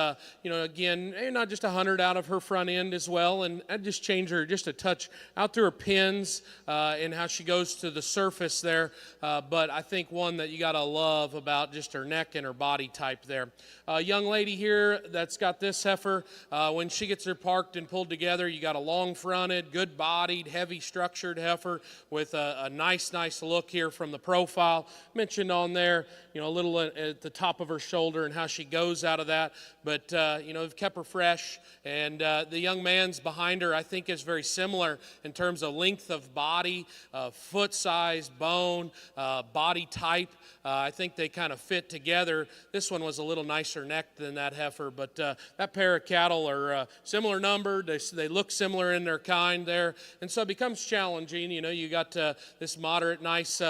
again, not just 100 out of her front end as well. And I'd just change her just a touch out through her pins and how she goes to the surface there, but I think one that you got to love about just her neck and her body type there. Young lady here that's got this heifer, when she gets her parked and pulled together, you got a long-fronted, good-bodied, heavy-structured heifer with a nice look here from the profile. Mentioned on there, a little at the top of her shoulder and how she goes out of that, but, they've kept her fresh, and the young man's behind her, I think, is very similar in terms of length of body, foot size, bone, body type. I think they kind of fit together. This one was a little nicer neck than that heifer, but that pair of cattle are similar numbered. They look similar in their kind there, and so it becomes challenging. You got this moderate, nice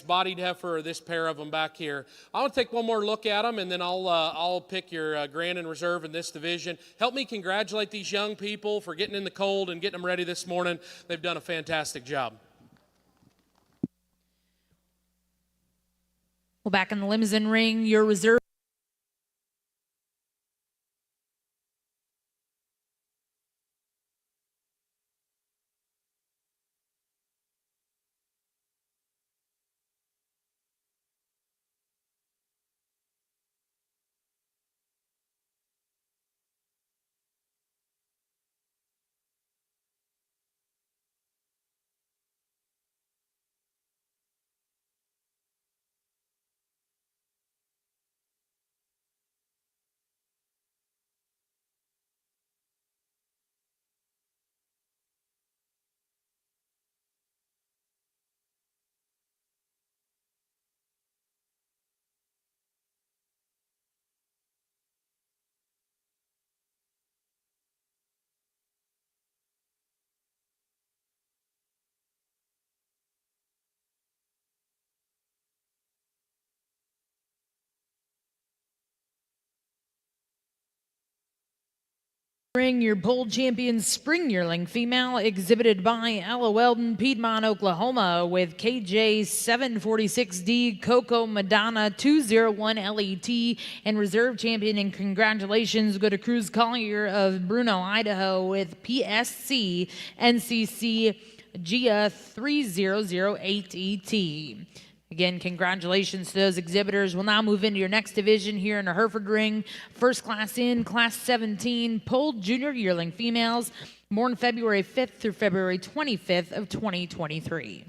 bodied heifer, or this pair of them back here. I want to take one more look at them, and then I'll pick your grand and reserve in this division. Help me congratulate these young people for getting in the cold and getting them ready this morning. They've done a fantastic job. Well, back in the limousine ring, your reserve. Your Bull Champion Spring Yearling female, exhibited by Ella Weldon, Piedmont, Oklahoma, with KJ 746D Coco Madonna 201 LET, and Reserve Champion. And congratulations go to Cruz Collier of Bruno, Idaho, with PSC NCC GIA 3008ET. Again, congratulations to those exhibitors. We'll now move into your next division here in the Hereford ring. First class in, Class 17, Polled Junior Yearling Females, born February 5th through February 25th of 2023.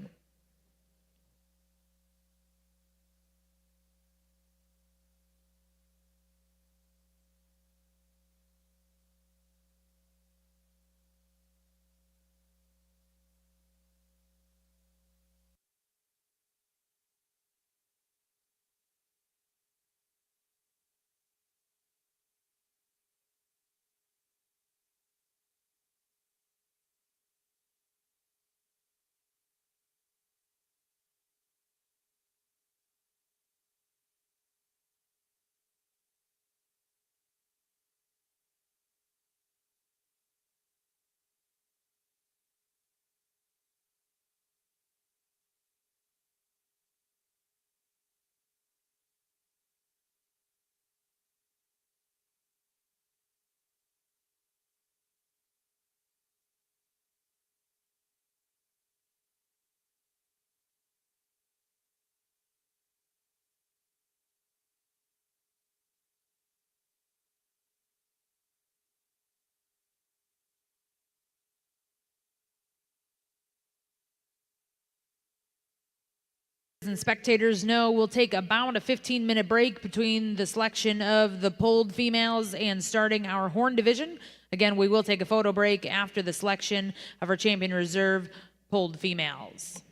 and spectators know, we'll take about a 15-minute break between the selection of the polled females and starting our horn division. Again, we will take a photo break after the selection of our champion reserve polled females.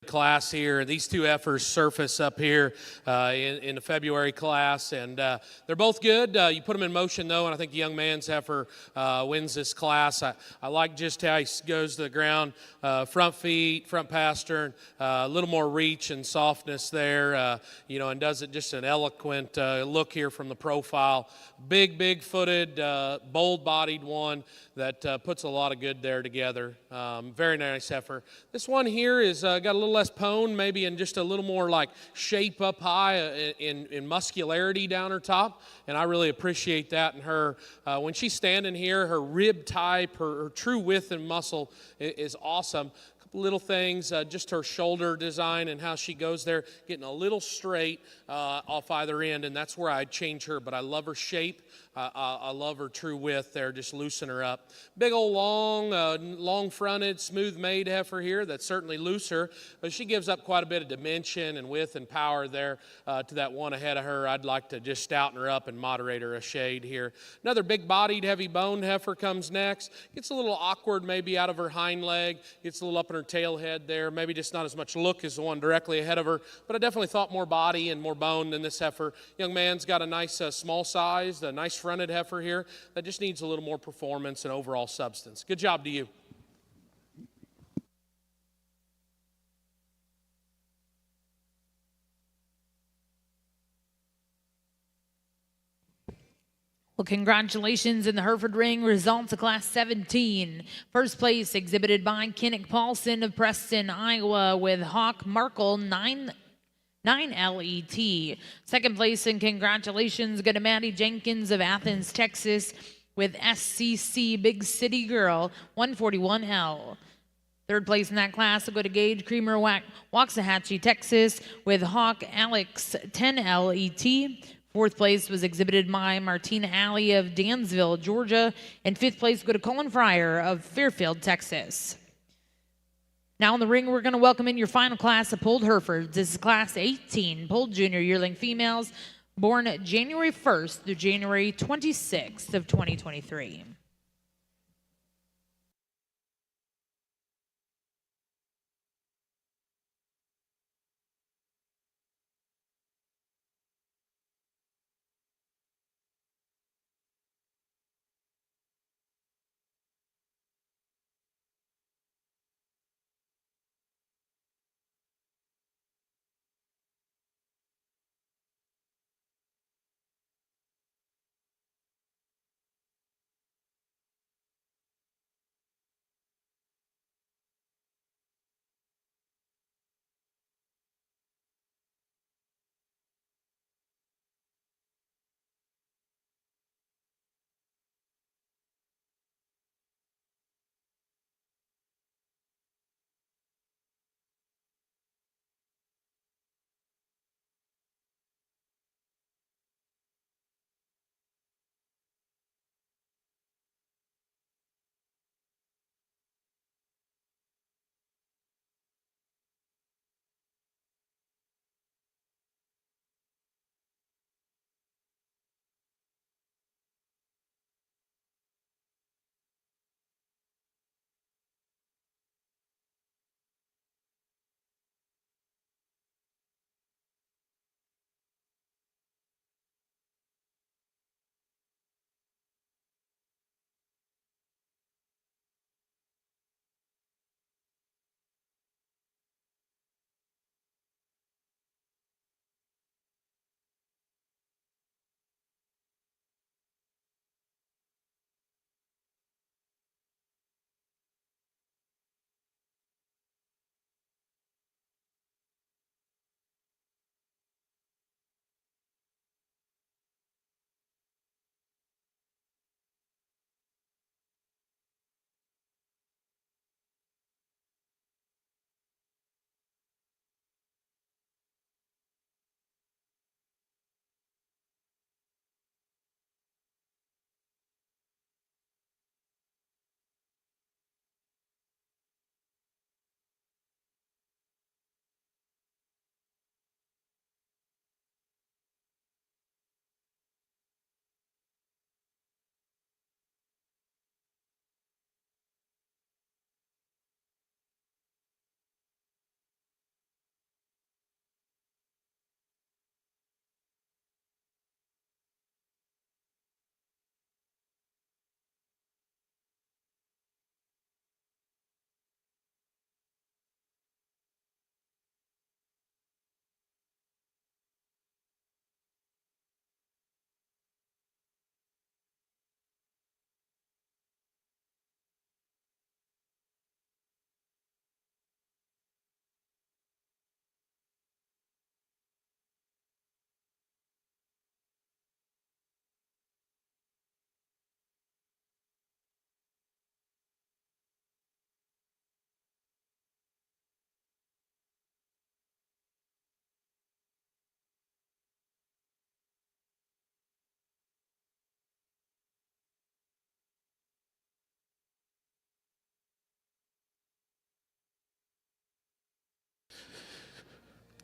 Class here. These two heifers surface up here in the February class, and they're both good. You put them in motion, though, and I think the young man's heifer wins this class. I like just how he goes to the ground, front feet, front pastern, a little more reach and softness there, and does it just an eloquent look here from the profile. Big footed, bold-bodied one that puts a lot of good there together. Very nice heifer. This one here is got a little less pone, maybe, and just a little more like shape up high in muscularity down her top, and I really appreciate that in her. When she's standing here, her rib type, her true width and muscle is awesome. Little things, just her shoulder design and how she goes there, getting a little straight off either end, and that's where I'd change her. But I love her shape. I love her true width there, just loosen her up. Big old long-fronted, smooth-made heifer here that's certainly looser, but she gives up quite a bit of dimension and width and power there to that one ahead of her. I'd like to just stouten her up and moderate her a shade here. Another big-bodied, heavy-boned heifer comes next. Gets a little awkward maybe out of her hind leg, gets a little up in her tail head there, maybe just not as much look as the one directly ahead of her, but I definitely thought more body and more bone than this heifer. Young man's got a nice small size, a nice fronted heifer here that just needs a little more performance and overall substance. Good job to you. Well, congratulations in the Hereford ring. Results of Class 17. First place exhibited by Kinnick Paulson of Preston, Iowa, with Hawk Markle 9 LET. Second place and congratulations go to Maddie Jenkins of Athens, Texas, with SCC Big City Girl 141L. Third place in that class will go to Gage Creamer, Waxahachie, Texas, with Hawk Alex 10 LET. Fourth place was exhibited by Martina Alley of Dansville, Georgia. And fifth place will go to Colin Fryer of Fairfield, Texas. Now in the ring, we're going to welcome in your final class of pulled Herefords. This is Class 18, pulled junior yearling females, born January 1st through January 26th of 2023.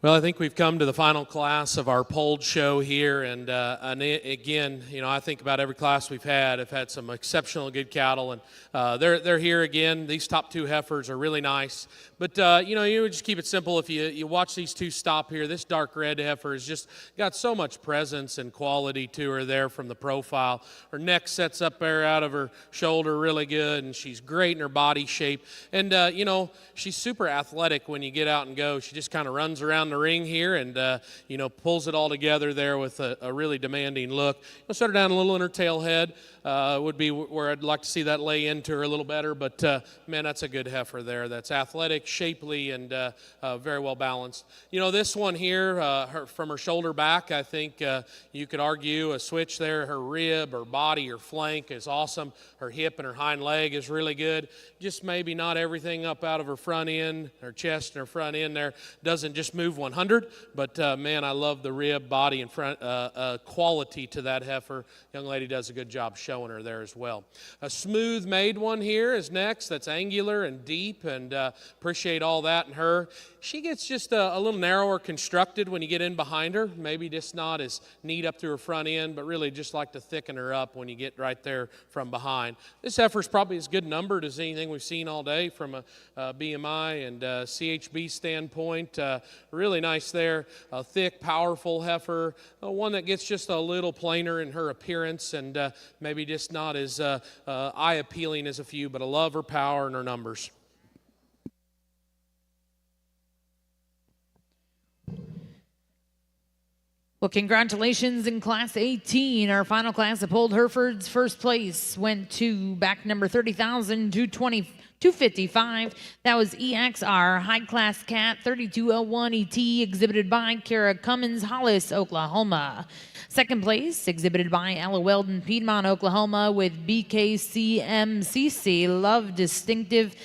Well, I think we've come to the final class of our polled show here, and again, you know, I think about every class we've had. I've had some exceptional good cattle, and they're here again. These top two heifers are really nice, but you know, you would just keep it simple. If you watch these two stop here, this dark red heifer has just got so much presence and quality to her there from the profile. Her neck sets up there out of her shoulder really good, and she's great in her body shape, and you know, she's super athletic when you get out and go. She just kind of runs around around the ring here and, pulls it all together there with a really demanding look. I'll set her down a little in her tail head. Would be where I'd like to see that lay into her a little better, but man, that's a good heifer there. That's athletic, shapely, and very well balanced. This one here, from her shoulder back, I think you could argue a switch there. Her rib, her body, her flank is awesome. Her hip and her hind leg is really good. Just maybe not everything up out of her front end, her chest and her front end there doesn't just move 100, but man, I love the rib, body, and front quality to that heifer. Young lady does a good job showing her there as well. A smooth made one here is next. That's angular and deep, and appreciate all that in her. She gets just a little narrower constructed when you get in behind her. Maybe just not as neat up through her front end, but really just like to thicken her up when you get right there from behind. This heifer's probably as good numbered as anything we've seen all day from a BMI and CHB standpoint. Really nice there. A thick, powerful heifer. One that gets just a little plainer in her appearance and maybe just not as eye-appealing as a few, but I love her power and her numbers. Well, congratulations in Class 18. Our final class that pulled Herefords. First place went to back number 30,255. That was EXR High Class Cat 3201 ET, exhibited by Kara Cummins, Hollis, Oklahoma. Second place, exhibited by Ella Weldon, Piedmont, Oklahoma, with BKCMCC Love Distinctive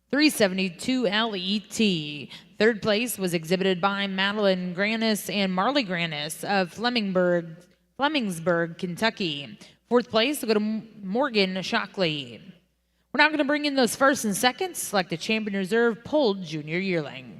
372 LET. Third place was exhibited by Madeline Granis and Marley Granis of Flemingsburg, Kentucky. Fourth place will go to Morgan Shockley. We're now going to bring in those first and seconds, like the Champion Reserve Pulled Junior Yearling.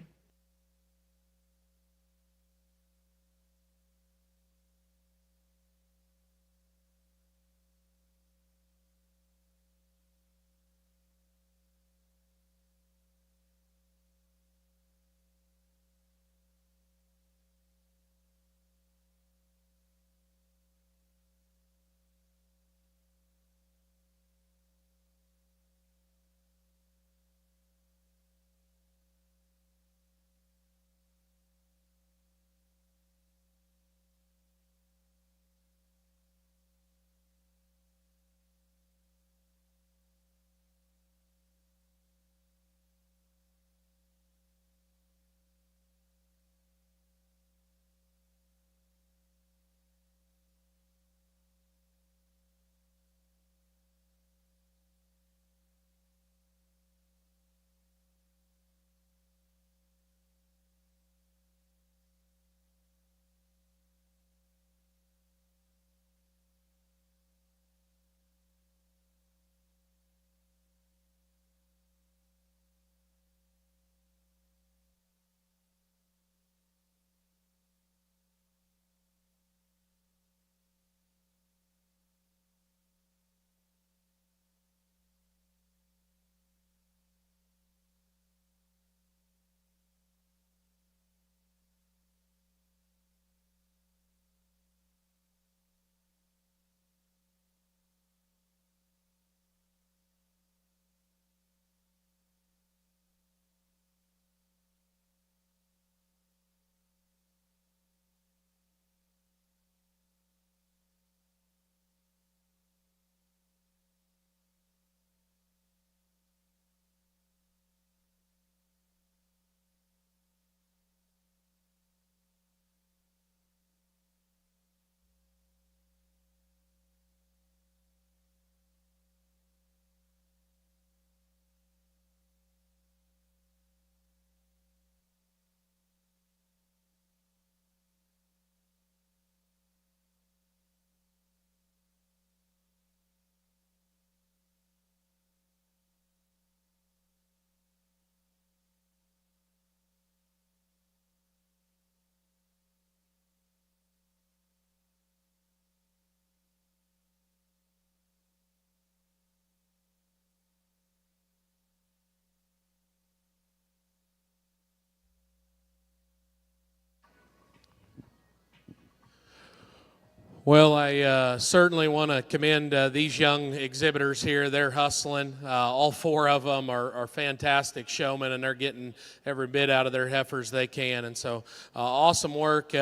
Well, I certainly want to commend these young exhibitors here. They're hustling. All four of them are fantastic showmen, and they're getting every bit out of their heifers they can. And so, awesome work.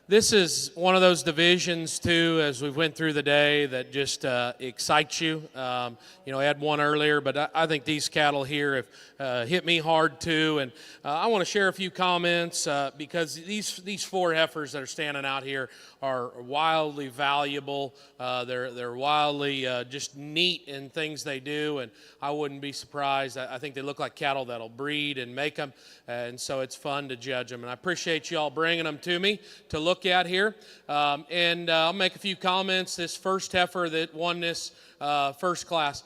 This is one of those divisions, too, as we went through the day, that just excites you. I had one earlier, but I think these cattle here have hit me hard, too. And I want to share a few comments because these four heifers that are standing out here are wildly valuable. They're wildly just neat in things they do, and I wouldn't be surprised. I think they look like cattle that'll breed and make them, and so it's fun to judge them. And I appreciate you all bringing them to me to look at here. And I'll make a few comments. This first heifer that won this first class,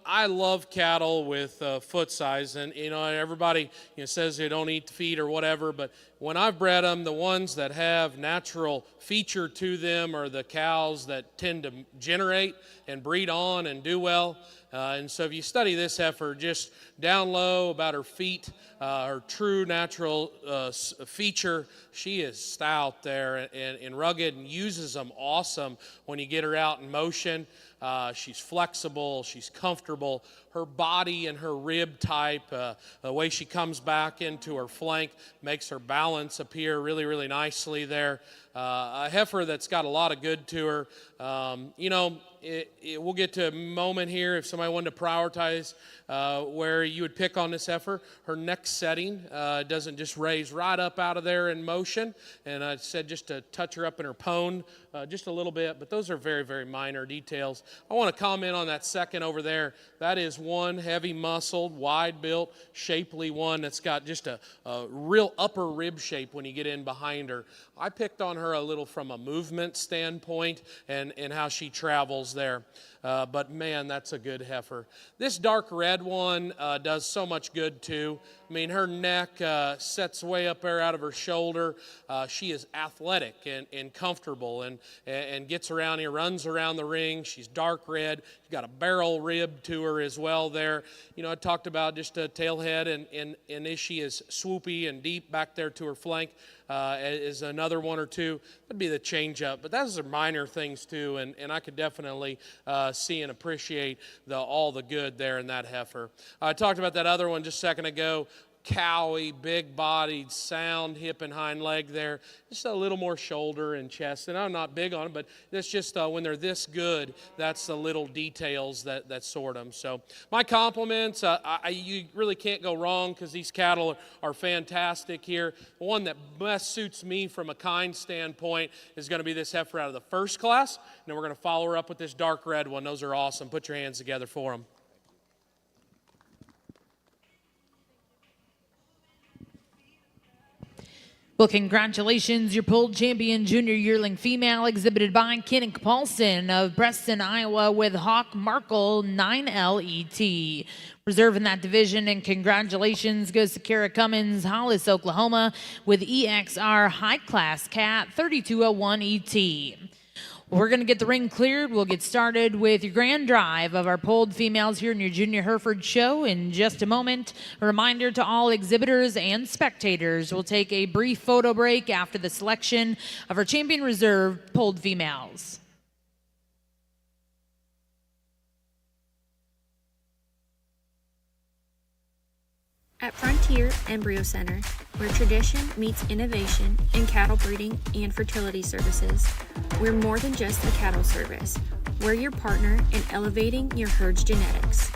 I love cattle with foot size, and everybody says they don't eat the feet or whatever, but when I've bred them, the ones that have natural feature to them are the cows that tend to generate and breed on and do well. And so if you study this heifer just down low about her feet, her true natural feature, she is stout there and rugged and uses them awesome when you get her out in motion. She's flexible, she's comfortable. Her body and her rib type, the way she comes back into her flank makes her balance appear really, really nicely there. A heifer that's got a lot of good to her. We'll get to a moment here if somebody wanted to prioritize where you would pick on this heifer. Her neck setting doesn't just raise right up out of there in motion. And I said just to touch her up in her pone just a little bit, but those are very, very minor details. I want to comment on that second over there. That is one heavy muscled, wide built, shapely one that's got just a real upper rib shape when you get in behind her. I picked on her a little from a movement standpoint and how she travels there. But man, that's a good heifer. This dark red one does so much good too. I mean, her neck sets way up there out of her shoulder. She is athletic and comfortable and gets around here, runs around the ring. She's dark red. She's got a barrel rib to her as well there. I talked about just a tail head and as she is swoopy and deep back there to her flank. Is another one or two. That'd be the change up, but those are minor things too, and I could definitely see and appreciate all the good there in that heifer. I talked about that other one just a second ago. Cowy, big-bodied, sound hip and hind leg there. Just a little more shoulder and chest. And I'm not big on it, but that's just when they're this good, that's the little details that sort them. So my compliments. You really can't go wrong because these cattle are fantastic here. The one that best suits me from a kind standpoint is going to be this heifer out of the first class. And then we're going to follow her up with this dark red one. Those are awesome. Put your hands together for them. Well, congratulations, your pulled champion junior yearling female exhibited by Kenneth Paulson of Preston, Iowa with Hawk Markle 9LET. Reserve in that division, and congratulations goes to Kara Cummins, Hollis, Oklahoma with EXR High Class Cat 3201ET. We're going to get the ring cleared. We'll get started with your grand drive of our polled females here in your Junior Hereford show in just a moment. A reminder to all exhibitors and spectators, we'll take a brief photo break after the selection of our champion reserve polled females. At Frontier Embryo Center, where tradition meets innovation in cattle breeding and fertility services, we're more than just a cattle service. We're your partner in elevating your herd's genetics.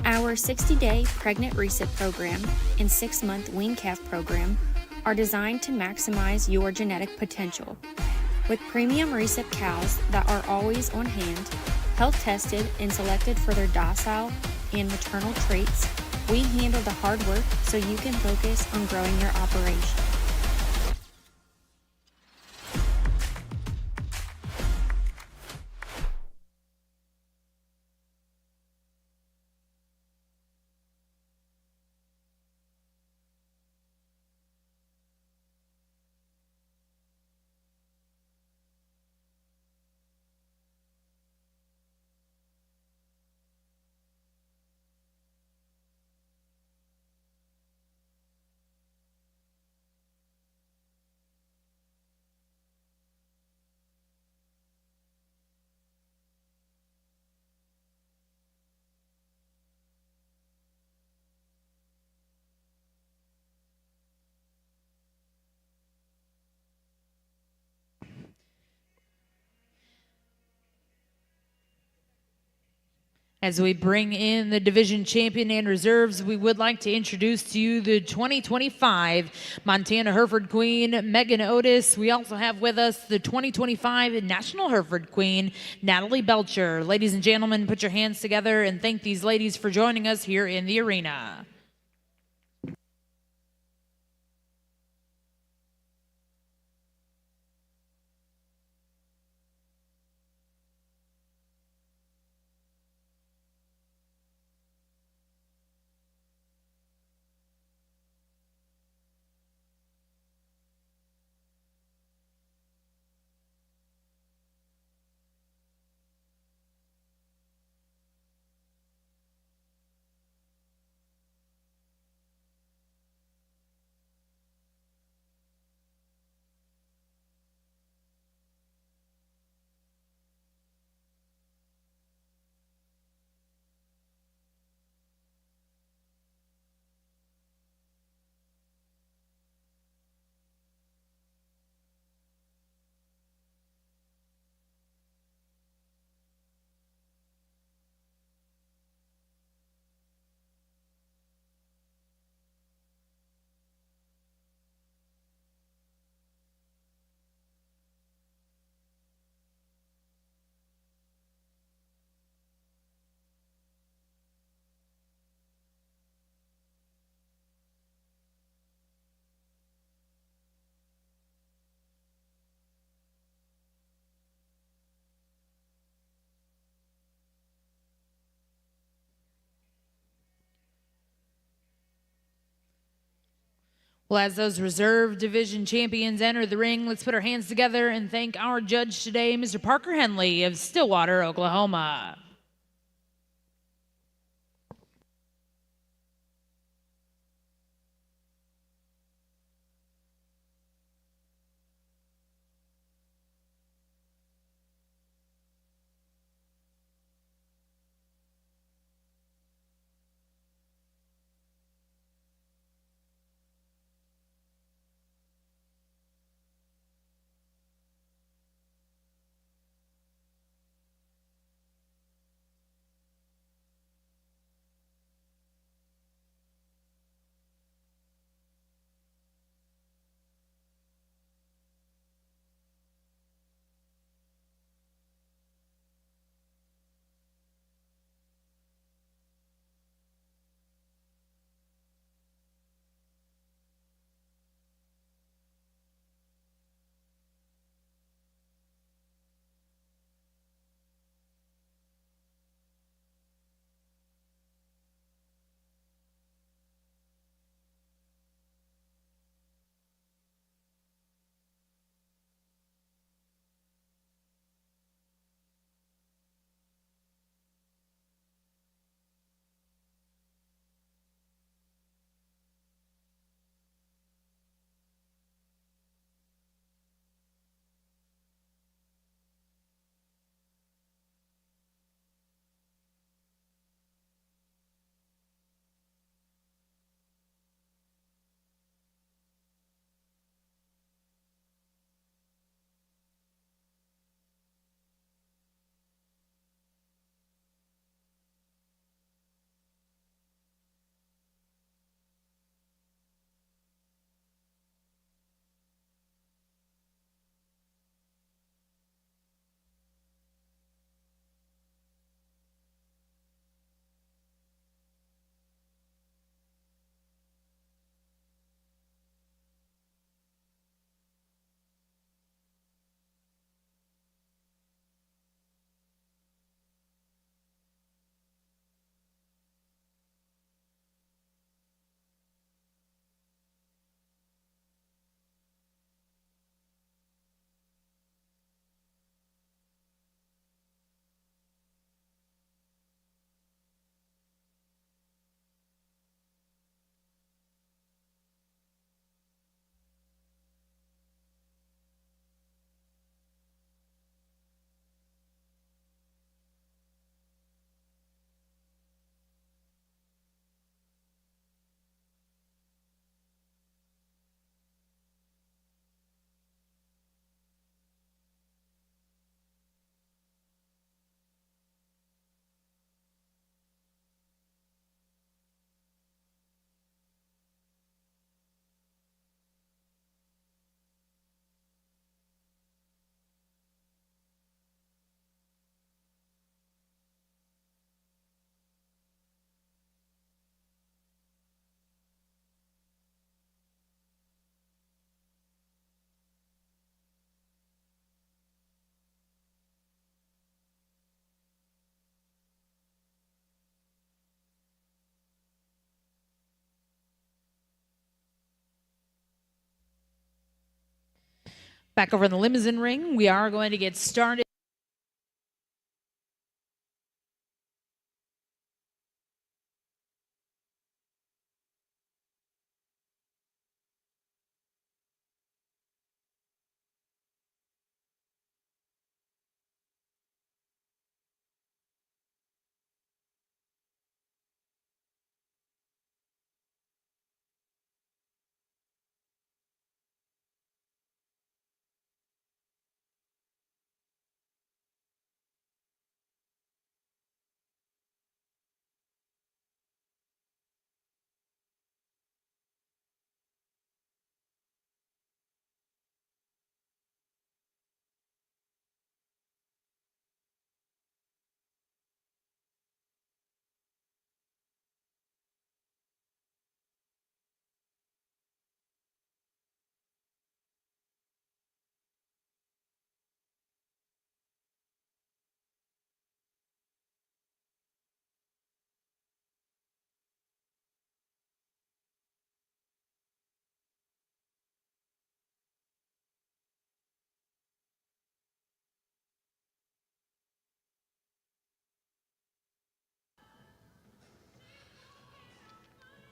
Our 60-day pregnant reset program and 6-month wean calf program are designed to maximize your genetic potential. With premium reset cows that are always on hand, health tested and selected for their docile and maternal traits, we handle the hard work so you can focus on growing your operation. As we bring in the division champion and reserves, we would like to introduce to you the 2025 Montana Hereford Queen, Megan Otis. We also have with us the 2025 National Hereford Queen, Natalie Belcher. Ladies and gentlemen, put your hands together and thank these ladies for joining us here in the arena. Well, as those reserve division champions enter the ring, let's put our hands together and thank our judge today, Mr. Parker Henley of Stillwater, Oklahoma. Back over in the limousine ring, we are going to get started.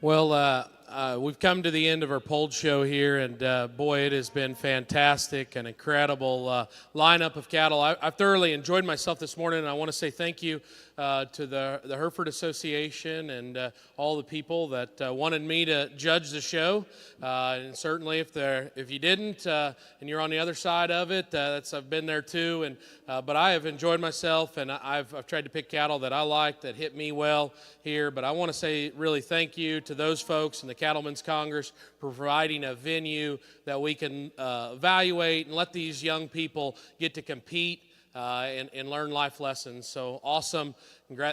Well, we've come to the end of our polled show here, and boy, it has been fantastic, an incredible lineup of cattle. I've thoroughly enjoyed myself this morning, and I want to say thank you to the Hereford Association and all the people that wanted me to judge the show. And certainly, if you didn't and you're on the other side of it, I've been there too. But I have enjoyed myself, and I've tried to pick cattle that I like that hit me well here. But I want to say really thank you to those folks in the Cattlemen's Congress for providing a venue that we can evaluate and let these young people get to compete and learn life lessons. So awesome.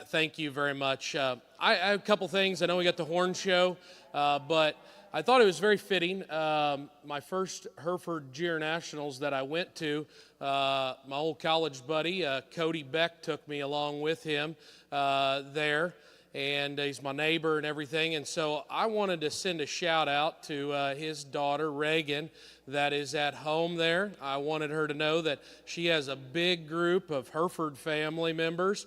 Thank you very much. I have a couple things. I know we got the horn show, but I thought it was very fitting. My first Hereford Junior Nationals that I went to, my old college buddy, Cody Beck, took me along with him there. And he's my neighbor and everything. And so I wanted to send a shout out to his daughter, Reagan, that is at home there. I wanted her to know that she has a big group of Hereford family members,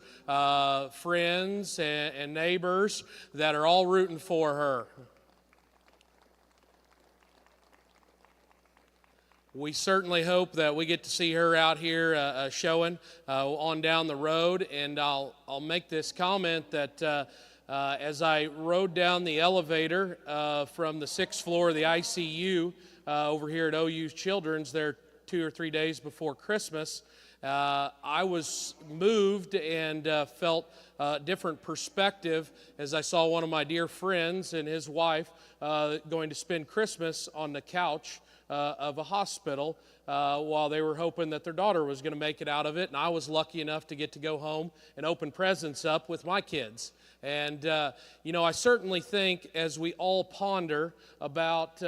friends, and neighbors that are all rooting for her. We certainly hope that we get to see her out here showing on down the road. And I'll make this comment that as I rode down the elevator from the 6th floor of the ICU over here at OU Children's there 2 or 3 days before Christmas, I was moved and felt a different perspective as I saw one of my dear friends and his wife going to spend Christmas on the couch of a hospital while they were hoping that their daughter was going to make it out of it. And I was lucky enough to get to go home and open presents up with my kids. And, I certainly think as we all ponder about,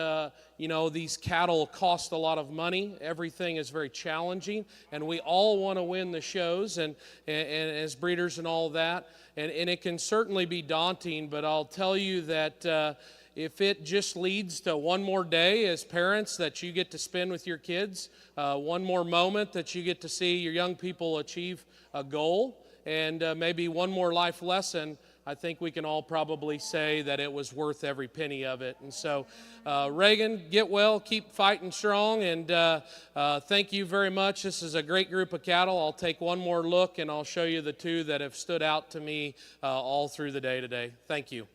these cattle cost a lot of money, everything is very challenging, and we all want to win the shows and as breeders and all that. And it can certainly be daunting, but I'll tell you that if it just leads to one more day as parents that you get to spend with your kids, one more moment that you get to see your young people achieve a goal, and maybe one more life lesson, I think we can all probably say that it was worth every penny of it. And so, Reagan, get well, keep fighting strong, and thank you very much. This is a great group of cattle. I'll take one more look, and I'll show you the two that have stood out to me all through the day today. Thank you.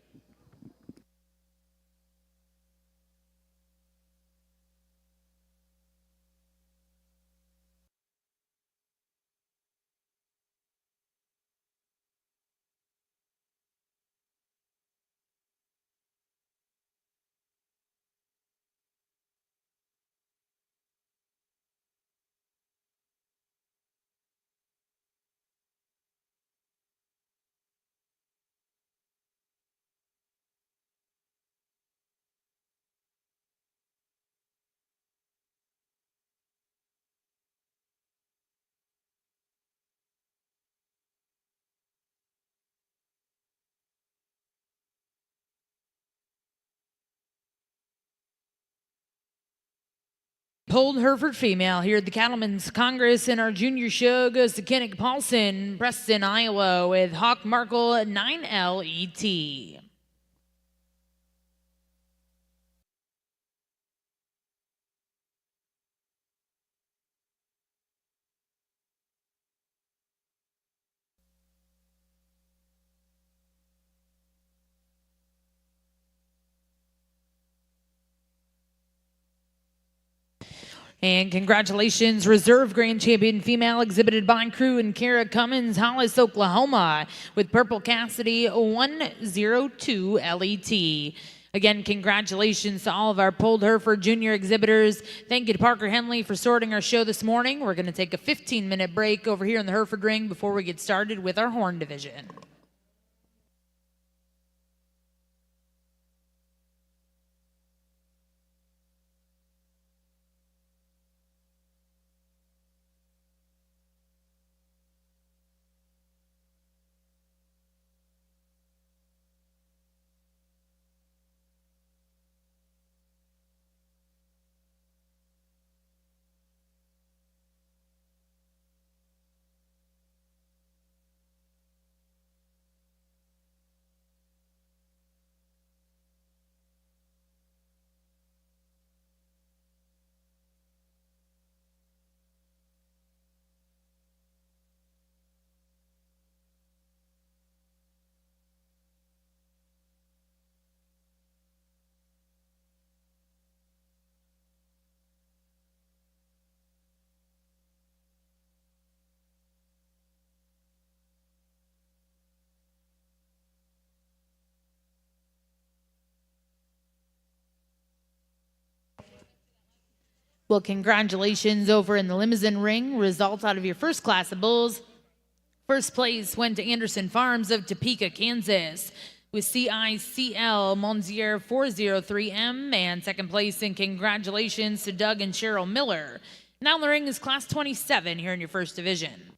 Pulled Hereford female here at the Cattleman's Congress in our junior show goes to Kennick Paulson, Preston, Iowa, with Hawk Markle 9LET. And congratulations, Reserve Grand Champion female, exhibited by Crew and Kara Cummins, Hollis, Oklahoma, with Purple Cassidy 102 LET. Again, congratulations to all of our Pulled Hereford Junior exhibitors. Thank you to Parker Henley for sorting our show this morning. We're going to take a 15-minute break over here in the Hereford Ring before we get started with our horn division. Well, congratulations over in the limousine ring. Results out of your first class of bulls. First place went to Anderson Farms of Topeka, Kansas, with CICL Monzier 403M. And second place, and congratulations to Doug and Cheryl Miller. Now in the ring is class 27 here in your first division.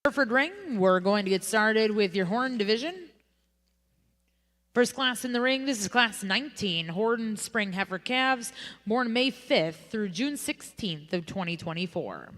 Hereford ring, we're going to get started with your horn division. First class in the ring, this is class 19, Horton Spring Heifer calves, born May 5th through June 16th of 2024.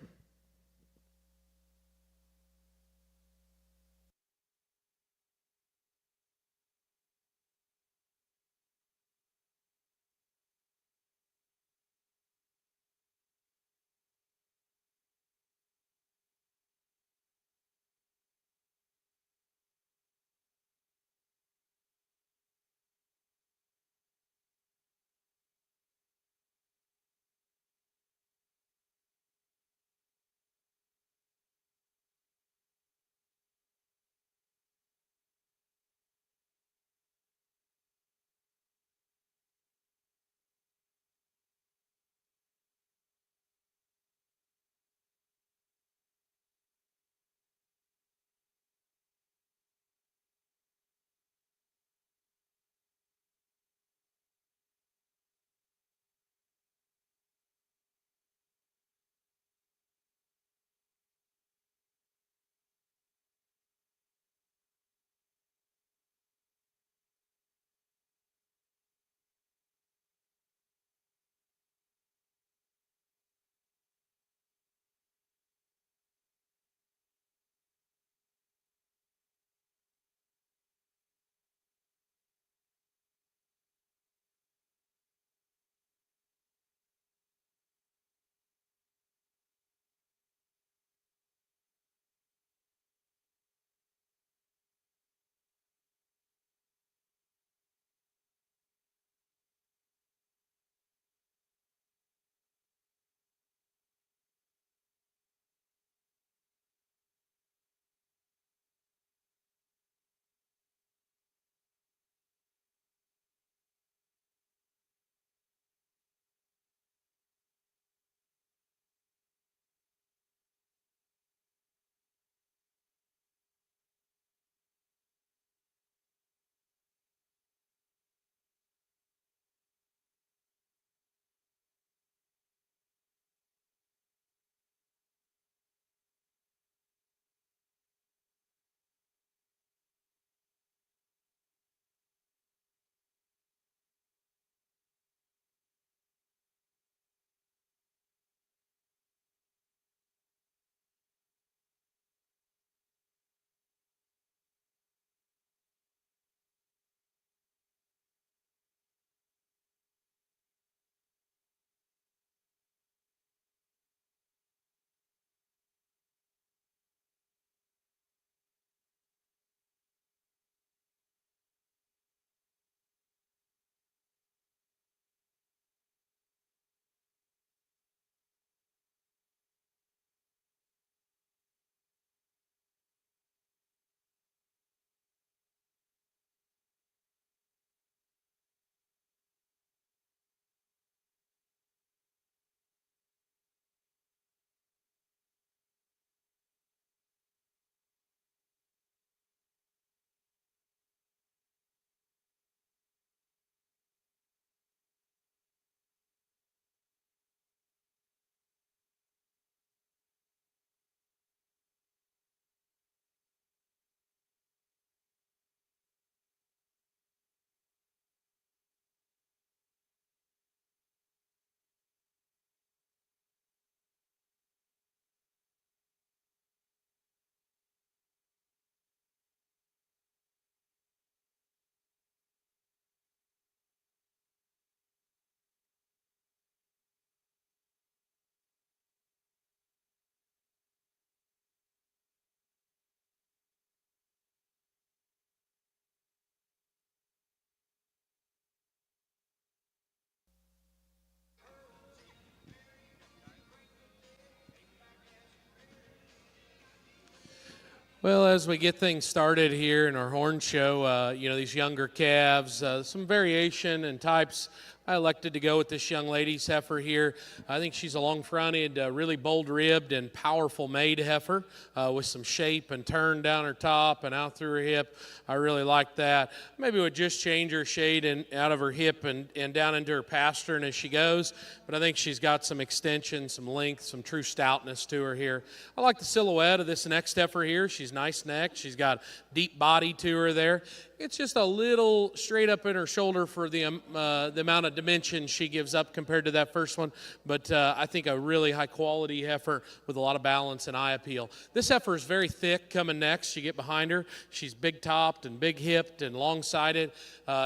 Well, as we get things started here in our horn show, these younger calves, some variation and types I elected to go with this young lady's heifer here. I think she's a long-fronted, really bold-ribbed and powerful maid heifer with some shape and turn down her top and out through her hip. I really like that. Maybe we'll just change her shade and out of her hip and down into her pastern as she goes. But I think she's got some extension, some length, some true stoutness to her here. I like the silhouette of this next heifer here. She's nice necked. She's got deep body to her there. It's just a little straight up in her shoulder for the amount of dimension she gives up compared to that first one, but I think a really high quality heifer with a lot of balance and eye appeal. This heifer is very thick coming next. You get behind her, she's big topped and big hipped and long sided.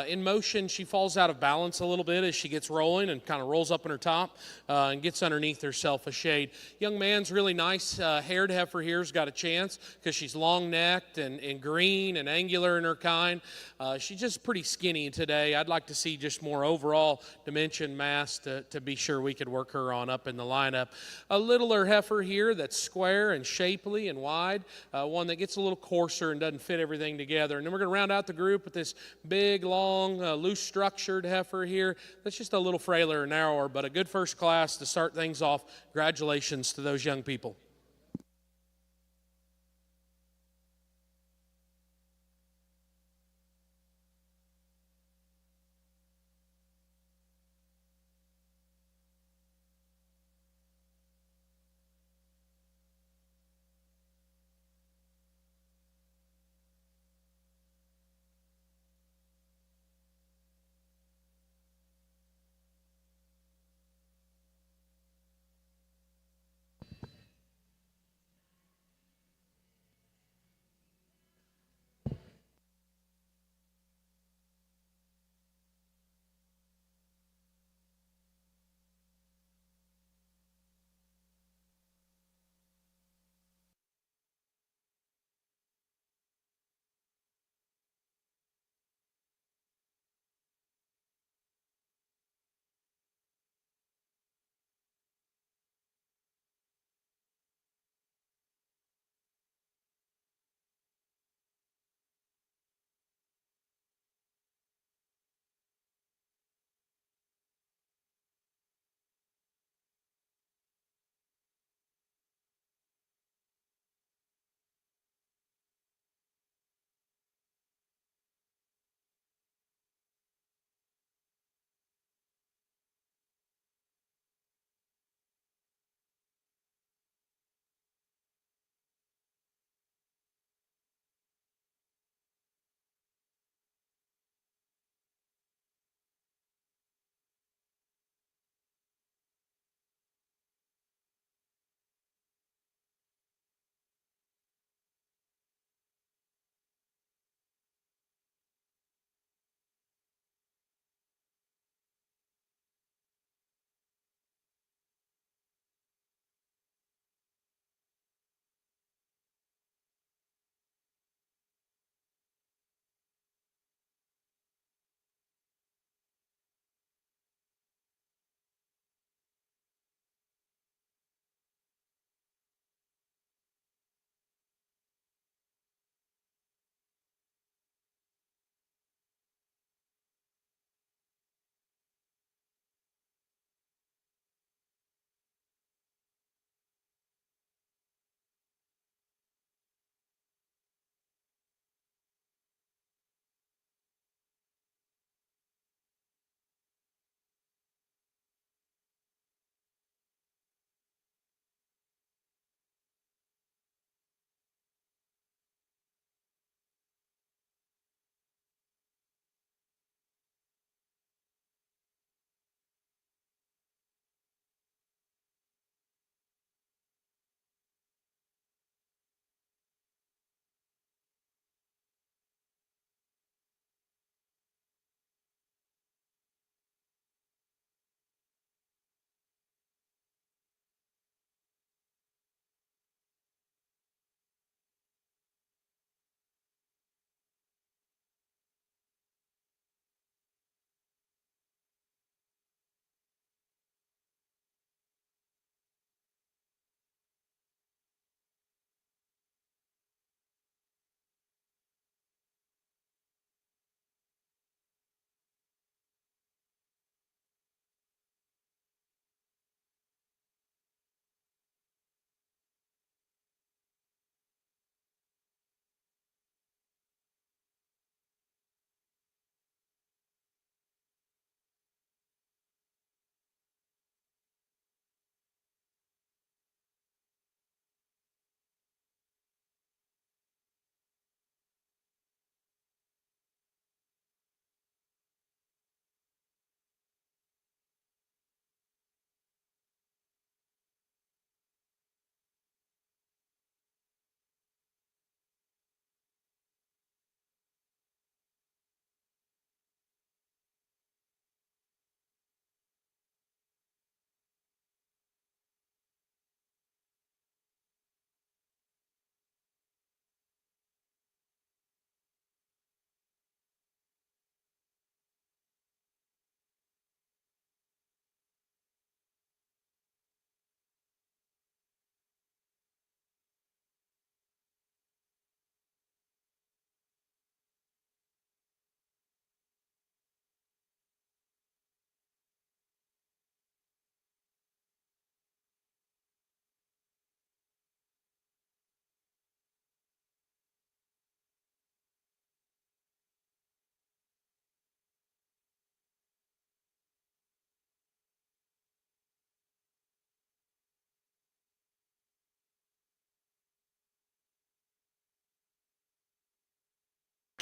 In motion, she falls out of balance a little bit as she gets rolling and kind of rolls up in her top and gets underneath herself a shade. Young man's really nice haired heifer here's got a chance because she's long necked and green and angular in her kind. She's just pretty skinny today. I'd like to see just more overall dimension mass to be sure we could work her on up in the lineup. A littler heifer here that's square and shapely and wide, one that gets a little coarser and doesn't fit everything together. And then we're going to round out the group with this big, long, loose structured heifer here that's just a little frailer and narrower, but a good first class to start things off. Congratulations to those young people.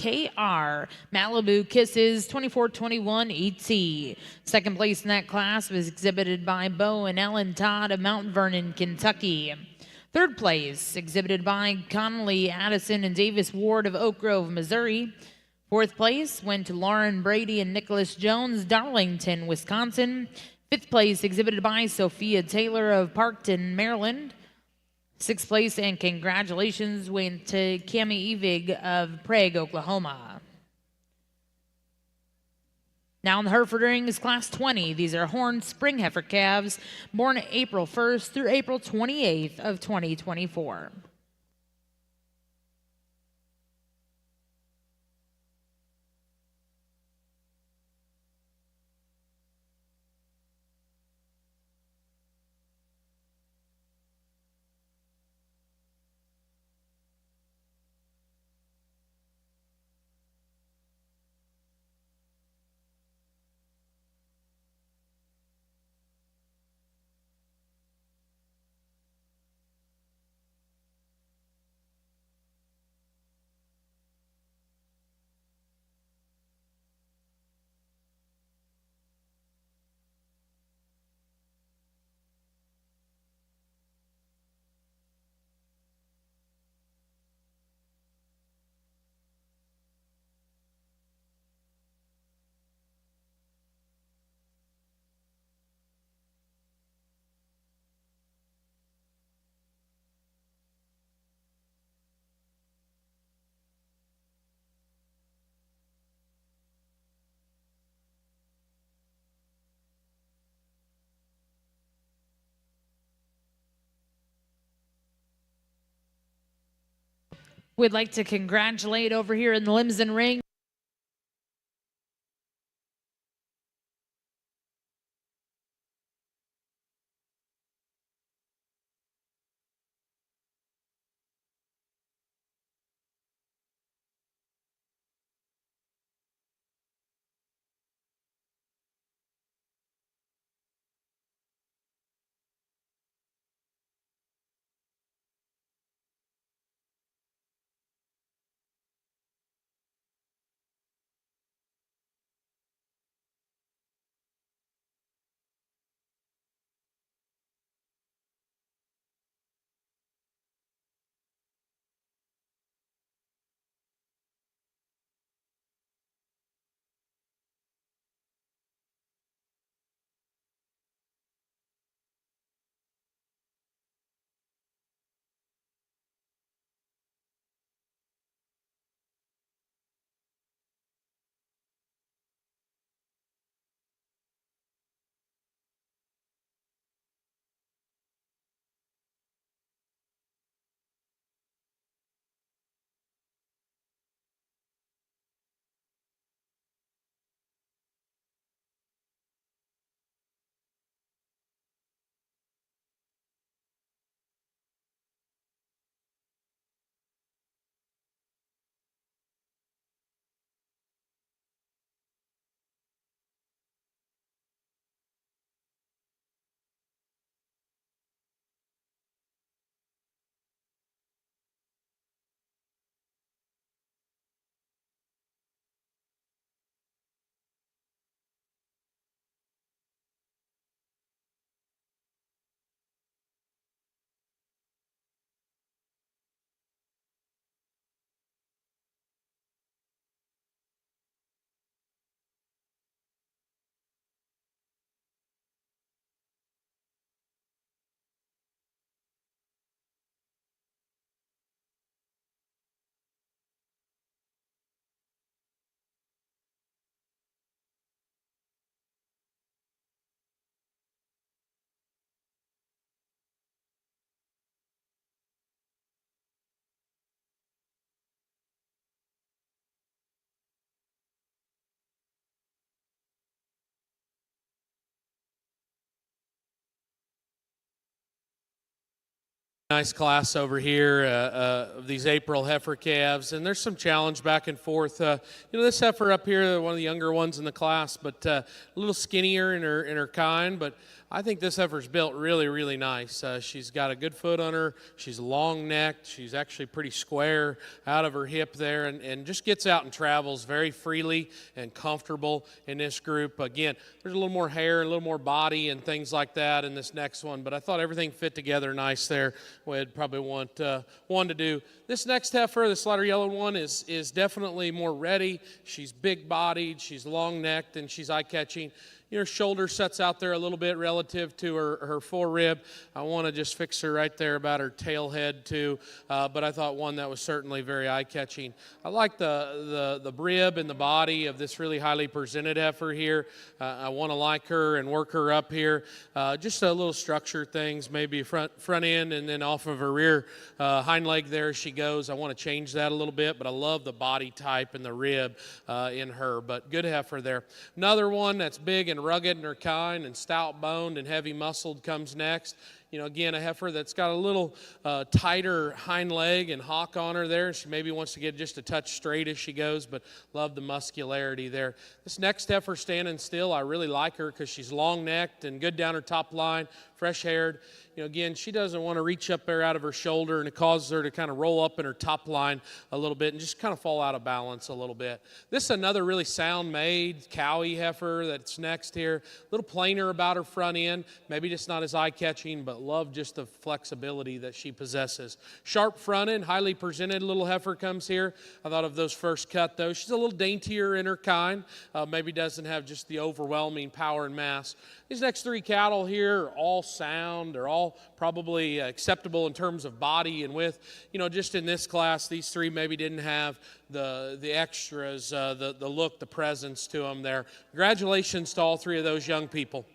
KR Malibu Kisses 2421 ET. Second place in that class was exhibited by Bo and Ellen Todd of Mount Vernon, Kentucky. Third place exhibited by Connolly Addison and Davis Ward of Oak Grove, Missouri. Fourth place went to Lauren Brady and Nicholas Jones, Darlington, Wisconsin. Fifth place exhibited by Sophia Taylor of Parkton, Maryland. Sixth place and congratulations went to Cami Evig of Prague, Oklahoma. Now in the Hereford ring is Class 20. These are horned spring heifer calves born April 1st through April 28th of 2024. We'd like to congratulate over here in the Limson ring Nice class over here of these April heifer calves, and there's some challenge back and forth. This heifer up here, one of the younger ones in the class, but a little skinnier in her kind, but I think this heifer's built really, really nice. She's got a good foot on her. She's long-necked. She's actually pretty square out of her hip there, and just gets out and travels very freely and comfortable in this group. Again, there's a little more hair, a little more body and things like that in this next one, but I thought everything fit together nice there. We'd probably want one to do. This next heifer, the slider yellow one, is definitely more ready. She's big-bodied, she's long-necked, and she's eye-catching. Her shoulder sets out there a little bit relative to her forerib. I want to just fix her right there about her tail head too, but I thought one that was certainly very eye-catching. I like the rib and the body of this really highly presented heifer here. I want to like her and work her up here. Just a little structure things, maybe front end and then off of her rear hind leg there she goes. I want to change that a little bit, but I love the body type and the rib in her, but good heifer there. Another one that's big and rugged in her kind and stout boned and heavy muscled comes next. Again, a heifer that's got a little tighter hind leg and hock on her there. She maybe wants to get just a touch straight as she goes, but love the muscularity there. This next heifer standing still, I really like her because she's long-necked and good down her top line, fresh-haired. Again, she doesn't want to reach up there out of her shoulder, and it causes her to kind of roll up in her top line a little bit and just kind of fall out of balance a little bit. This is another really sound-made, cowy heifer that's next here. A little plainer about her front end, maybe just not as eye-catching, but love just the flexibility that she possesses. Sharp front end, highly presented little heifer comes here. I thought of those first cut, though. She's a little daintier in her kind, maybe doesn't have just the overwhelming power and mass. These next three cattle here are all sound. They're all probably acceptable in terms of body and width. Just in this class, these three maybe didn't have the extras, the look, the presence to them there. Congratulations to all three of those young people.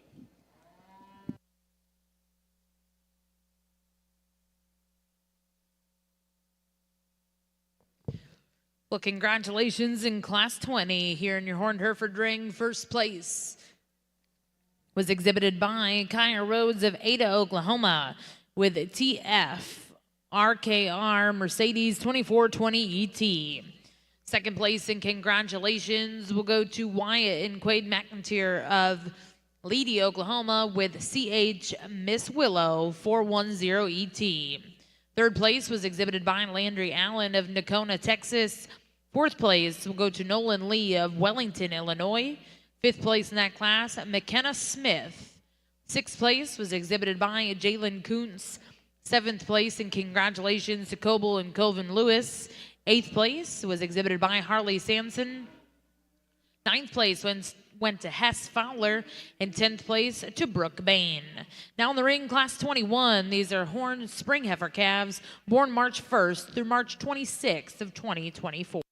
Well, congratulations in Class 20 here in your Horned Hereford Ring. First place was exhibited by Kyer Rhodes of Ada, Oklahoma, with TF RKR Mercedes 2420 ET. Second place and congratulations will go to Wyatt and Quade McIntyre of Leedy, Oklahoma, with CH Miss Willow 410 ET. Third place was exhibited by Landry Allen of Nacona, Texas. Fourth place will go to Nolan Lee of Wellington, Illinois. Fifth place in that class, McKenna Smith. Sixth place was exhibited by Jalen Kuntz. Seventh place, and congratulations to Coble and Colvin Lewis. Eighth place was exhibited by Harley Sampson. Ninth place went to Hess Fowler, and 10th place to Brooke Bain. Now in the ring, Class 21, these are horned spring heifer calves born March 1st through March 26th of 2024.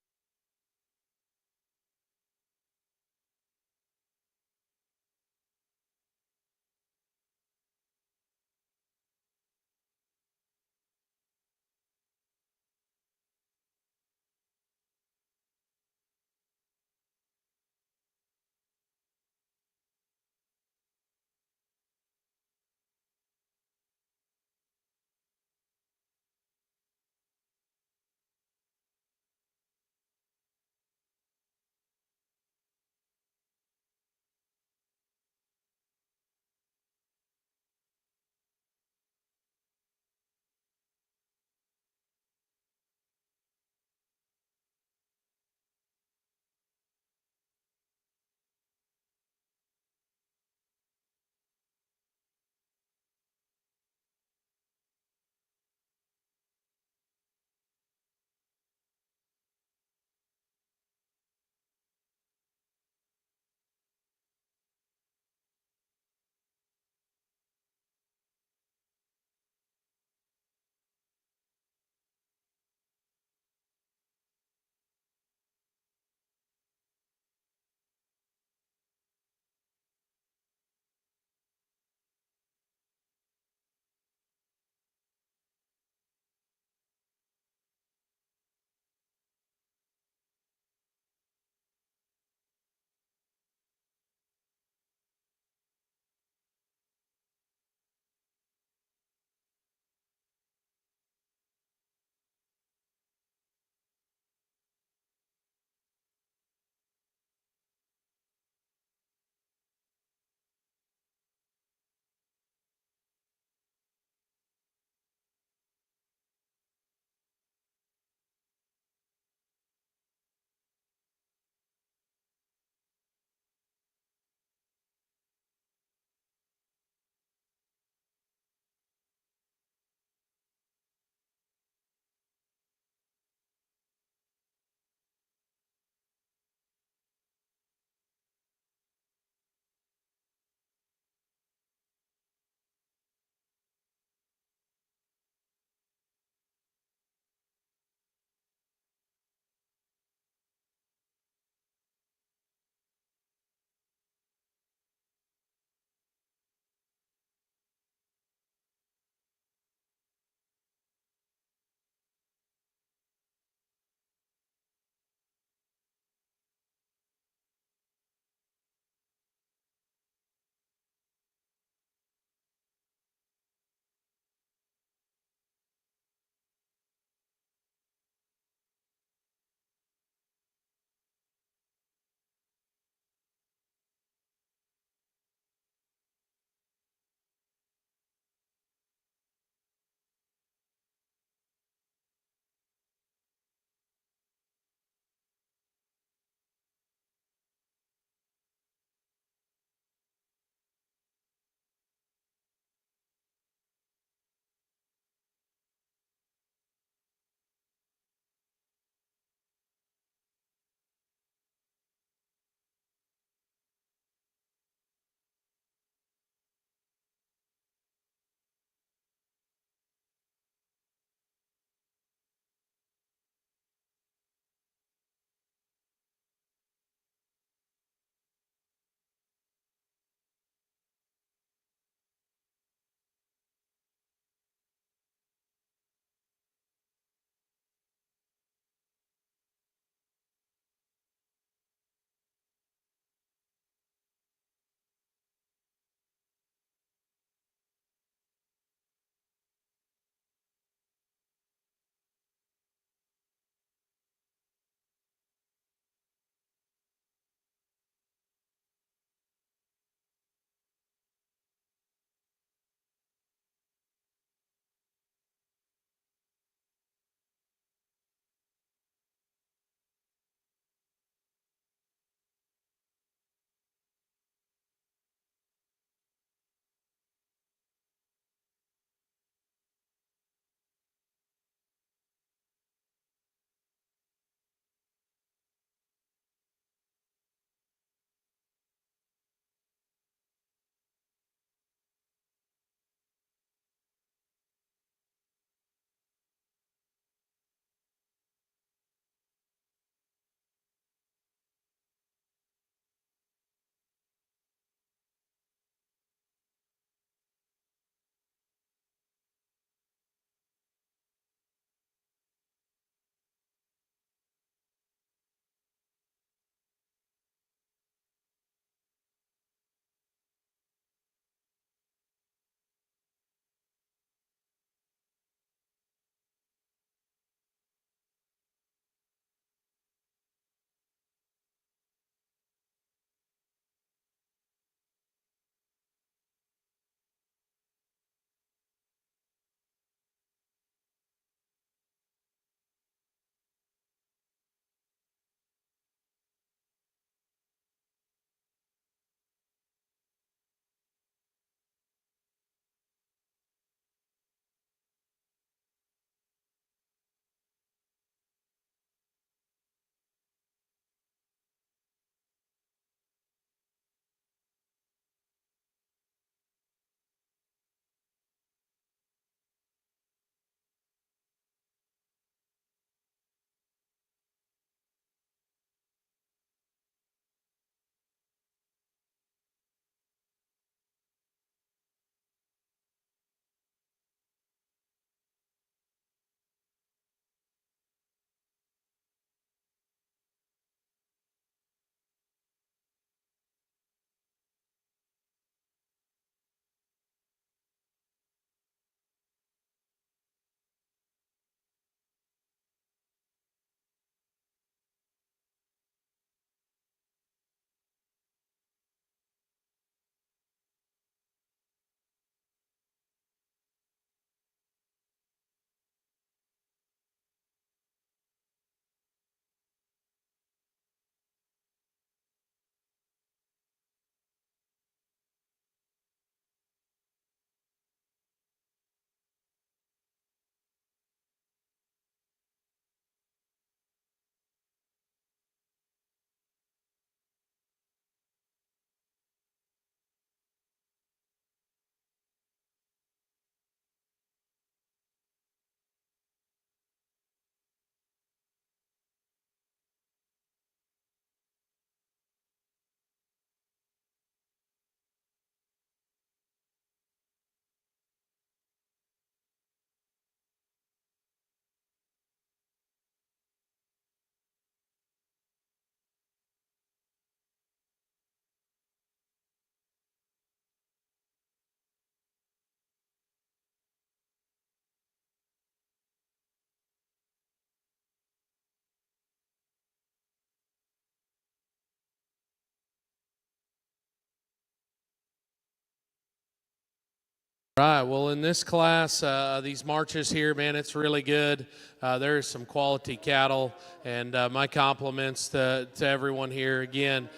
Right, well, in this class, these marches here, man, it's really good. There's some quality cattle, and my compliments to everyone here again.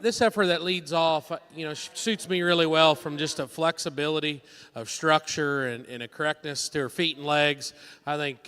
This heifer that leads off, suits me really well from just a flexibility of structure and a correctness to her feet and legs. I think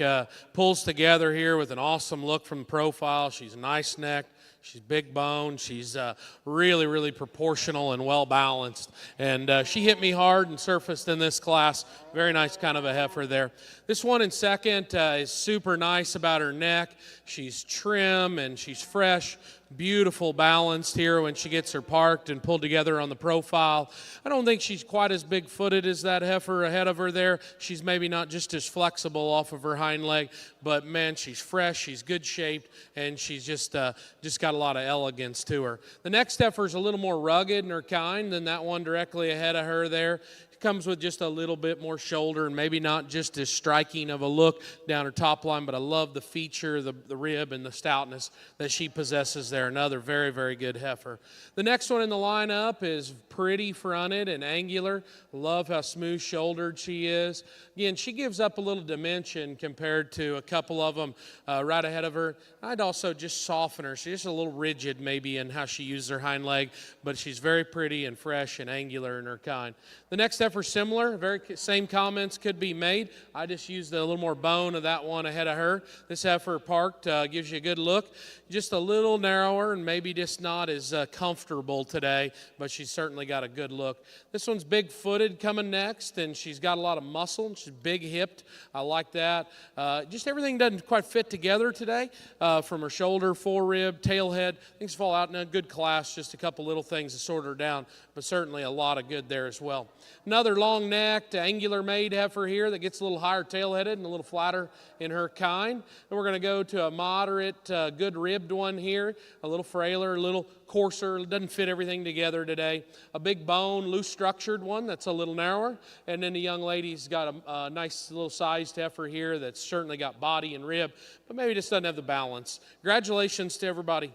pulls together here with an awesome look from the profile. She's nice necked. She's big boned. She's really, really proportional and well balanced. And she hit me hard and surfaced in this class. Very nice kind of a heifer there. This one in second is super nice about her neck. She's trim and she's fresh. Beautiful balanced here when she gets her parked and pulled together on the profile. I don't think she's quite as big-footed as that heifer ahead of her there. She's maybe not just as flexible off of her hind leg, but man, she's fresh, she's good shaped, and she's just got a lot of elegance to her. The next heifer's a little more rugged in her kind than that one directly ahead of her there. Comes with just a little bit more shoulder and maybe not just as striking of a look down her top line, but I love the feature, the rib, and the stoutness that she possesses there. Another very, very good heifer. The next one in the lineup is pretty fronted and angular. Love how smooth-shouldered she is. Again, she gives up a little dimension compared to a couple of them right ahead of her. I'd also just soften her. She's just a little rigid maybe in how she uses her hind leg, but she's very pretty and fresh and angular in her kind. The next heifer similar, very same comments could be made. I just used a little more bone of that one ahead of her. This heifer parked gives you a good look. Just a little narrower and maybe just not as comfortable today, but she's certainly got a good look. This one's big-footed coming next, and she's got a lot of muscle, and she's big-hipped. I like that. Just everything doesn't quite fit together today from her shoulder, forerib, tail head. Things fall out in a good class, just a couple little things to sort her down, but certainly a lot of good there as well. Another long-necked, angular-made heifer here that gets a little higher tail-headed and a little flatter in her kind. And we're going to go to a moderate, good-ribbed one here, a little frailer, a little coarser. It doesn't fit everything together today. A big bone, loose-structured one that's a little narrower. And then the young lady's got a nice little sized heifer here that's certainly got body and rib, but maybe just doesn't have the balance. Congratulations to everybody.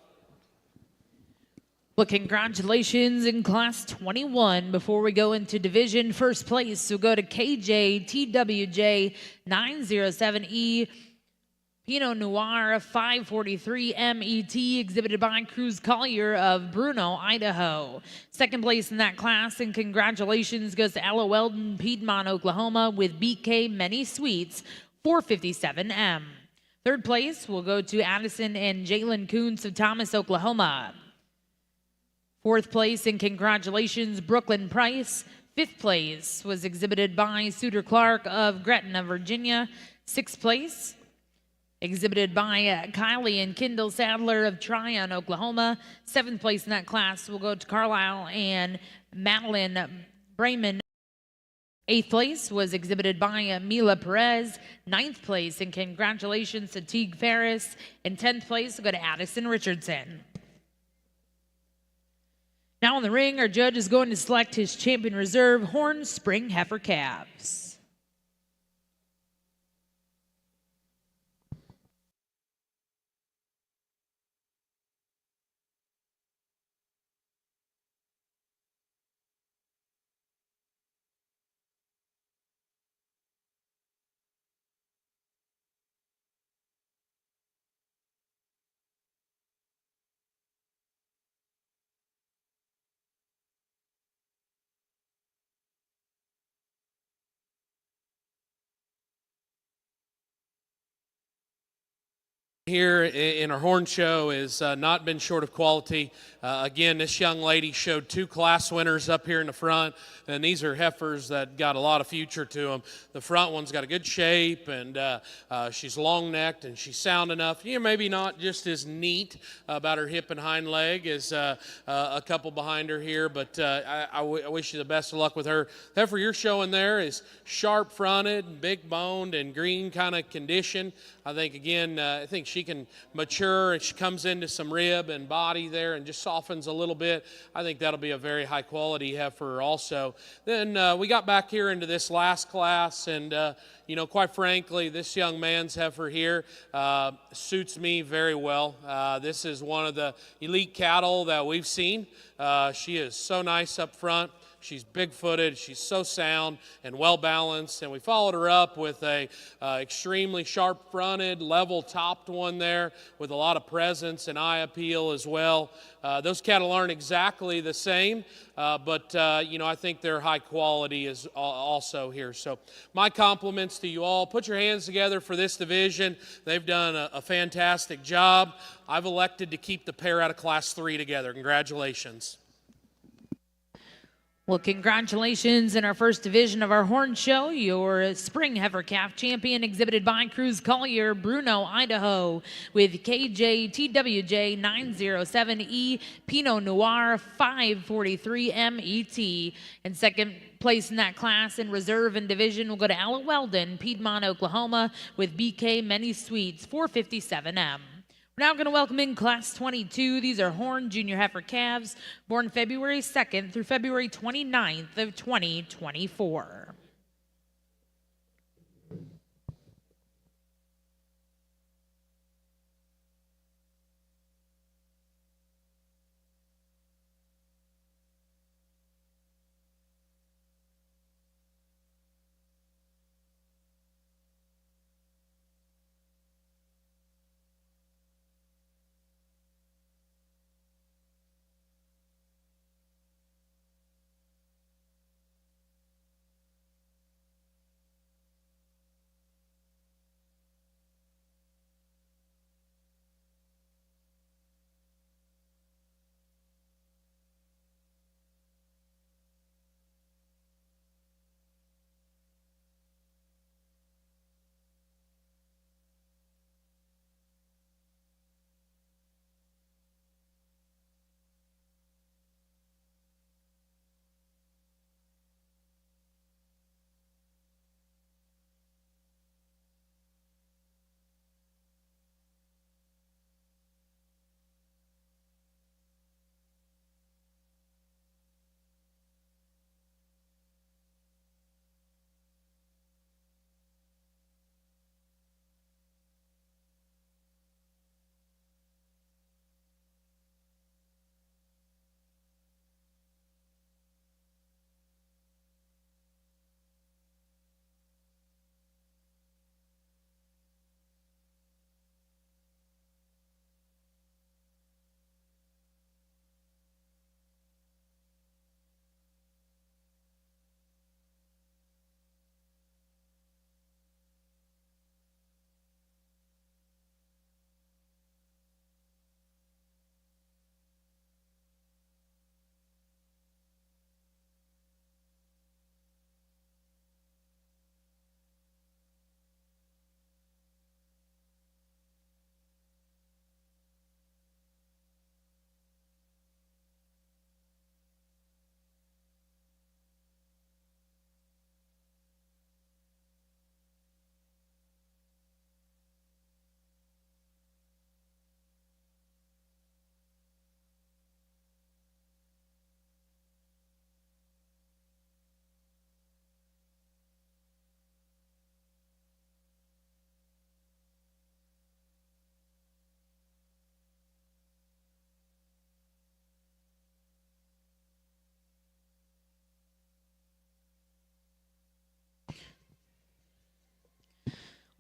Well, congratulations in Class 21. Before we go into division, first place, we'll go to KJ TWJ 907E Pinot Noir 543 MET, exhibited by Cruz Collier of Bruno, Idaho. Second place in that class, and congratulations goes to Ella Weldon, Piedmont, Oklahoma, with BK Many Sweets 457M. Third place will go to Addison and Jalen Coons of Thomas, Oklahoma. Fourth place, and congratulations, Brooklyn Price. Fifth place was exhibited by Suter Clark of Gretna, Virginia. Sixth place, exhibited by Kylie and Kendall Sadler of Tryon, Oklahoma. Seventh place in that class will go to Carlisle and Madeline Brayman. Eighth place was exhibited by Mila Perez. Ninth place, and congratulations to Teague Ferris. And 10th place will go to Addison Richardson. Now in the ring, our judge is going to select his champion reserve horn spring heifer calves. Here in our horn show has not been short of quality. Again, this young lady showed 2 class winners up here in the front, and these are heifers that got a lot of future to them. The front one's got a good shape, and she's long-necked, and she's sound enough. Maybe not just as neat about her hip and hind leg as a couple behind her here, but I wish you the best of luck with her. The heifer you're showing there is sharp-fronted, big-boned, and green kind of condition. I think, again, I think she can mature, and she comes into some rib and body there and just softens a little bit. I think that'll be a very high quality heifer also. Then we got back here into this last class, and quite frankly, this young man's heifer here suits me very well. This is one of the elite cattle that we've seen. She is so nice up front. She's big-footed. She's so sound and well-balanced. And we followed her up with a extremely sharp-fronted, level-topped one there with a lot of presence and eye appeal as well. Those cattle aren't exactly the same, but I think their high quality is also here. So my compliments to you all. Put your hands together for this division. They've done a fantastic job. I've elected to keep the pair out of Class 3 together. Congratulations. Well, congratulations in our first division of our horn show. Your spring heifer calf champion exhibited by Cruz Collier, Bruno, Idaho, with KJTWJ 907E Pinot Noir 543 MET. And second place in that class in reserve and division will go to Ella Weldon, Piedmont, Oklahoma, with BK Many Sweets 457M. We're now going to welcome in Class 22. These are horn junior heifer calves born February 2nd through February 29th of 2024.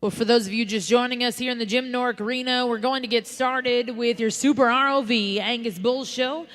Well, for those of you just joining us here in the Jim Norick Arena, we're going to get started with your Super ROV Angus Bull Show.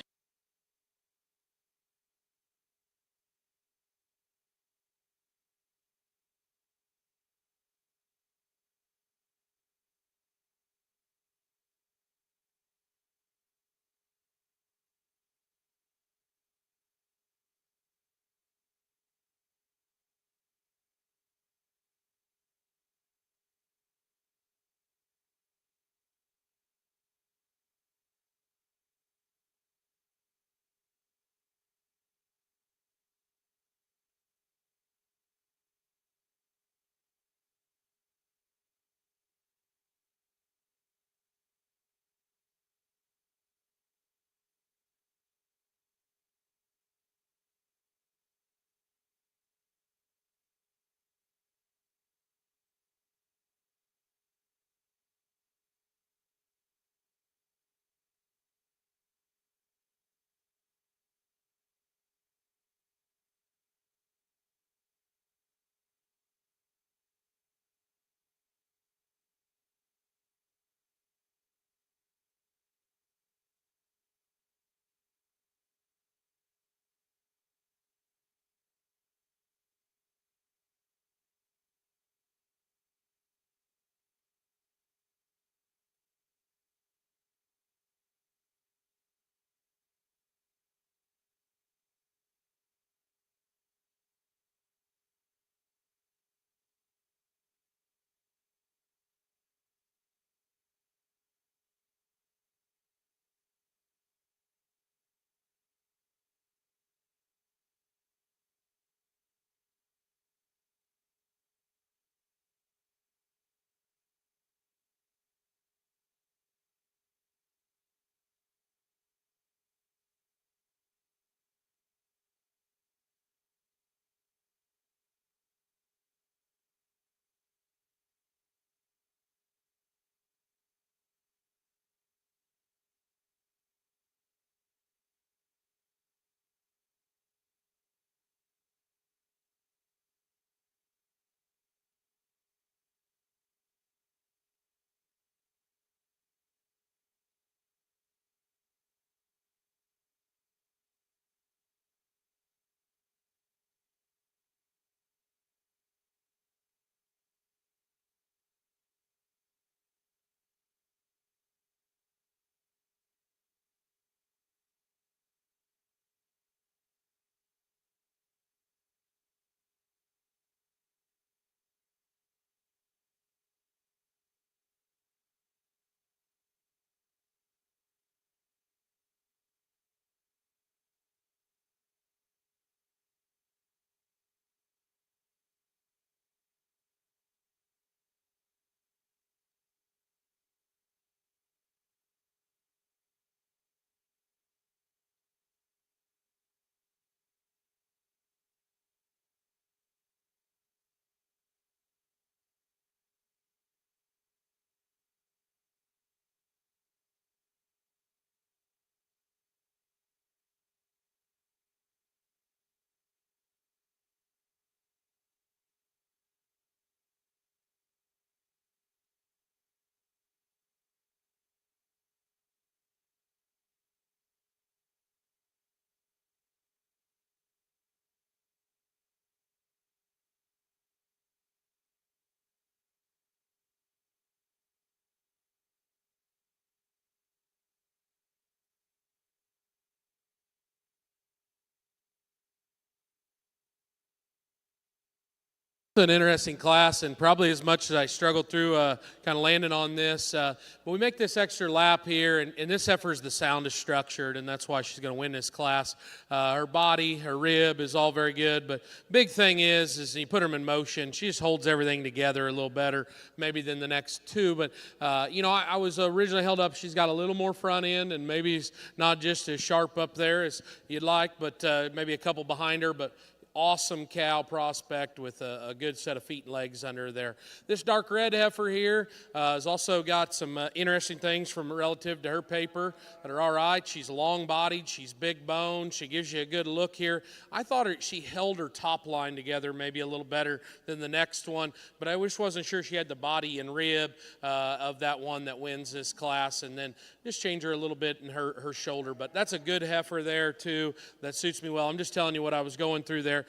An interesting class, and probably as much as I struggled through kind of landing on this. But we make this extra lap here, and this heifer is the soundest structured, and that's why she's going to win this class. Her body, her rib is all very good, but big thing is you put her in motion, she just holds everything together a little better maybe than the next two. But, I was originally held up, she's got a little more front end, and maybe it's not just as sharp up there as you'd like, but maybe a couple behind her, but awesome cow prospect with a good set of feet and legs under there. This dark red heifer here has also got some interesting things from relative to her paper that are all right. She's long-bodied, she's big boned, she gives you a good look here. I thought she held her top line together maybe a little better than the next one, but I just wasn't sure she had the body and rib of that one that wins this class, and then just change her a little bit in her shoulder. But that's a good heifer there too that suits me well. I'm just telling you what I was going through there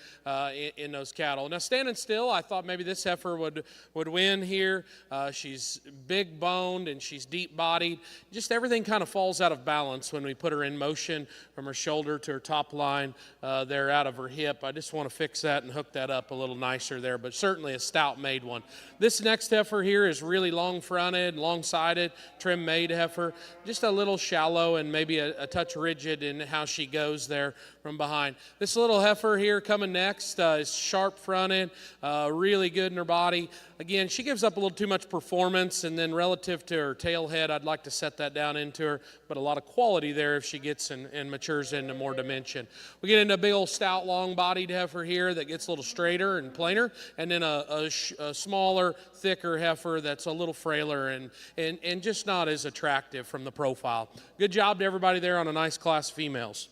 in those cattle. Now, standing still, I thought maybe this heifer would win here. She's big boned and she's deep bodied. Just everything kind of falls out of balance when we put her in motion from her shoulder to her top line there out of her hip. I just want to fix that and hook that up a little nicer there, but certainly a stout made one. This next heifer here is really long fronted, long sided, trim made heifer. Just a little shallow and maybe a touch rigid in how she goes there from behind. This little heifer here coming next is sharp fronted, really good in her body. Again, she gives up a little too much performance, and then relative to her tail head, I'd like to set that down into her, but a lot of quality there if she gets and matures into more dimension. We get into a big old stout long-bodied heifer here that gets a little straighter and plainer, and then a smaller, thicker heifer that's a little frailer and just not as attractive from the profile. Good job to everybody there on a nice class of females.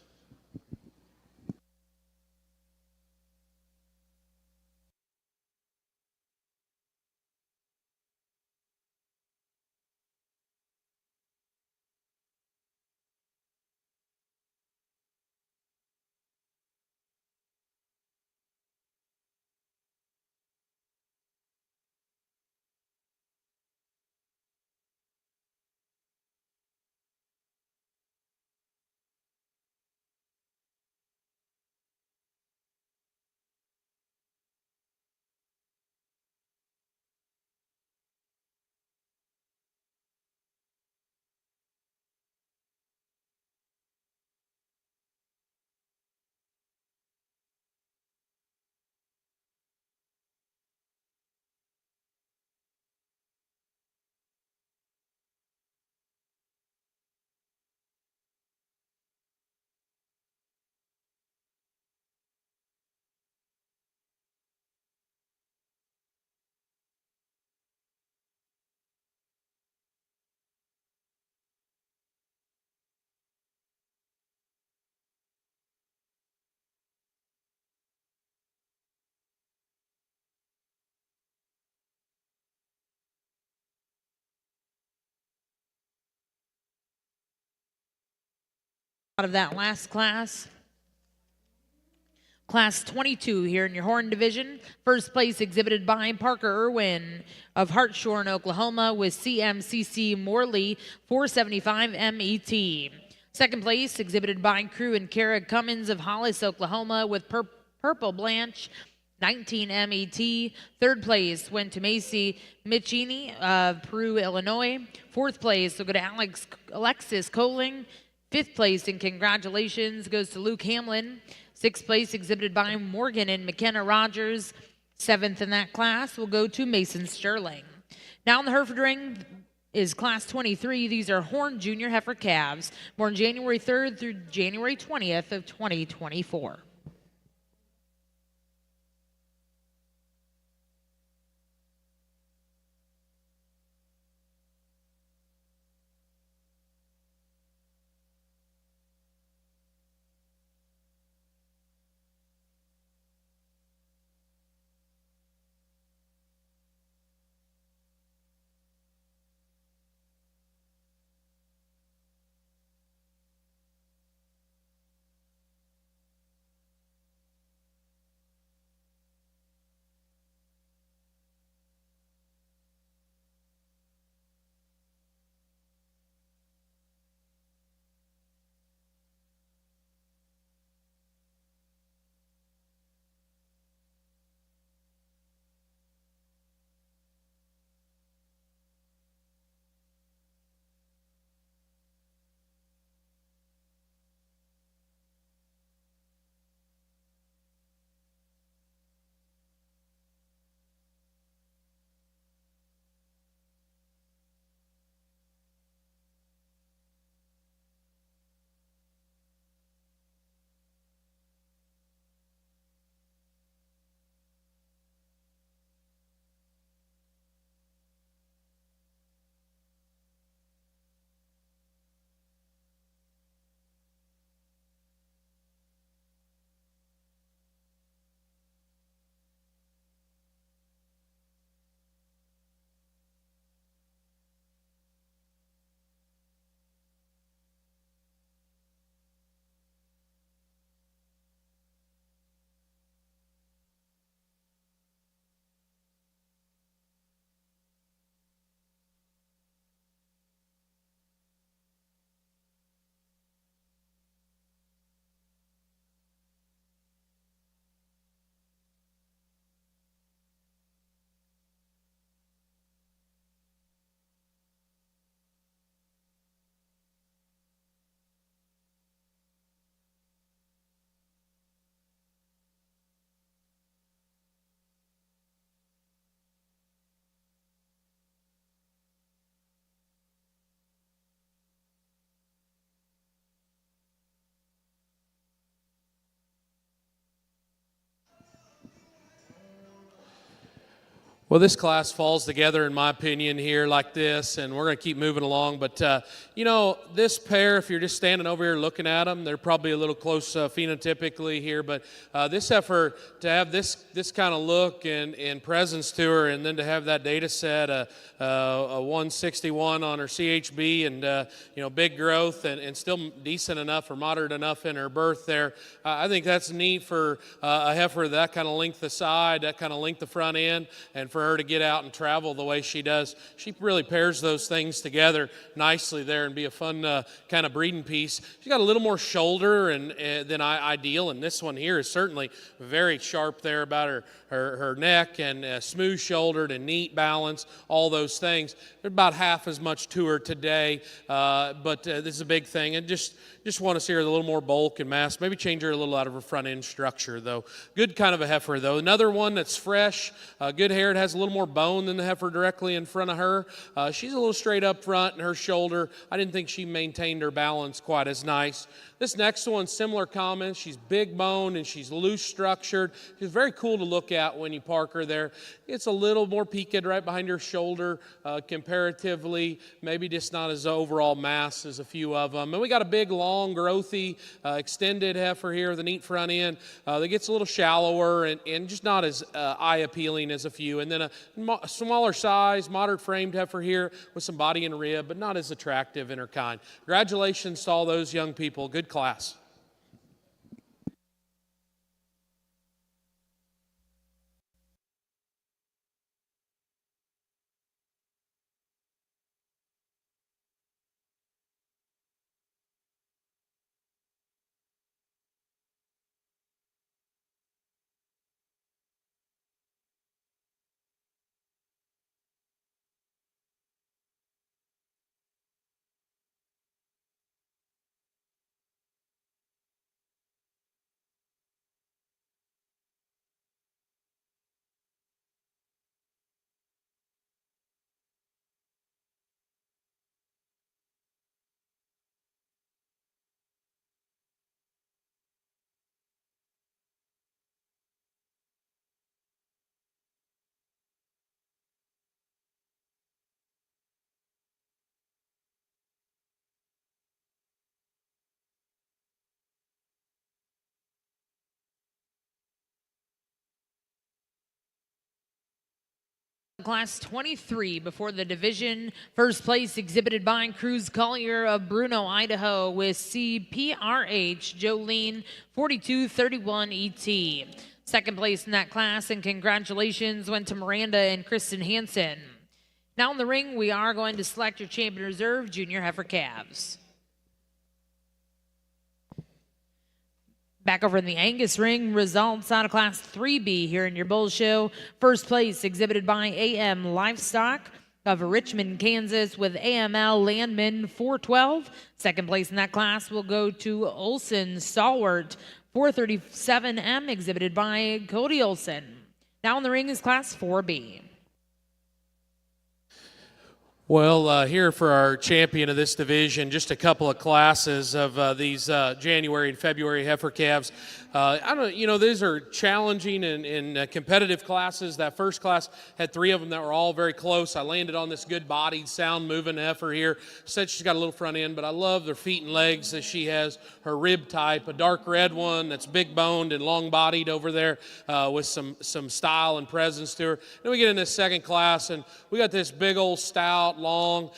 Out of that last class. Class 22 here in your Horn Division. First place exhibited by Parker Irwin of Hartshorn, Oklahoma with CMCC Morley 475 MET. Second place exhibited by Crew and Kara Cummins of Hollis, Oklahoma with Purple Blanche 19 MET. Third place went to Macy Michini of Peru, Illinois. Fourth place will go to Alexis Coling. Fifth place, and congratulations, goes to Luke Hamlin. Sixth place exhibited by Morgan and McKenna Rogers. Seventh in that class will go to Mason Sterling. Now in the Hereford ring is class 23. These are Horn Junior Heifer calves, born January 3rd through January 20th of 2024. Well, this class falls together, in my opinion, here like this, and we're going to keep moving along. But, you know, this pair, if you're just standing over here looking at them, they're probably a little close phenotypically here. But this heifer, to have this kind of look and presence to her, and then to have that data set, a 161 on her CHB, and, you know, big growth and still decent enough or moderate enough in her birth there, I think that's neat for a heifer that kind of length of side, that kind of length of front end, and for her to get out and travel the way she does. She really pairs those things together nicely there and be a fun kind of breeding piece. She's got a little more shoulder than ideal, and this one here is certainly very sharp there about her neck, and smooth shouldered and neat balance, all those things. There's about half as much to her today, but this is a big thing, and just want to see her with a little more bulk and mass. Maybe change her a little out of her front end structure, though. Good kind of a heifer, though. Another one that's fresh, good hair. It has a little more bone than the heifer directly in front of her. She's a little straight up front in her shoulder. I didn't think she maintained her balance quite as nice. This next one, similar comments. She's big boned and she's loose structured. She's very cool to look at when you park her there. It's a little more peaked right behind her shoulder comparatively, maybe just not as overall mass as a few of them. And we got a big, long, growthy, extended heifer here with a neat front end that gets a little shallower and just not as eye appealing as a few. And then a smaller size, moderate framed heifer here with some body and rib, but not as attractive in her kind. Congratulations to all those young people. Good class. Class 23 before the division. First place exhibited by Cruz Collier of Bruno, Idaho with CPRH Jolene 4231 ET. Second place in that class, and congratulations went to Miranda and Kristen Hansen. Now in the ring, we are going to select your champion reserve junior heifer calves. Back over in the Angus ring, results out of Class 3B here in your bull show. First place exhibited by AM Livestock of Richmond, Kansas with AML Landman 412. Second place in that class will go to Olson Stalwart 437M exhibited by Cody Olson. Now in the ring is Class 4B. Well, here for our champion of this division, just a couple of classes of these January and February heifer calves. These are challenging and competitive classes. That first class had three of them that were all very close. I landed on this good-bodied, sound-moving heifer here. Said she's got a little front end, but I love their feet and legs that she has. Her rib type, a dark red one that's big-boned and long-bodied over there with some style and presence to her. Then we get in this second class, and we got this big old stout, long,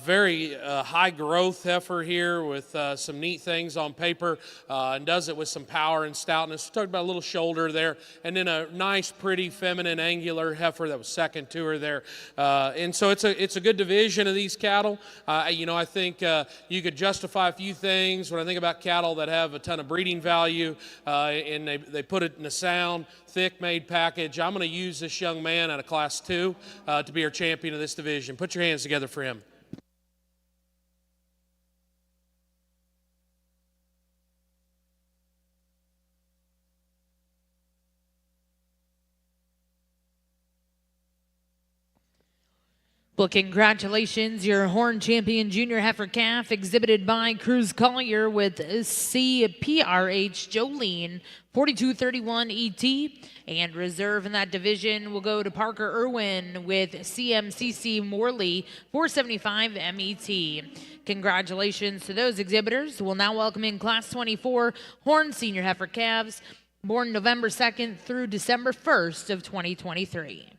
very high-growth heifer here with some neat things on paper and does it with some power and stoutness. We talked about a little shoulder there, and then a nice, pretty, feminine, angular heifer that was second to her there. And so it's a good division of these cattle. I think you could justify a few things when I think about cattle that have a ton of breeding value, and they put it in a sound, thick-made package. I'm going to use this young man out of Class 2 to be our champion of this division. Put your hands together for him. Well, congratulations, your Horn Champion Junior Heifer Calf, exhibited by Cruz Collier with CPRH Jolene, 4231 ET. And reserve in that division will go to Parker Irwin with CMCC Morley, 475 MET. Congratulations to those exhibitors. We'll now welcome in Class 24 Horn Senior Heifer Calves, born November 2nd through December 1st of 2023.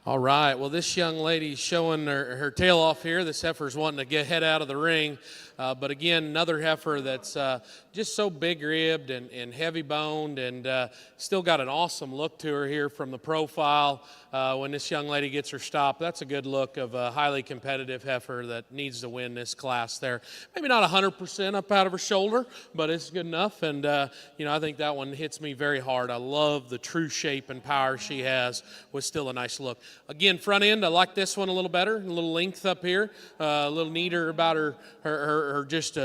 All right, well, this young lady's showing her tail off here. This heifer's wanting to head out of the ring. But again, another heifer that's just so big-ribbed and heavy-boned and still got an awesome look to her here from the profile. When this young lady gets her stop, that's a good look of a highly competitive heifer that needs to win this class there. Maybe not 100% up out of her shoulder, but it's good enough. And, I think that one hits me very hard. I love the true shape and power she has with still a nice look. again, front end, I like this one a little better, a little length up here, a little neater about her just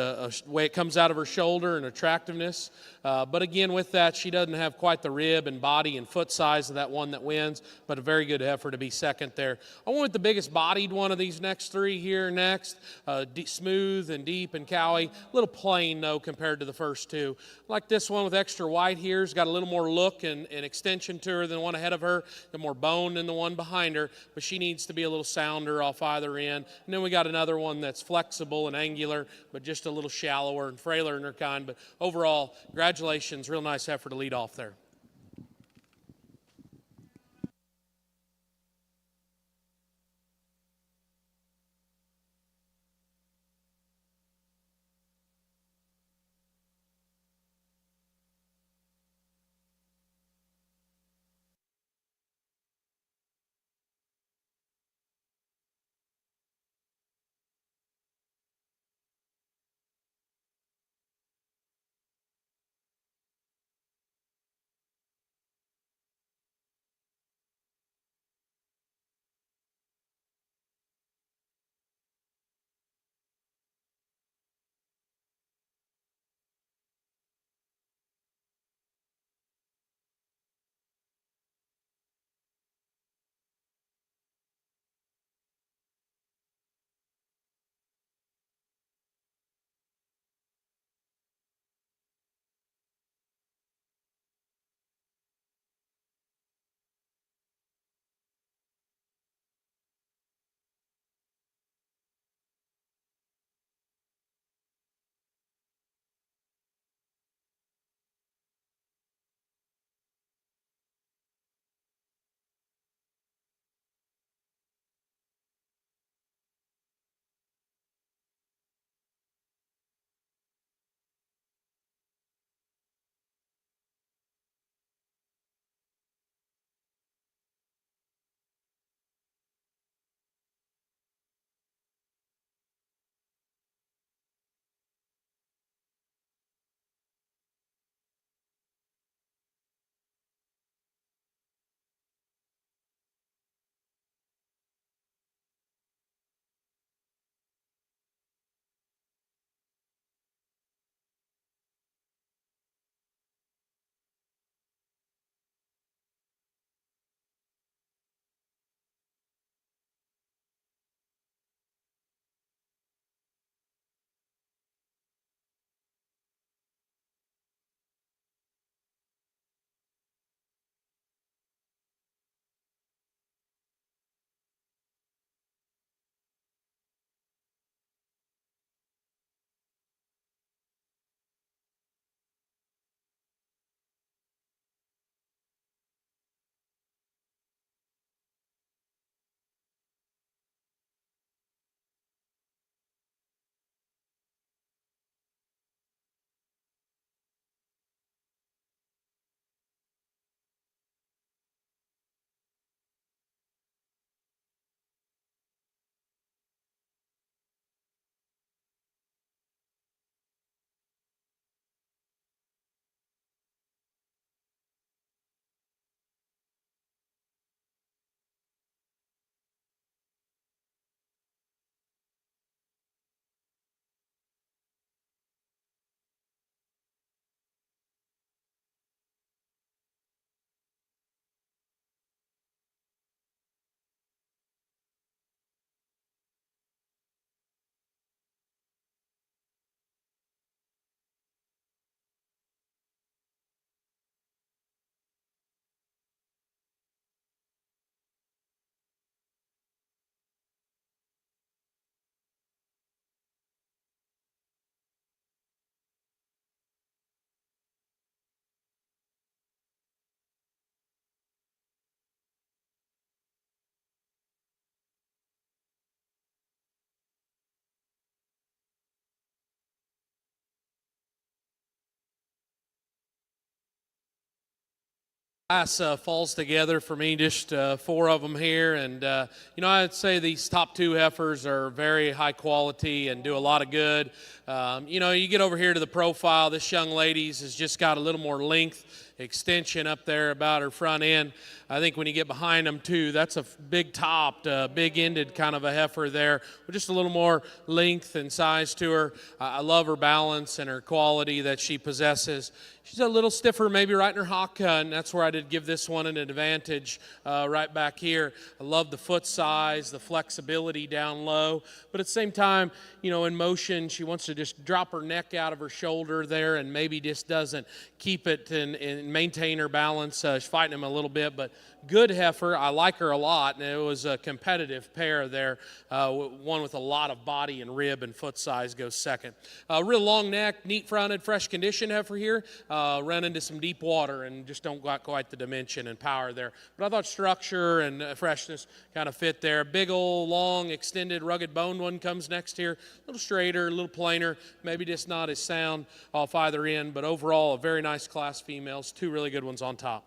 way it comes out of her shoulder and attractiveness. But again, with that, she doesn't have quite the rib and body and foot size of that one that wins, but a very good heifer to be second there. I went with the biggest bodied one of these next three here next, smooth and deep and cowy, a little plain though compared to the first two. Like this one with extra white here, has got a little more look and extension to her than the one ahead of her, the more bone than the one behind her, but she needs to be a little sounder off either end. And then we got another one that's flexible and angular, but just a little shallower and frailer in her kind. But overall, congratulations, real nice heifer to lead off there. Class falls together for me, just four of them here, and I'd say these top two heifers are very high quality and do a lot of good. You get over here to the profile, this young lady's has just got a little more length extension up there about her front end. I think when you get behind them too, that's a big topped, big ended kind of a heifer there with just a little more length and size to her. I love her balance and her quality that she possesses. She's a little stiffer maybe right in her hock, and that's where I did give this one an advantage right back here. I love the foot size, the flexibility down low, but at the same time, you know, in motion, she wants to just drop her neck out of her shoulder there and maybe just doesn't keep it and maintain her balance. She's fighting him a little bit, but good heifer. I like her a lot, and it was a competitive pair there. One with a lot of body and rib and foot size goes second. Real long neck, neat fronted, fresh condition heifer here. Run into some deep water and just don't got quite the dimension and power there. But I thought structure and freshness kind of fit there. Big old, long, extended, rugged boned one comes next here. A little straighter, a little plainer, maybe just not as sound off either end, but overall a very nice class females, two really good ones on top.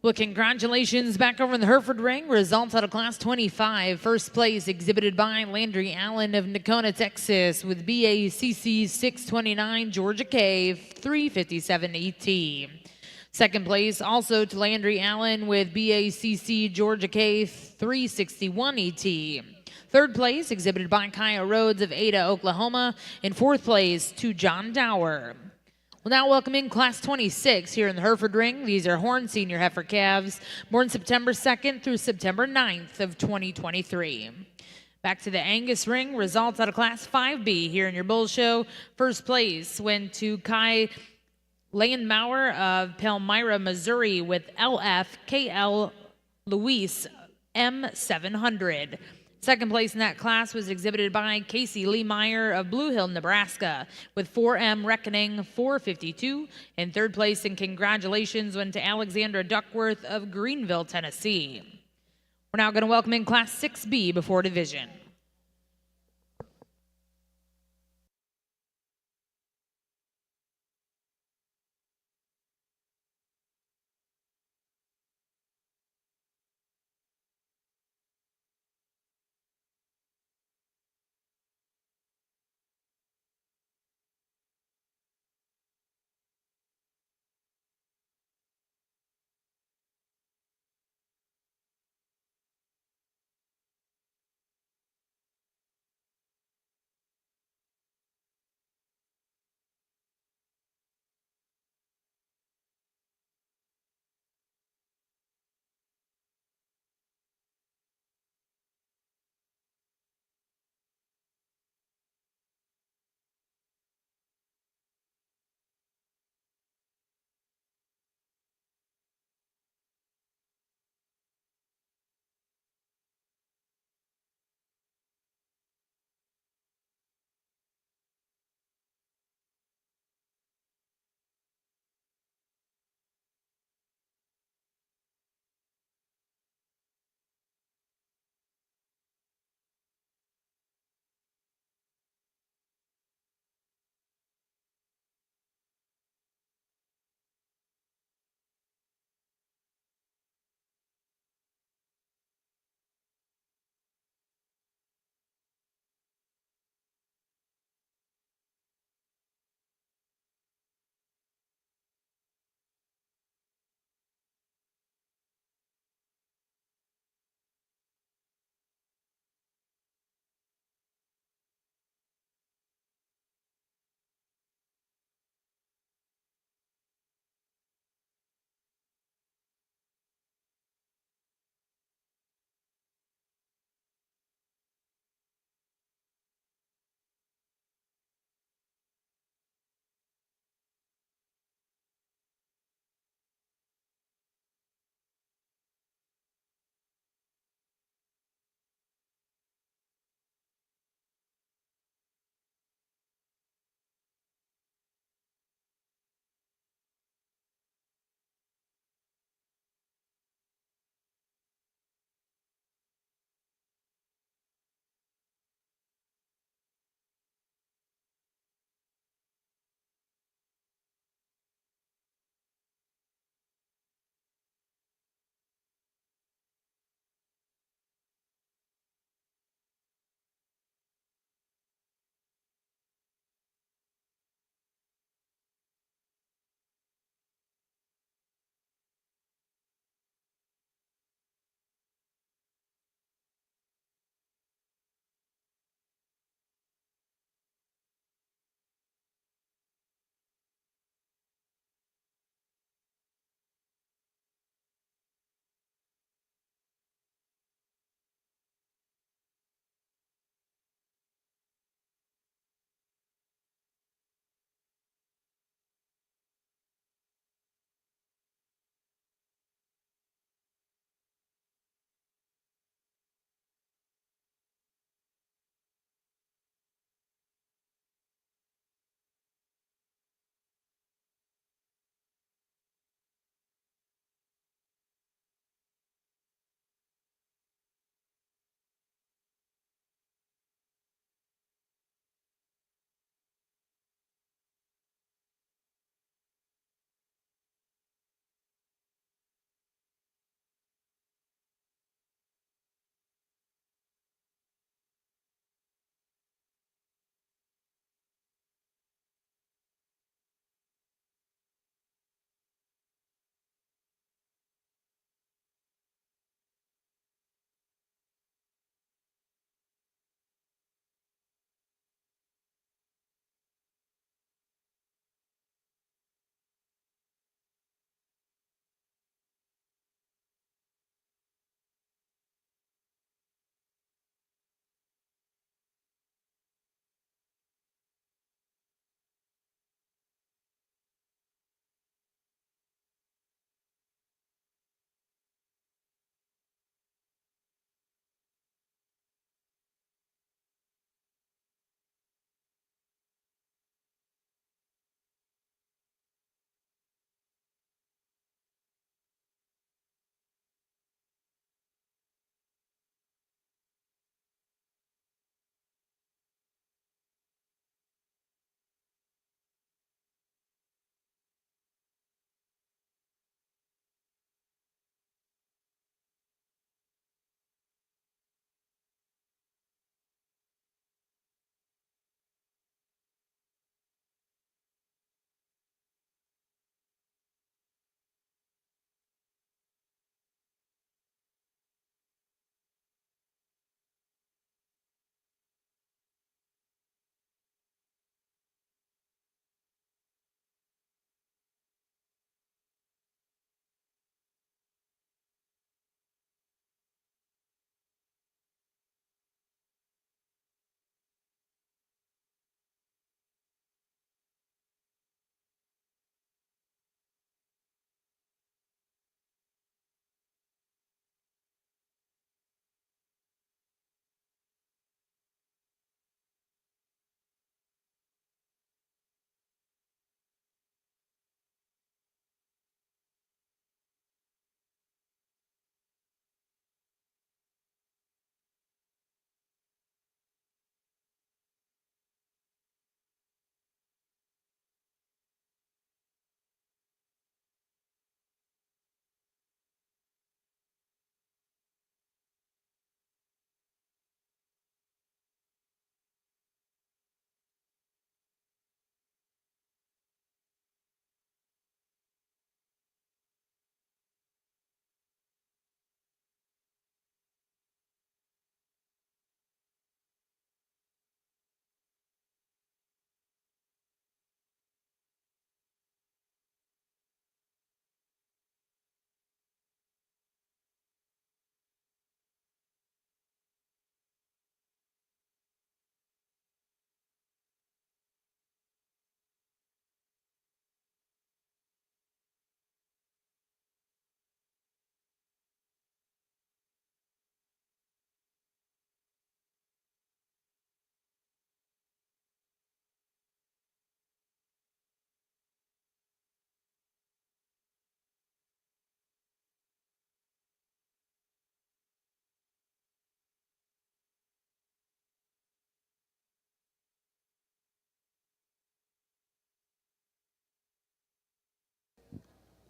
Well, congratulations back over in the Hereford ring. Results out of Class 25. First place exhibited by Landry Allen of Nacona, Texas with BACC 629 Georgia Cave 357 ET. Second place also to Landry Allen with BACC Georgia Cave 361 ET. Third place exhibited by Kaya Rhodes of Ada, Oklahoma. And fourth place to John Dower. Well, now welcoming Class 26 here in the Hereford ring. These are Horn Senior Heifer calves, born September 2nd through September 9th of 2023. Back to the Angus ring. Results out of Class 5B here in your bull show. First place went to Kai Leyenmauer of Palmyra, Missouri with LFKL Luis M700. Second place in that class was exhibited by Casey Lee Meyer of Blue Hill, Nebraska with 4M Reckoning 452. And third place and congratulations went to Alexandra Duckworth of Greenville, Tennessee. We're now going to welcome in Class 6B before division.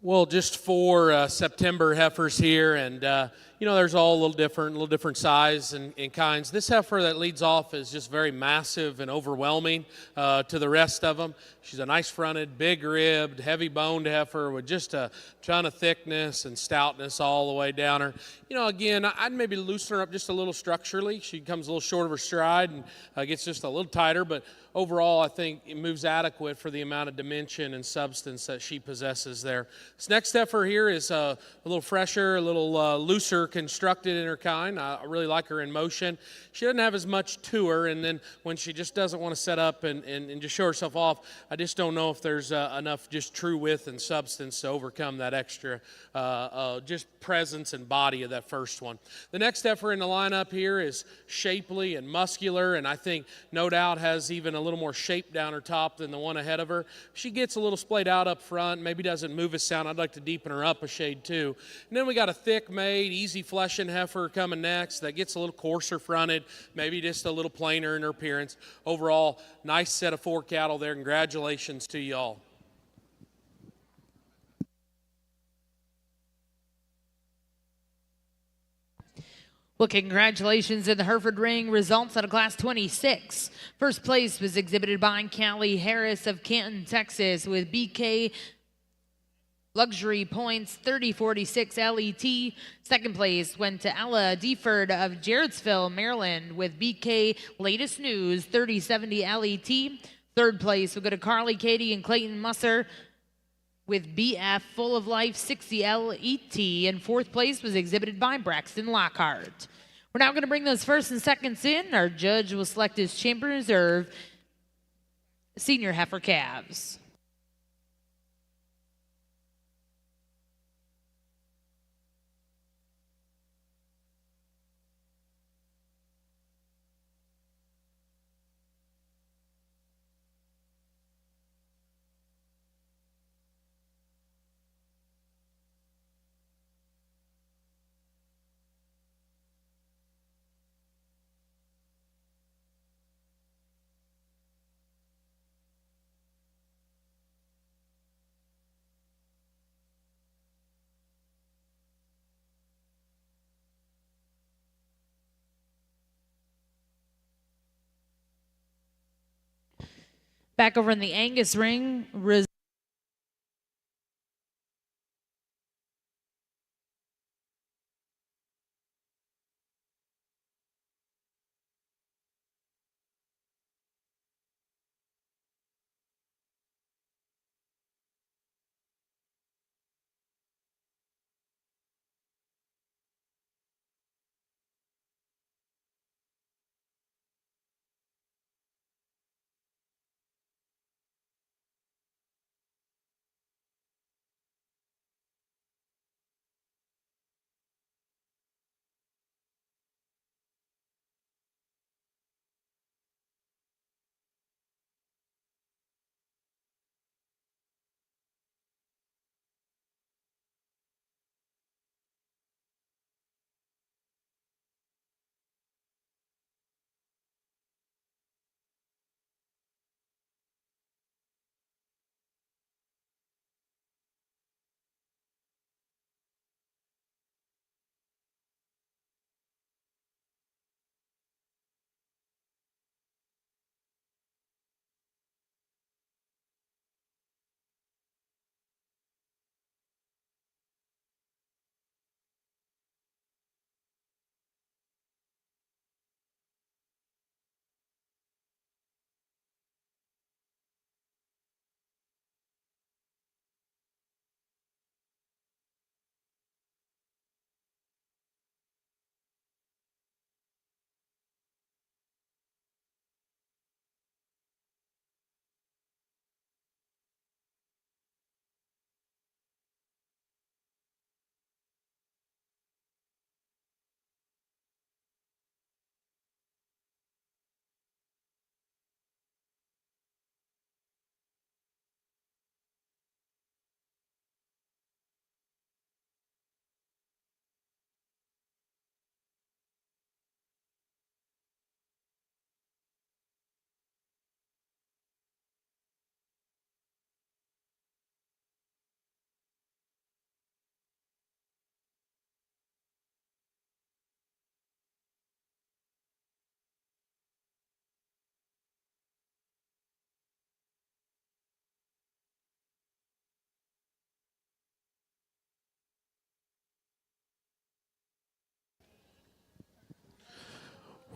Well, just four September heifers here, and there's all a little different size and kinds. This heifer that leads off is just very massive and overwhelming to the rest of them. She's a nice fronted, big ribbed, heavy boned heifer with just a ton of thickness and stoutness all the way down her. Again, I'd maybe loosen her up just a little structurally. She comes a little short of her stride and gets just a little tighter, but overall, I think it moves adequate for the amount of dimension and substance that she possesses there. This next heifer here is a little fresher, a little looser constructed in her kind. I really like her in motion. She doesn't have as much to her, and then when she just doesn't want to set up and just show herself off, I just don't know if there's enough just true width and substance to overcome that extra just presence and body of that first one. The next heifer in the lineup here is shapely and muscular, and I think no doubt has even a little more shape down her top than the one ahead of her. She gets a little splayed out up front, maybe doesn't move as sound. I'd like to deepen her up a shade too. And then we got a thick made, easy fleshing heifer coming next that gets a little coarser fronted, maybe just a little plainer in her appearance. Overall, nice set of four cattle there. Congratulations to you all. Well, congratulations in the Hereford ring. Results out of Class 26. First place was exhibited by Callie Harris of Canton, Texas, with BK Luxury Points 3046 LET. Second place went to Ella Deford of Jarrettsville, Maryland, with BK Latest News 3070 LET. Third place will go to Carly Katie and Clayton Musser with BF Full of Life 60 LET, and fourth place was exhibited by Braxton Lockhart. We're now going to bring those first and seconds in. Our judge will select his champion reserve senior heifer calves. Back over in the Angus ring,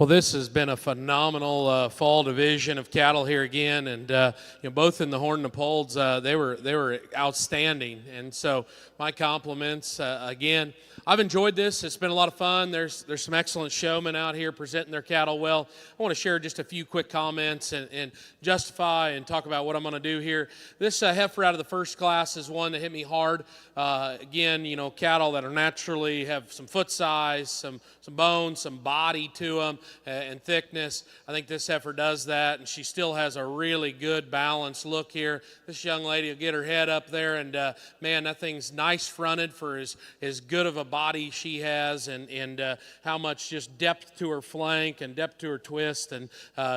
Well, this has been a phenomenal fall division of cattle here again, and both in the Horn and the Polds, they were outstanding. And so, my compliments again. I've enjoyed this. It's been a lot of fun. There's some excellent showmen out here presenting their cattle well. I want to share just a few quick comments and justify and talk about what I'm going to do here. This heifer out of the first class is one that hit me hard. Again, cattle that are naturally have some foot size, some bones, some body to them, and thickness. I think this heifer does that, and she still has a really good balanced look here. This young lady will get her head up there, and man, that thing's nice fronted for as good of a body she has, and how much just depth to her flank and depth to her twist and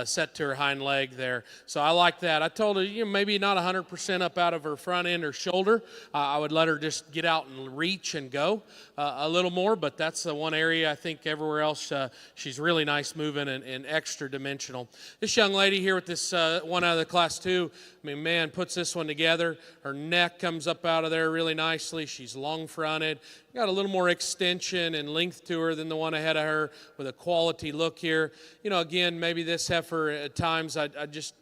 set to her hind leg there. So I like that. I told her, maybe not 100% up out of her front end or shoulder. I would let her just get out and reach and go a little more, but that's the one area I think everywhere else she's really nice moving and extra dimensional. This young lady here with this one out of the class 2, man, puts this one together. Her neck comes up out of there really nicely. She's long fronted. Got a little more extension and length to her than the one ahead of her with a quality look here. Again, maybe this heifer at times I just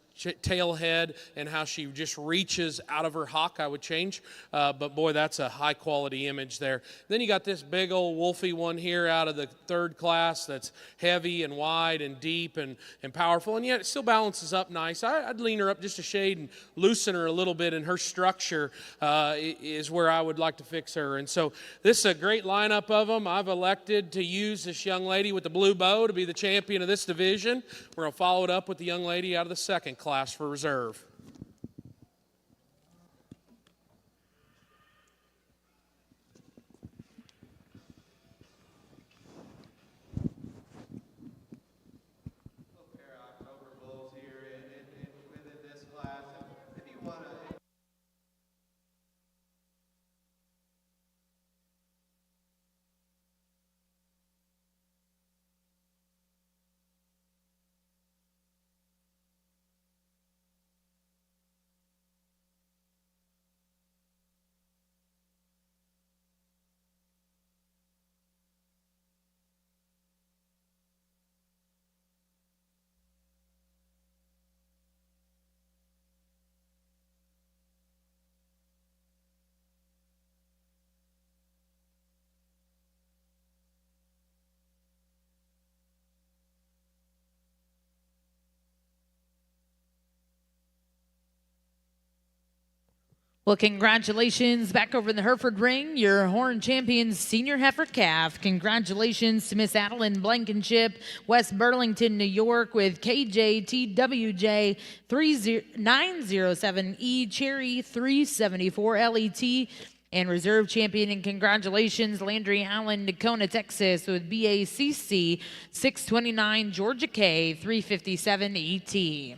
tail head and how she just reaches out of her hock I would change, but boy, that's a high quality image there. Then you got this big old wolfy one here out of the third class that's heavy and wide and deep and powerful, and yet it still balances up nice. I'd lean her up just a shade and loosen her a little bit, and her structure is where I would like to fix her. And so this is a great lineup of them. I've elected to use this young lady with the blue bow to be the champion of this division. We're going to follow it up with the young lady out of the second class for reserve. Well, congratulations back over in the Hereford ring, your Horn Champions Senior Heifer Calf. Congratulations to Miss Adeline Blankenship, West Burlington, New York, with KJTWJ 3907E Cherry 374 LET, and reserve champion. And congratulations, Landry Allen, Tacona, Texas, with BACC 629 Georgia K 357 ET.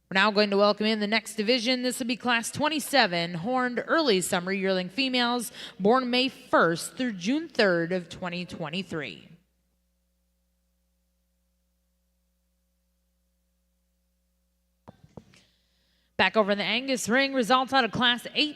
We're now going to welcome in the next division. This will be Class 27, horned early summer yearling females, born May 1st through June 3rd of 2023. Back over in the Angus ring, results out of Class 8.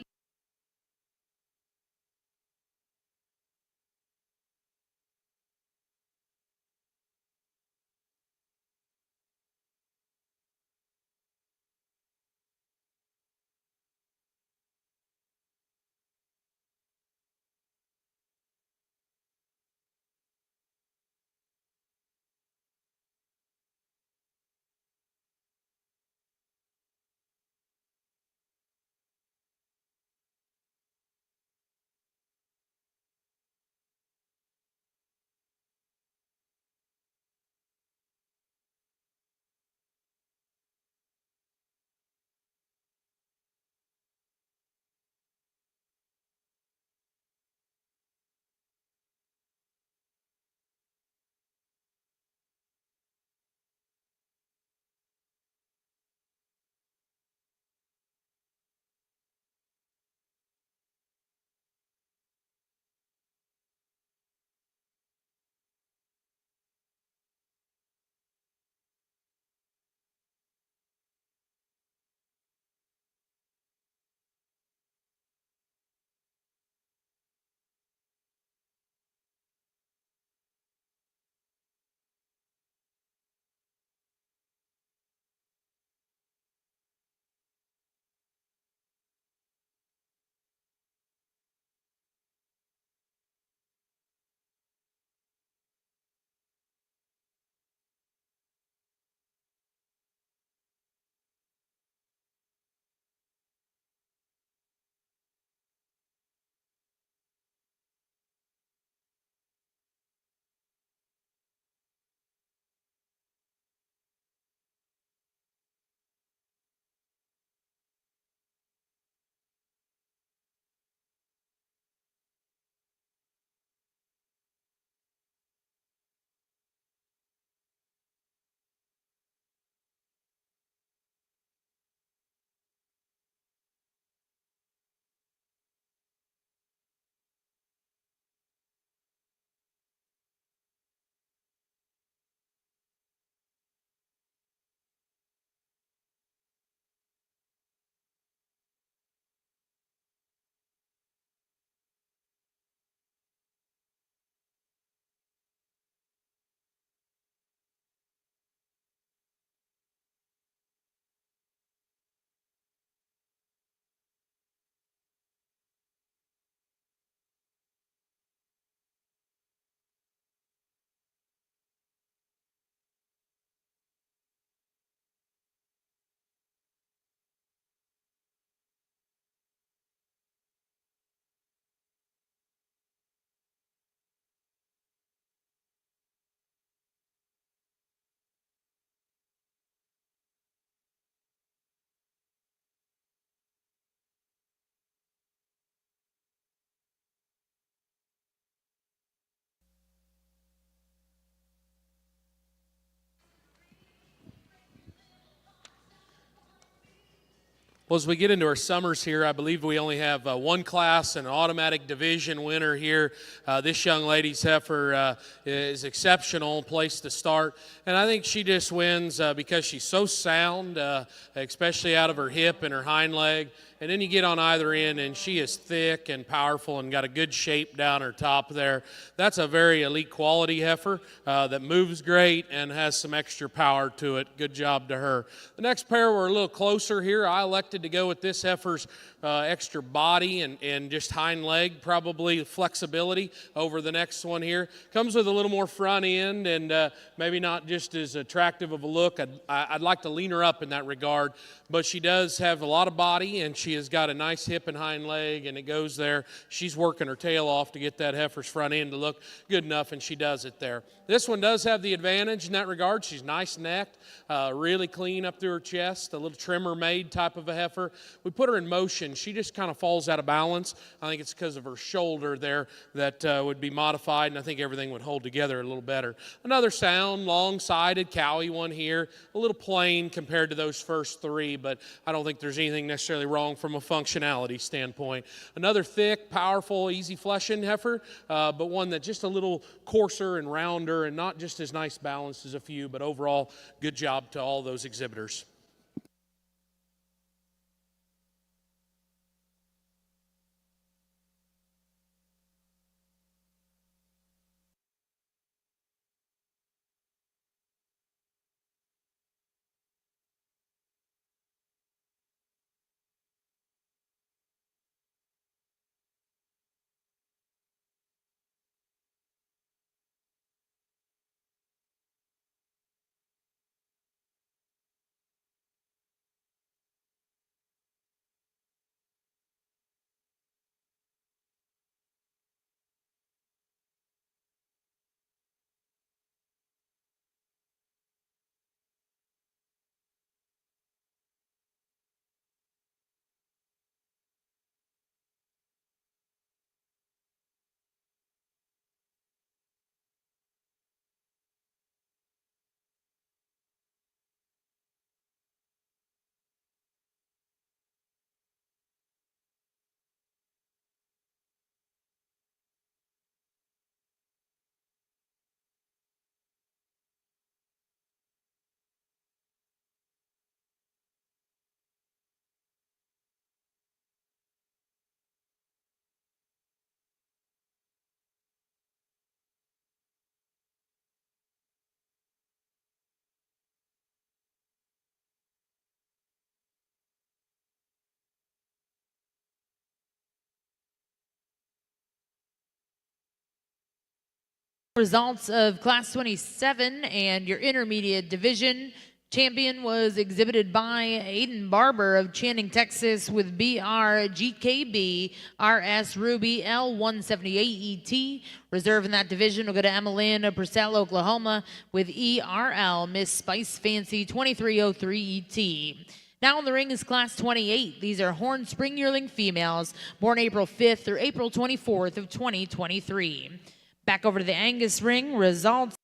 Well, as we get into our summers here, I believe we only have one class, an automatic division winner here. This young lady's heifer is exceptional, place to start. And I think she just wins because she's so sound, especially out of her hip and her hind leg. And then you get on either end, and she is thick and powerful and got a good shape down her top there. That's a very elite quality heifer that moves great and has some extra power to it. Good job to her. The next pair were a little closer here. I elected to go with this heifer's extra body and just hind leg, probably flexibility over the next one here. Comes with a little more front end and maybe not just as attractive of a look. I'd like to lean her up in that regard, but she does have a lot of body, and she has got a nice hip and hind leg, and it goes there. She's working her tail off to get that heifer's front end to look good enough, and she does it there. This one does have the advantage in that regard. She's nice necked, really clean up through her chest, a little trimmer made type of a heifer. We put her in motion. She just kind of falls out of balance. I think it's because of her shoulder there that would be modified, and I think everything would hold together a little better. Another sound, long-sided, cowy one here. A little plain compared to those first three, but I don't think there's anything necessarily wrong from a functionality standpoint. Another thick, powerful, easy fleshing heifer, but one that's just a little coarser and rounder and not just as nice balanced as a few, but overall, good job to all those exhibitors. Results of Class 27 and your intermediate division. Champion was exhibited by Aiden Barber of Channing, Texas with BRGKB RS Ruby L178ET. Reserve in that division will go to Emmeline of Purcell, Oklahoma with ERL Miss Spice Fancy 2303ET. Now in the ring is Class 28. These are Horn Spring Yearling females born April 5th through April 24th of 2023. Back over to the Angus ring. Results.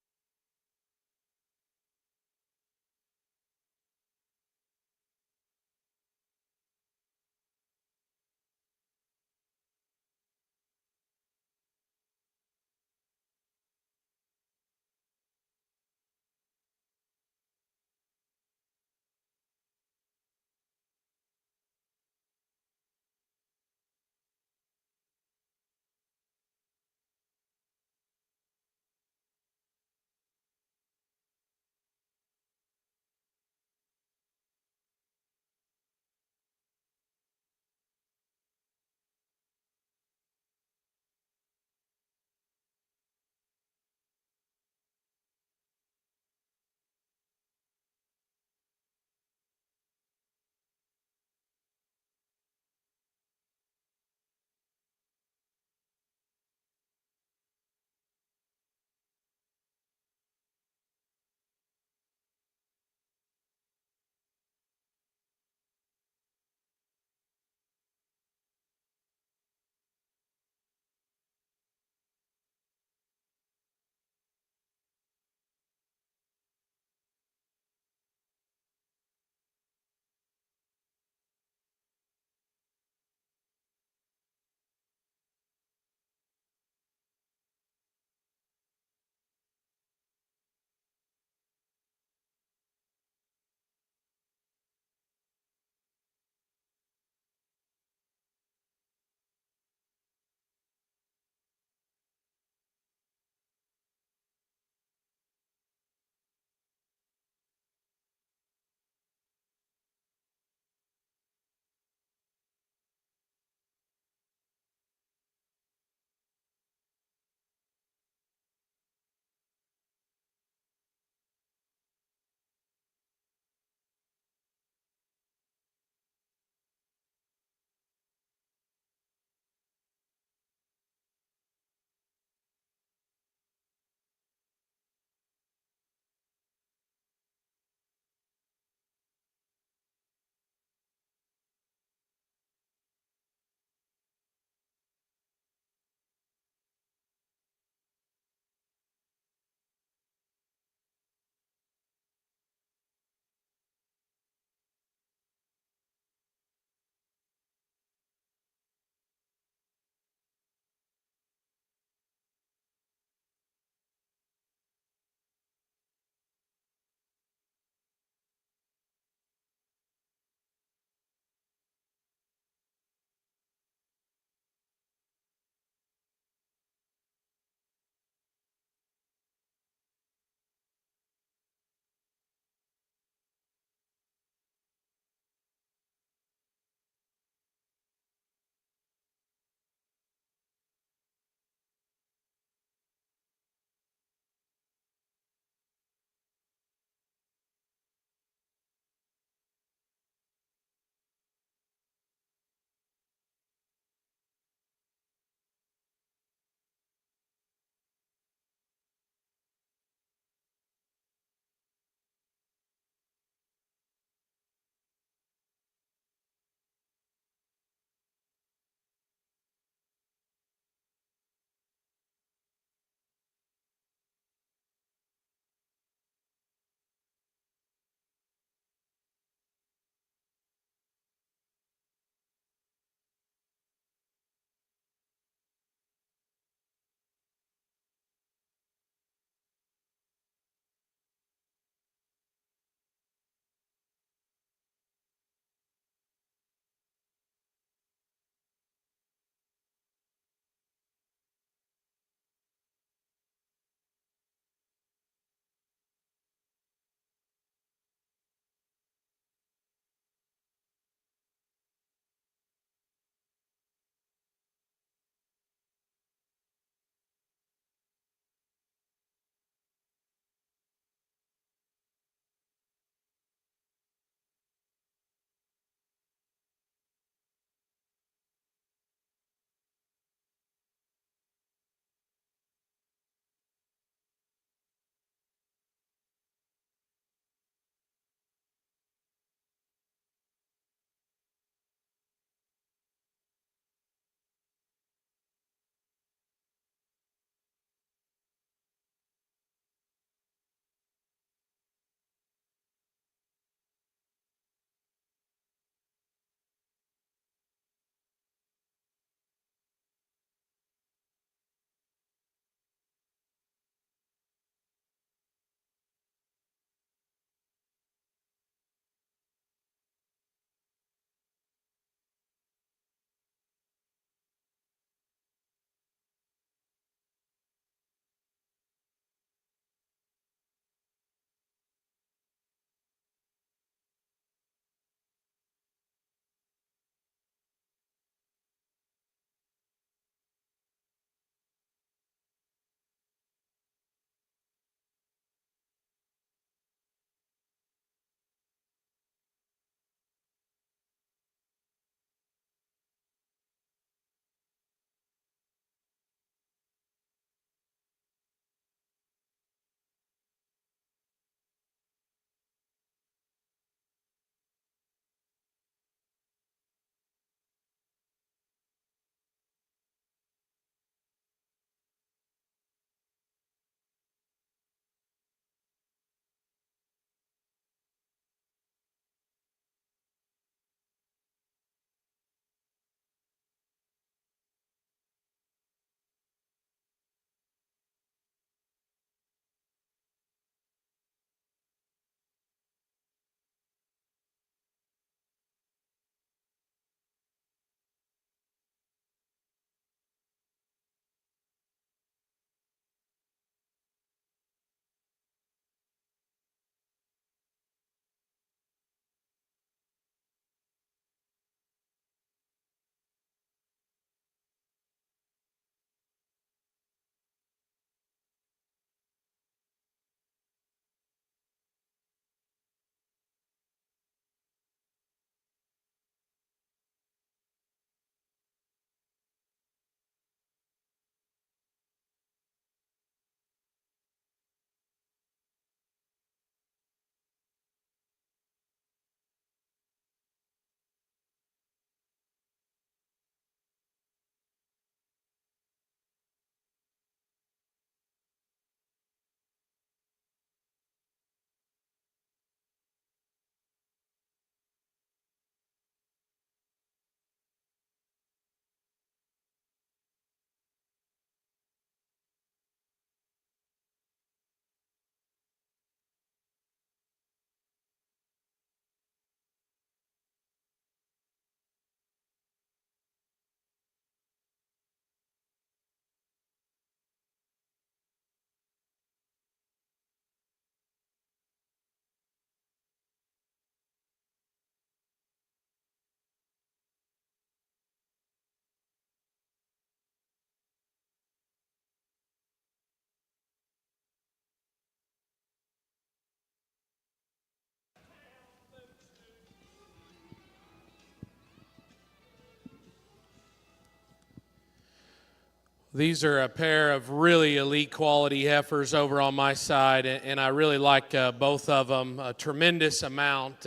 These are a pair of really elite quality heifers over on my side, and I really like both of them a tremendous amount.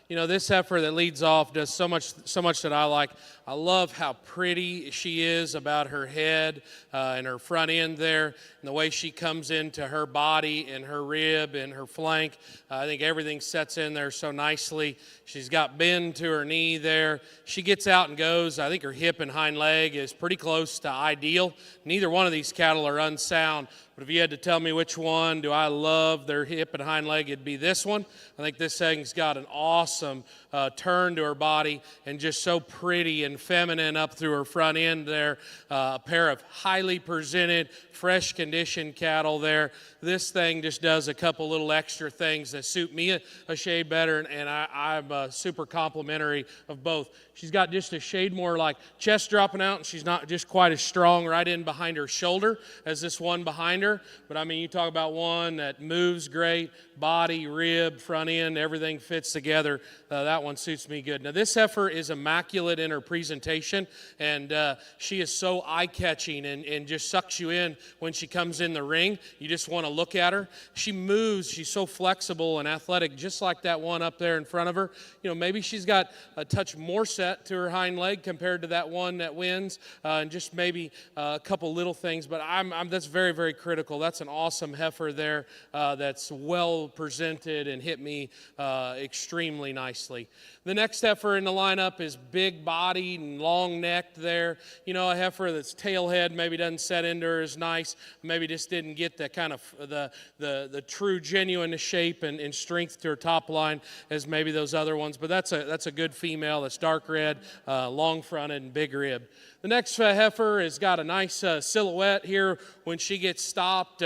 You know, this heifer that leads off does so much that I like. I love how pretty she is about her head and her front end there, and the way she comes into her body and her rib and her flank. I think everything sets in there so nicely. She's got bend to her knee there. She gets out and goes. I think her hip and hind leg is pretty close to ideal. Neither one of these cattle are unsound, but if you had to tell me which one do I love their hip and hind leg, it'd be this one. I think this thing's got an awesome turn to her body and just so pretty and feminine up through her front end there. A pair of highly presented, fresh condition cattle there. This thing just does a couple little extra things that suit me a shade better, and I'm super complimentary of both. She's got just a shade more like chest dropping out, and she's not just quite as strong right in behind her shoulder as this one behind her. But I mean, you talk about one that moves great, body, rib, front end, everything fits together. That one suits me good. Now, this heifer is immaculate in her presentation, and she is so eye-catching and just sucks you in when she comes in the ring. You just want to look at her. She moves. She's so flexible and athletic, just like that one up there in front of her. You know, maybe she's got a touch more set to her hind leg compared to that one that wins, and just maybe a couple little things. But that's very, very critical. That's an awesome heifer there that's well presented and hit me extremely nicely. The next heifer in the lineup is big-bodied and long-necked there. You know, a heifer that's tailhead maybe doesn't set into her as nice, maybe just didn't get the kind of the true, genuine shape and strength to her top line as maybe those other ones. But that's a good female that's dark red, long-fronted, and big rib. The next heifer has got a nice silhouette here when she gets stopped.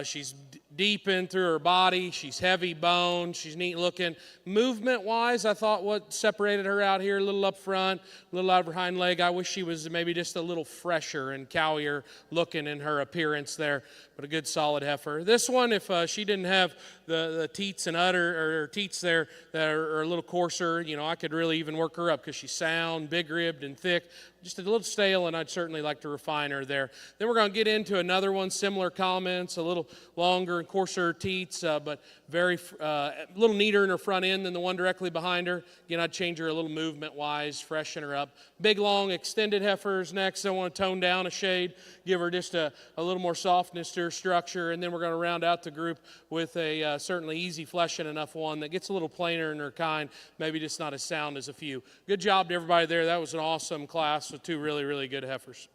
She's deep in through her body. She's heavy boned. She's neat looking. Movement wise, I thought what separated her out here a little up front, a little out of her hind leg. I wish she was maybe just a little fresher and cowier looking in her appearance there, but a good solid heifer. This one, if she didn't have the teats and udder or teats there that are a little coarser, you know, I could really even work her up because she's sound, big ribbed and thick. Just a little stale, and I'd certainly like to refine her there. Then we're going to get into another one, similar comments, a little longer and coarser teats, but very a little neater in her front end than the one directly behind her. Again, I'd change her a little movement-wise, freshen her up. Big, long, extended heifers next. I want to tone down a shade, give her just a little more softness to her structure, and then we're going to round out the group with a certainly easy fleshing enough one that gets a little plainer in her kind, maybe just not as sound as a few. Good job to everybody there. That was an awesome class with two really, really good heifers.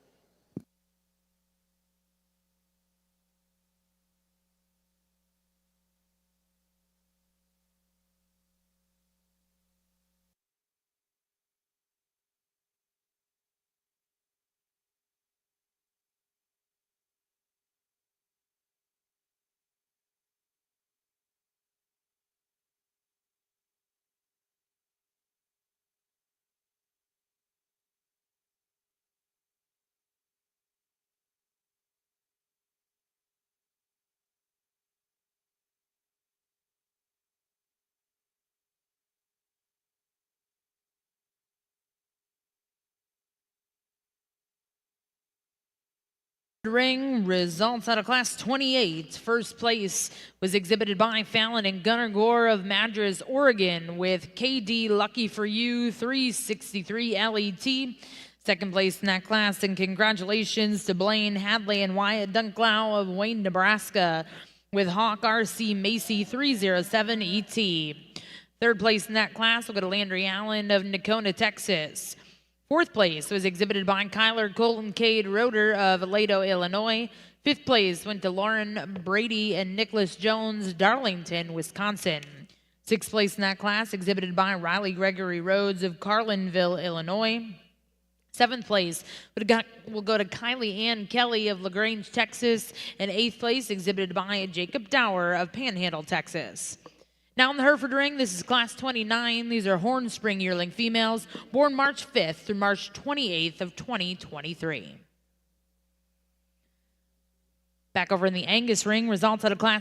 Ring results out of Class 28. First place was exhibited by Fallon and Gunnar Gore of Madras, Oregon, with KD Lucky for You 363 LET. Second place in that class, and congratulations to Blaine Hadley and Wyatt Dunklau of Wayne, Nebraska, with Hawk RC Macy 307 ET. Third place in that class will go to Landry Allen of Nacona, Texas. Fourth place was exhibited by Kyler Colton Cade Roeder of Laredo, Illinois. Fifth place went to Lauren Brady and Nicholas Jones, Darlington, Wisconsin. Sixth place in that class exhibited by Riley Gregory Rhodes of Carlinville, Illinois. Seventh place will go to Kylie Ann Kelly of LaGrange, Texas. And eighth place exhibited by Jacob Dower of Panhandle, Texas. Now in the Hereford ring, this is Class 29. These are Horn Spring yearling females, born March 5th through March 28th of 2023. Back over in the Angus ring, results out of Class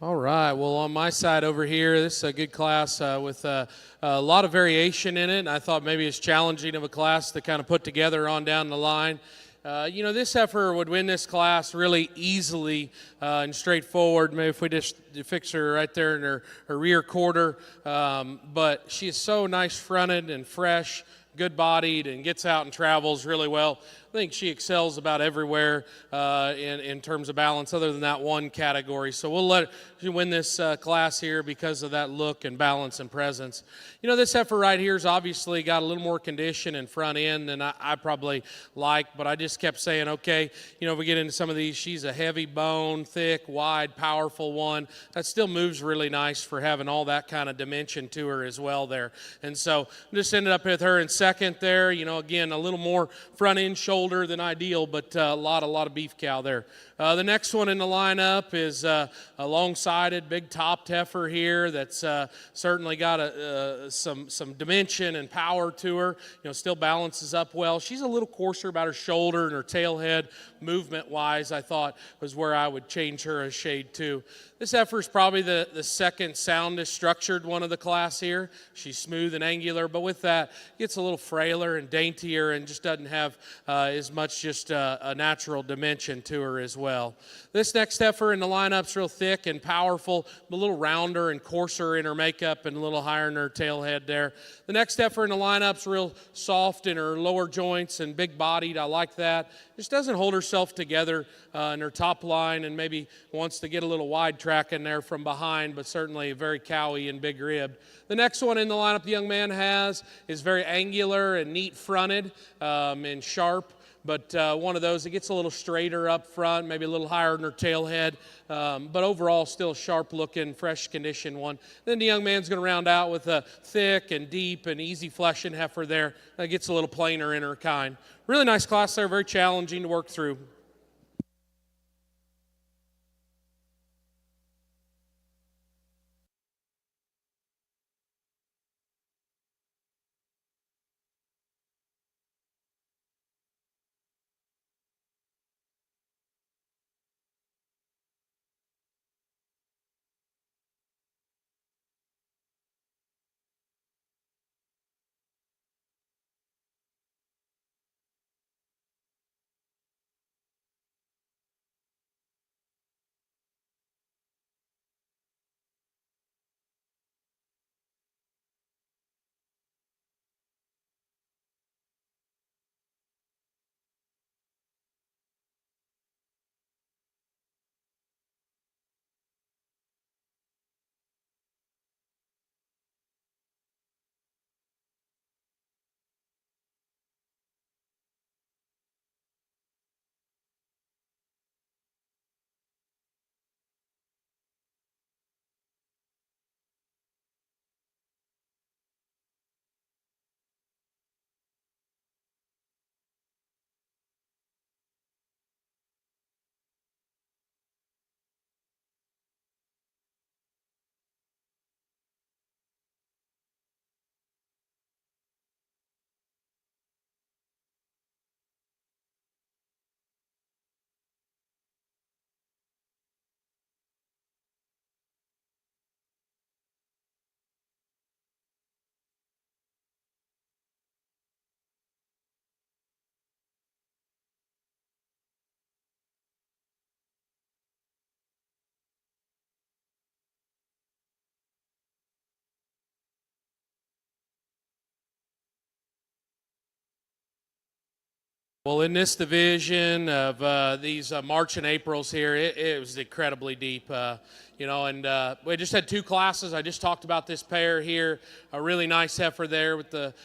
All right. Well, on my side over here, this is a good class with a lot of variation in it. And I thought maybe it's challenging of a class to kind of put together on down the line. This heifer would win this class really easily and straightforward. Maybe if we just fix her right there in her rear quarter. But she is so nice fronted and fresh, good bodied, and gets out and travels really well. I think she excels about everywhere in terms of balance, other than that one category. So we'll let her win this class here because of that look and balance and presence. This heifer right here has obviously got a little more condition and front end than I probably like, but I just kept saying, okay, if we get into some of these, she's a heavy bone, thick, wide, powerful one. That still moves really nice for having all that kind of dimension to her as well there. And so just ended up with her in second there. Again, a little more front end shoulder than ideal, but a lot of beef cow there. The next one in the lineup is a long-sided, big topped heifer here that's certainly got some dimension and power to her. Still balances up well. She's a little coarser about her shoulder and her tail head. Movement-wise, I thought was where I would change her a shade too. This heifer is probably the second soundest structured one of the class here. She's smooth and angular, but with that, gets a little frailer and daintier and just doesn't have as much just a natural dimension to her as well. This next heifer in the lineup's real thick and powerful, a little rounder and coarser in her makeup and a little higher in her tail head there. The next heifer in the lineup's real soft in her lower joints and big-bodied. I like that. Just doesn't hold herself together in her top line and maybe wants to get a little wide track in there from behind, but certainly very cowy and big ribbed. The next one in the lineup the young man has is very angular and neat fronted and sharp. But one of those that gets a little straighter up front, maybe a little higher in her tail head, but overall still a sharp-looking, fresh condition one. Then the young man's going to round out with a thick and deep and easy fleshing heifer there that gets a little plainer in her kind. Really nice class there, very challenging to work through. Well, in this division of these March and Aprils here, it was incredibly deep, and we just had two classes. I just talked about this pair here, a really nice heifer there with the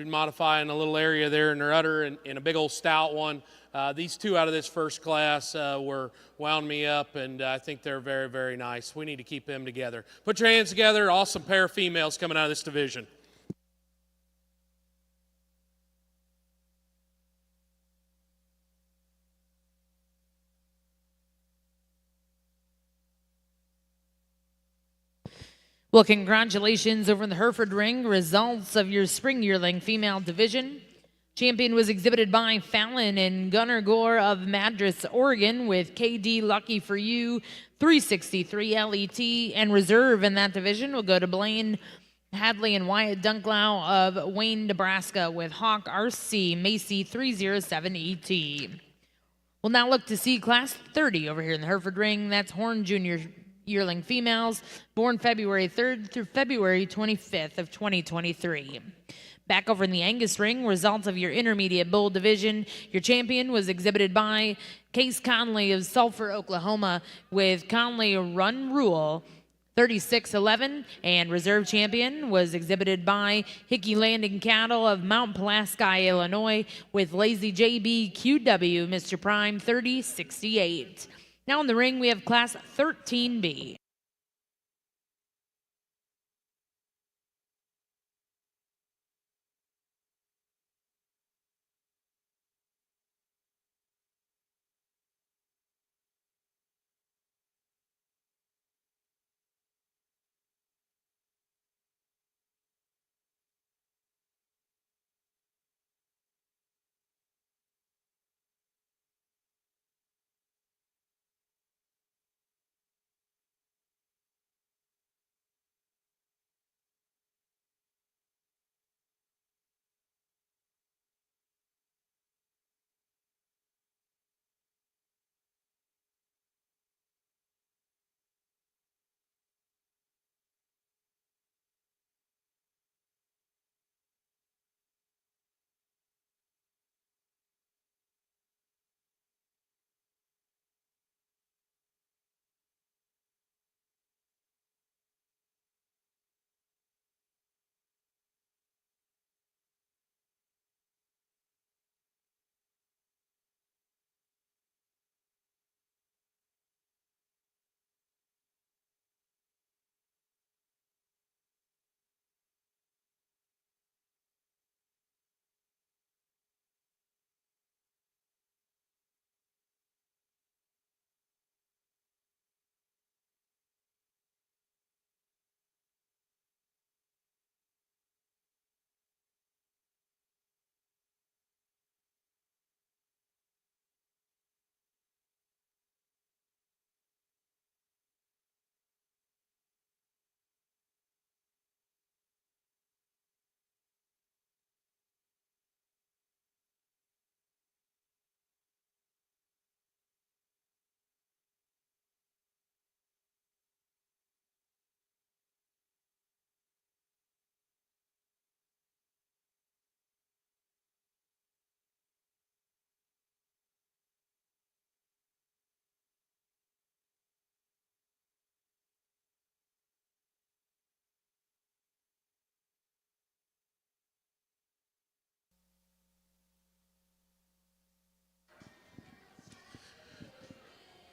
modifying a little area there in her udder and a big old stout one. These two out of this first class wound me up, and I think they're very, very nice. We need to keep them together. Put your hands together. Awesome pair of females coming out of this division. Well, congratulations over in the Hereford ring. Results of your spring yearling female division. Champion was exhibited by Fallon and Gunnar Gore of Madras, Oregon, with KD Lucky for You 363 LET. And reserve in that division will go to Blaine Hadley and Wyatt Dunklau of Wayne, Nebraska, with Hawk RC Macy 307 ET. We'll now look to see Class 30 over here in the Hereford Ring. That's Horn Junior yearling females, born February 3rd through February 25th of 2023. Back over in the Angus Ring, results of your intermediate bull division. Your champion was exhibited by Case Conley of Sulphur, Oklahoma, with Conley Run Rule 3611, and reserve champion was exhibited by Hickey Landing Cattle of Mount Pulaski, Illinois, with Lazy JB QW Mr. Prime 3068. Now in the ring we have Class 13B.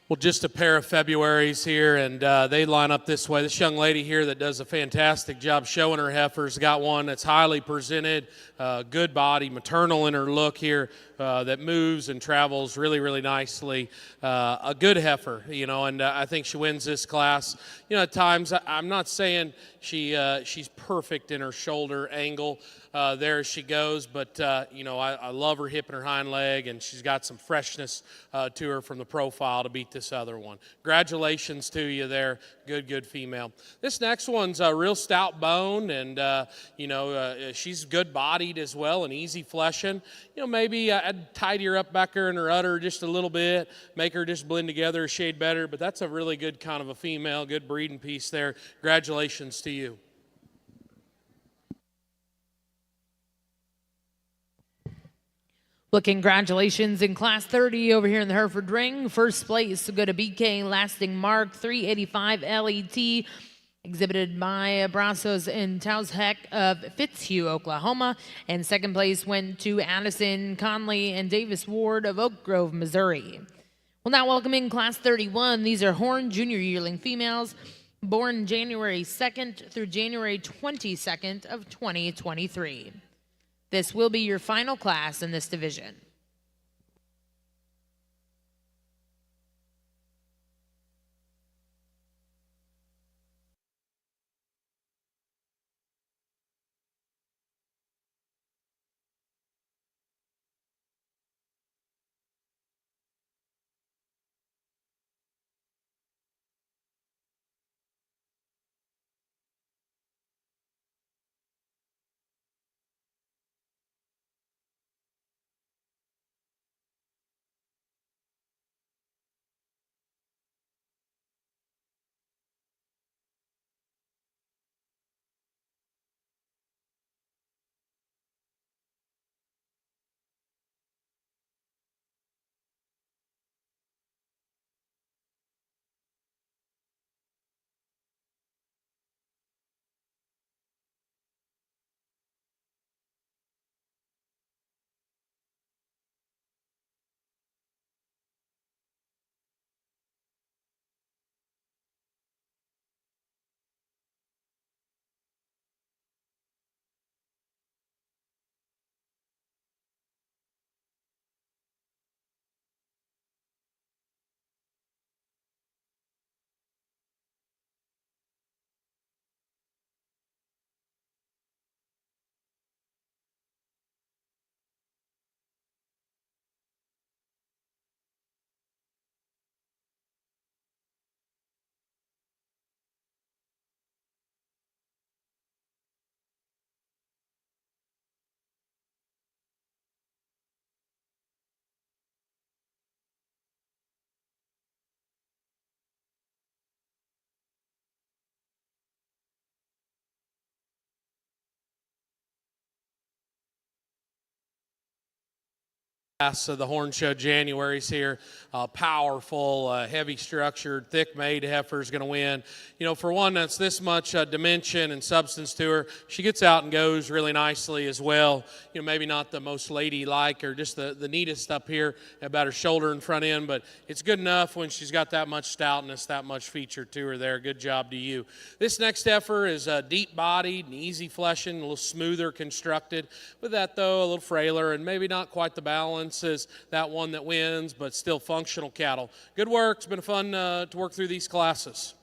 Well, just a pair of Februaries here, and they line up this way. This young lady here that does a fantastic job showing her heifers got one that's highly presented, good body, maternal in her look here, that moves and travels really, really nicely. A good heifer, you know, and I think she wins this class. You know, at times I'm not saying she's perfect in her shoulder angle. There she goes, but you know, I love her hip and her hind leg, and she's got some freshness to her from the profile to beat this other one. Congratulations to you there, good female. This next one's a real stout bone, and you know, she's good bodied as well and easy fleshing. You know, maybe I'd tidy her up back there in her udder just a little bit, make her just blend together a shade better, but that's a really good kind of a female, good breeding piece there. Congratulations to you. Well, congratulations in Class 30 over here in the Hereford Ring. First place will go to BK Lasting Mark 385 LET, exhibited by Brazos and Tausheck of Fitzhugh, Oklahoma. And second place went to Addison Conley and Davis Ward of Oak Grove, Missouri. Well, now welcoming Class 31. These are Horn Junior yearling females, born January 2nd through January 22nd of 2023. This will be your final class in this division. Of the Horn Show January's here. Powerful, heavy structured, thick made heifer is going to win. You know, for one that's this much dimension and substance to her, she gets out and goes really nicely as well. You know, maybe not the most ladylike or just the neatest up here about her shoulder and front end, but it's good enough when she's got that much stoutness, that much feature to her there. Good job to you. This next heifer is deep bodied and easy fleshing, a little smoother constructed. With that though, a little frailer and maybe not quite the balance as that one that wins, but still functional cattle. Good work. It's been fun to work through these classes.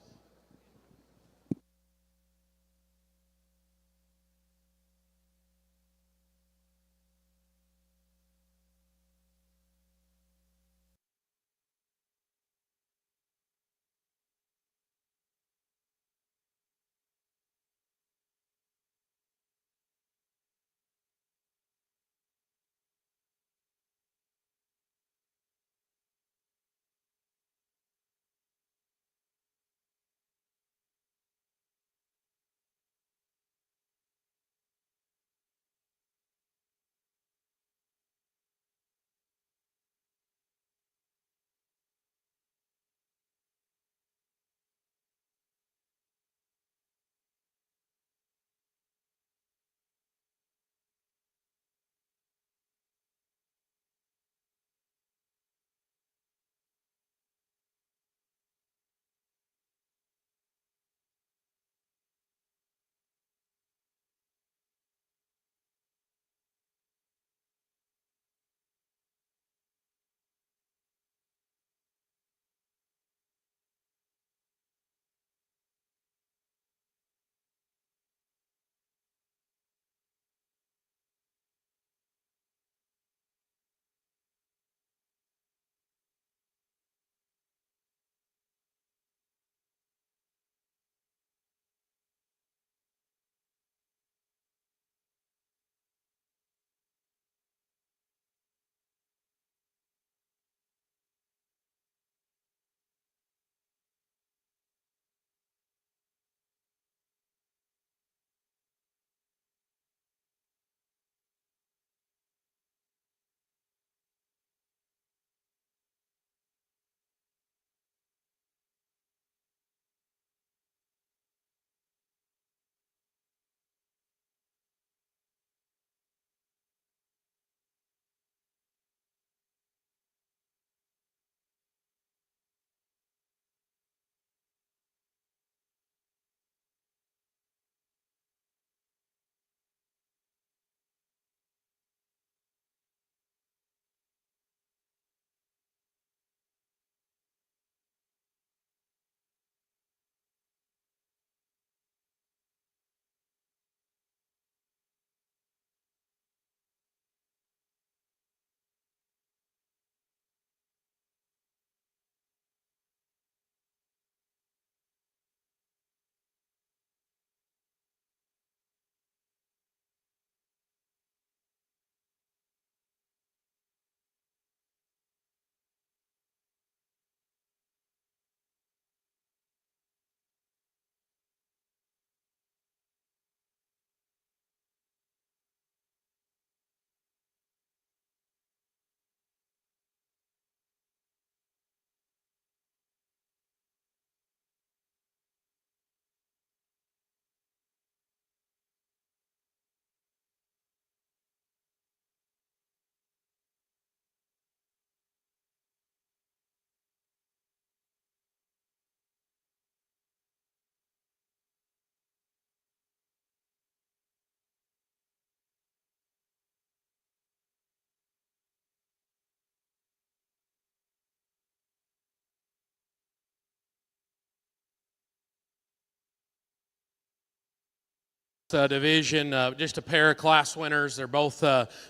Division, just a pair of class winners. They're both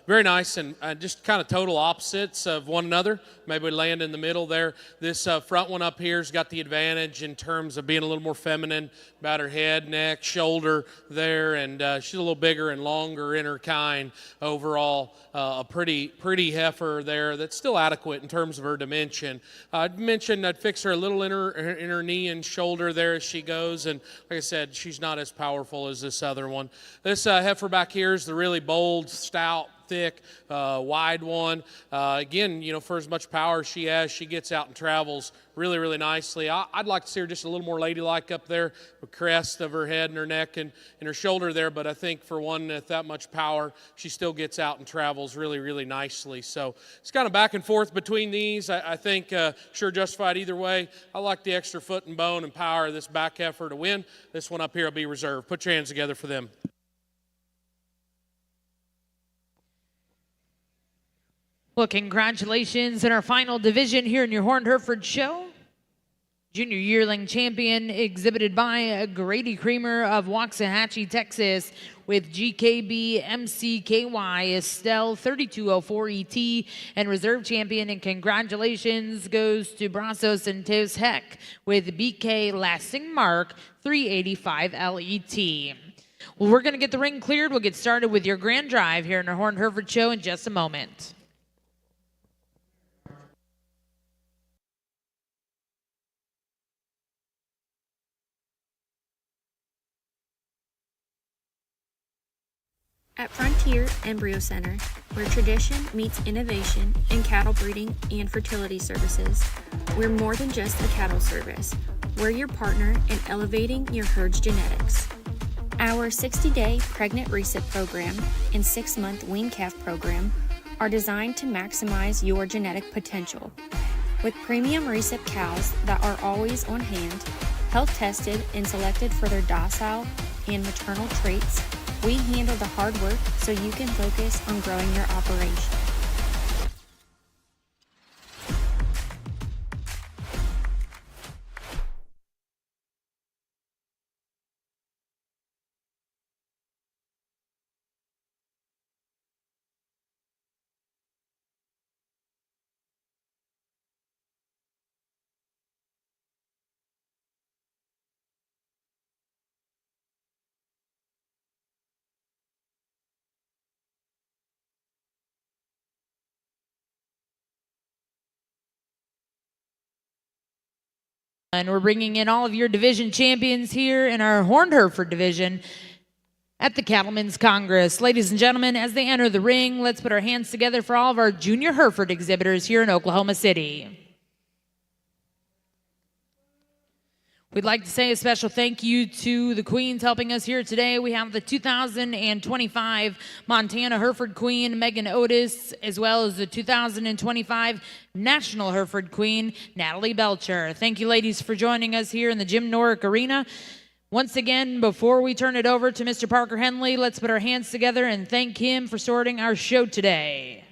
very nice and just kind of total opposites of one another. Maybe we land in the middle there. This front one up here's got the advantage in terms of being a little more feminine about her head, neck, shoulder there, and she's a little bigger and longer in her kind. Overall, a pretty heifer there that's still adequate in terms of her dimension. I'd mentioned I'd fix her a little in her knee and shoulder there as she goes, and like I said, she's not as powerful as this other one. This heifer back here is the really bold, stout, thick, wide one. Again, you know, for as much power as she has, she gets out and travels really, really nicely. I'd like to see her just a little more ladylike up there, with crest of her head and her neck and her shoulder there, but I think for one with that much power, she still gets out and travels really, really nicely. So it's kind of back and forth between these. I think sure justified either way. I like the extra foot and bone and power of this back heifer to win. This one up here will be reserved. Put your hands together for them. Well, congratulations in our final division here in your Horned Hereford show. Junior yearling champion exhibited by Grady Creamer of Waxahachie, Texas, with GKB MCKY Estelle 3204 ET, and reserve champion and congratulations goes to Brazos and Teos Heck with BK Lasting Mark 385 LET. Well, we're going to get the ring cleared. We'll get started with your grand drive here in our Horned Hereford show in just a moment. At Frontier Embryo Center, where tradition meets innovation in cattle breeding and fertility services, we're more than just a cattle service. We're your partner in elevating your herd's genetics. Our 60-day pregnant reset program and 6-month wean calf program are designed to maximize your genetic potential. With premium reset cows that are always on hand, health tested and selected for their docile and maternal traits, we handle the hard work so you can focus on growing your operation. And we're bringing in all of your division champions here in our Horned Hereford division at the Cattleman's Congress. Ladies and gentlemen, as they enter the ring, let's put our hands together for all of our junior Hereford exhibitors here in Oklahoma City. We'd like to say a special thank you to the queens helping us here today. We have the 2025 Montana Hereford Queen, Megan Otis, as well as the 2025 National Hereford Queen, Natalie Belcher. Thank you, ladies, for joining us here in the Jim Norick Arena. Once again, before we turn it over to Mr. Parker Henley, let's put our hands together and thank him for starting our show today.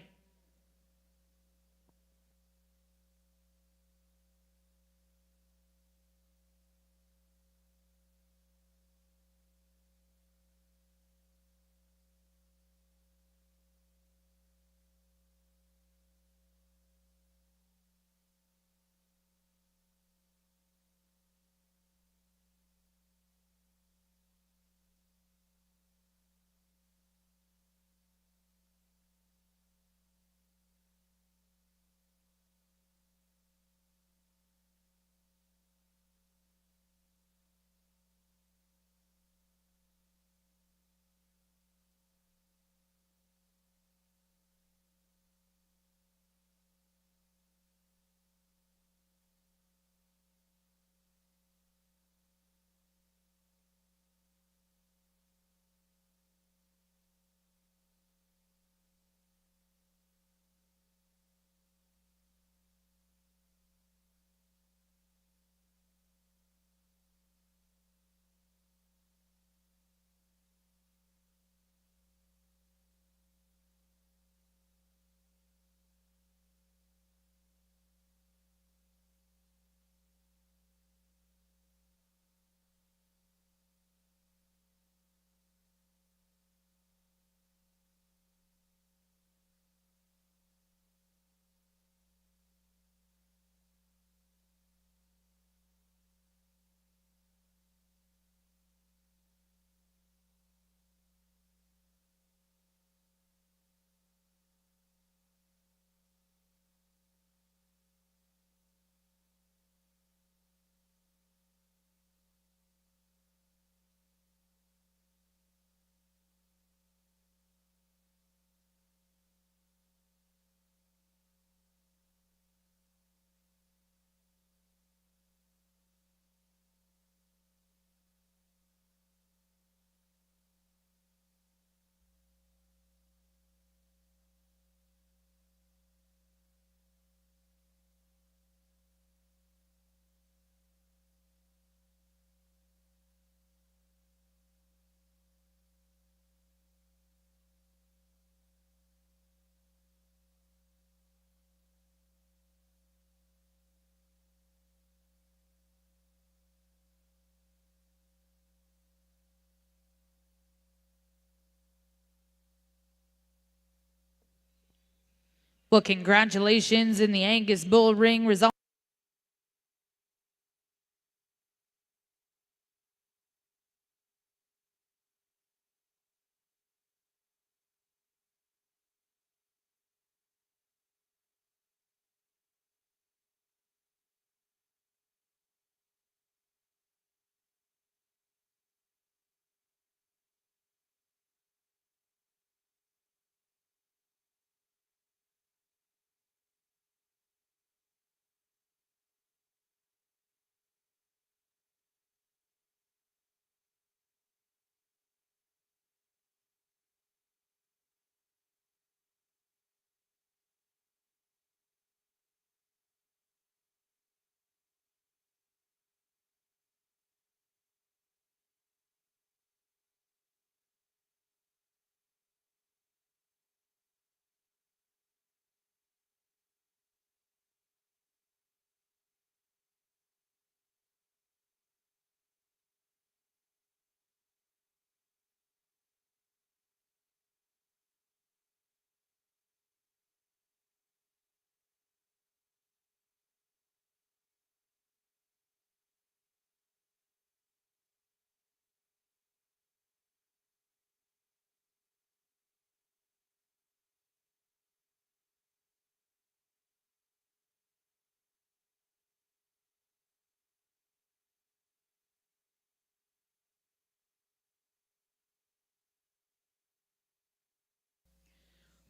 Well, congratulations in the Angus Bull Ring result.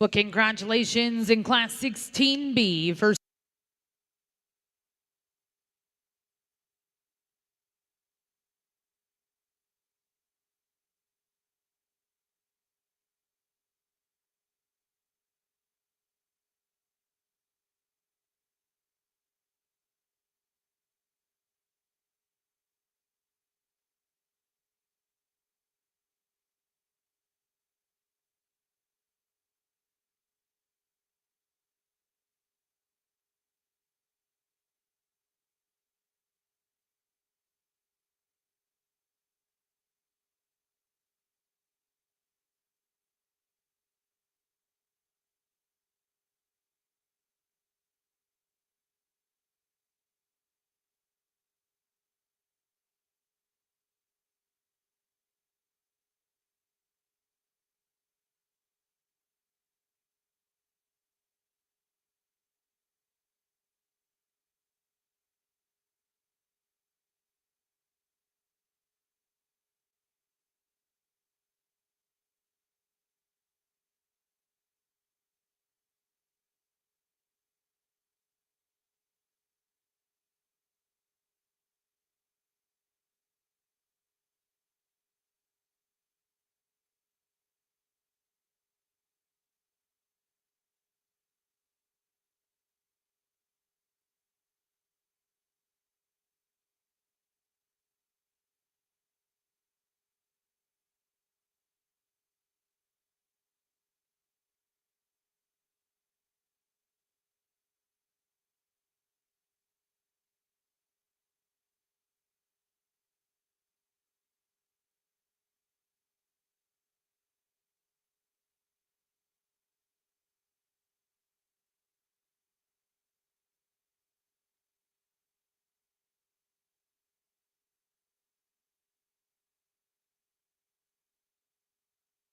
Well, congratulations in Class 16B. First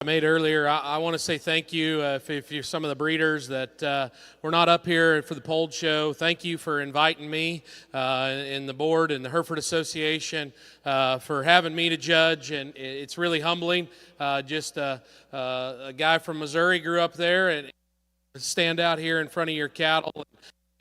I made earlier, I want to say thank you if you're some of the breeders that were not up here for the polled show. Thank you for inviting me and the board and the Hereford Association for having me to judge, and it's really humbling. Just a guy from Missouri grew up there and stand out here in front of your cattle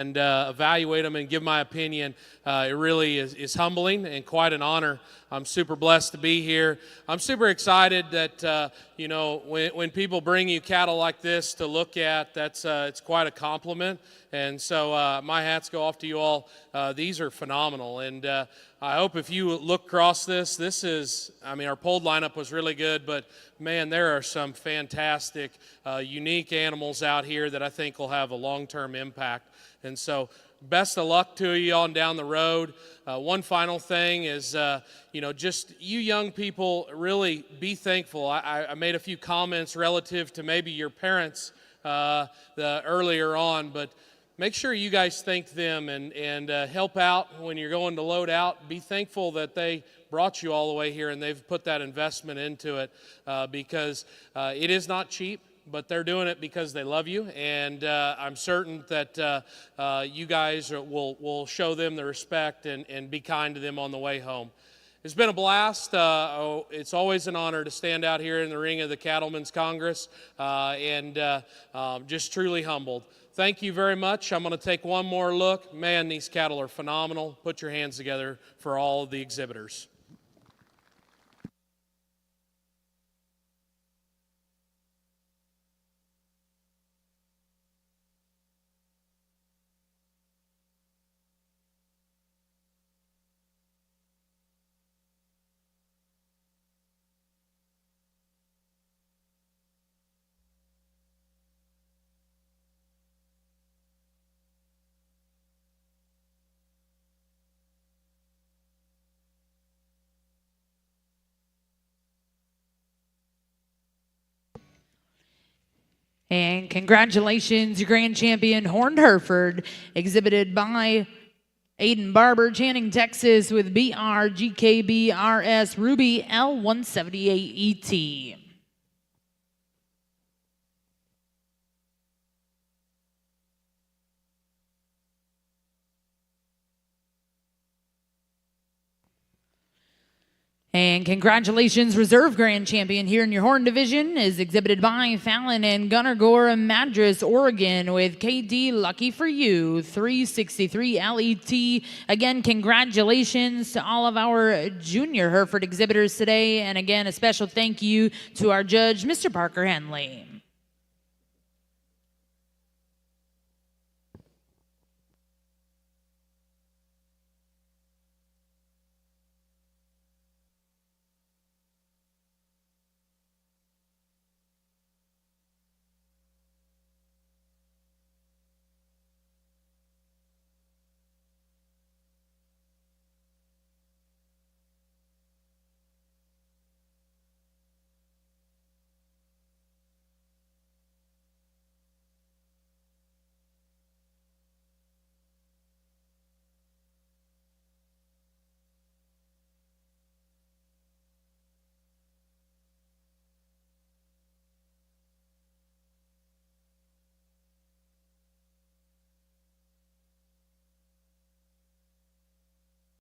and evaluate them and give my opinion. It really is humbling and quite an honor. I'm super blessed to be here. I'm super excited that when people bring you cattle like this to look at, it's quite a compliment. And so my hats go off to you all. These are phenomenal, and I hope if you look across this is, our polled lineup was really good, but man, there are some fantastic, unique animals out here that I think will have a long-term impact. And so best of luck to you on down the road. One final thing is, just you young people, really be thankful. I made a few comments relative to maybe your parents earlier on, but make sure you guys thank them and help out when you're going to load out. Be thankful that they brought you all the way here and they've put that investment into it because it is not cheap, but they're doing it because they love you, and I'm certain that you guys will show them the respect and be kind to them on the way home. It's been a blast. It's always an honor to stand out here in the ring of the Cattlemen's Congress and just truly humbled. Thank you very much. I'm going to take one more look. Man, these cattle are phenomenal. Put your hands together for all of the exhibitors. And congratulations, your grand champion, Horned Hereford, exhibited by Aiden Barber, Channing, Texas, with BRGKBRS Ruby L178ET. And congratulations, Reserve Grand Champion here in your Horn Division is exhibited by Fallon and Gunnar Gore, Madras, Oregon, with KD Lucky for You 363 LET. Again, congratulations to all of our junior Hereford exhibitors today. And again, a special thank you to our judge, Mr. Parker Henley.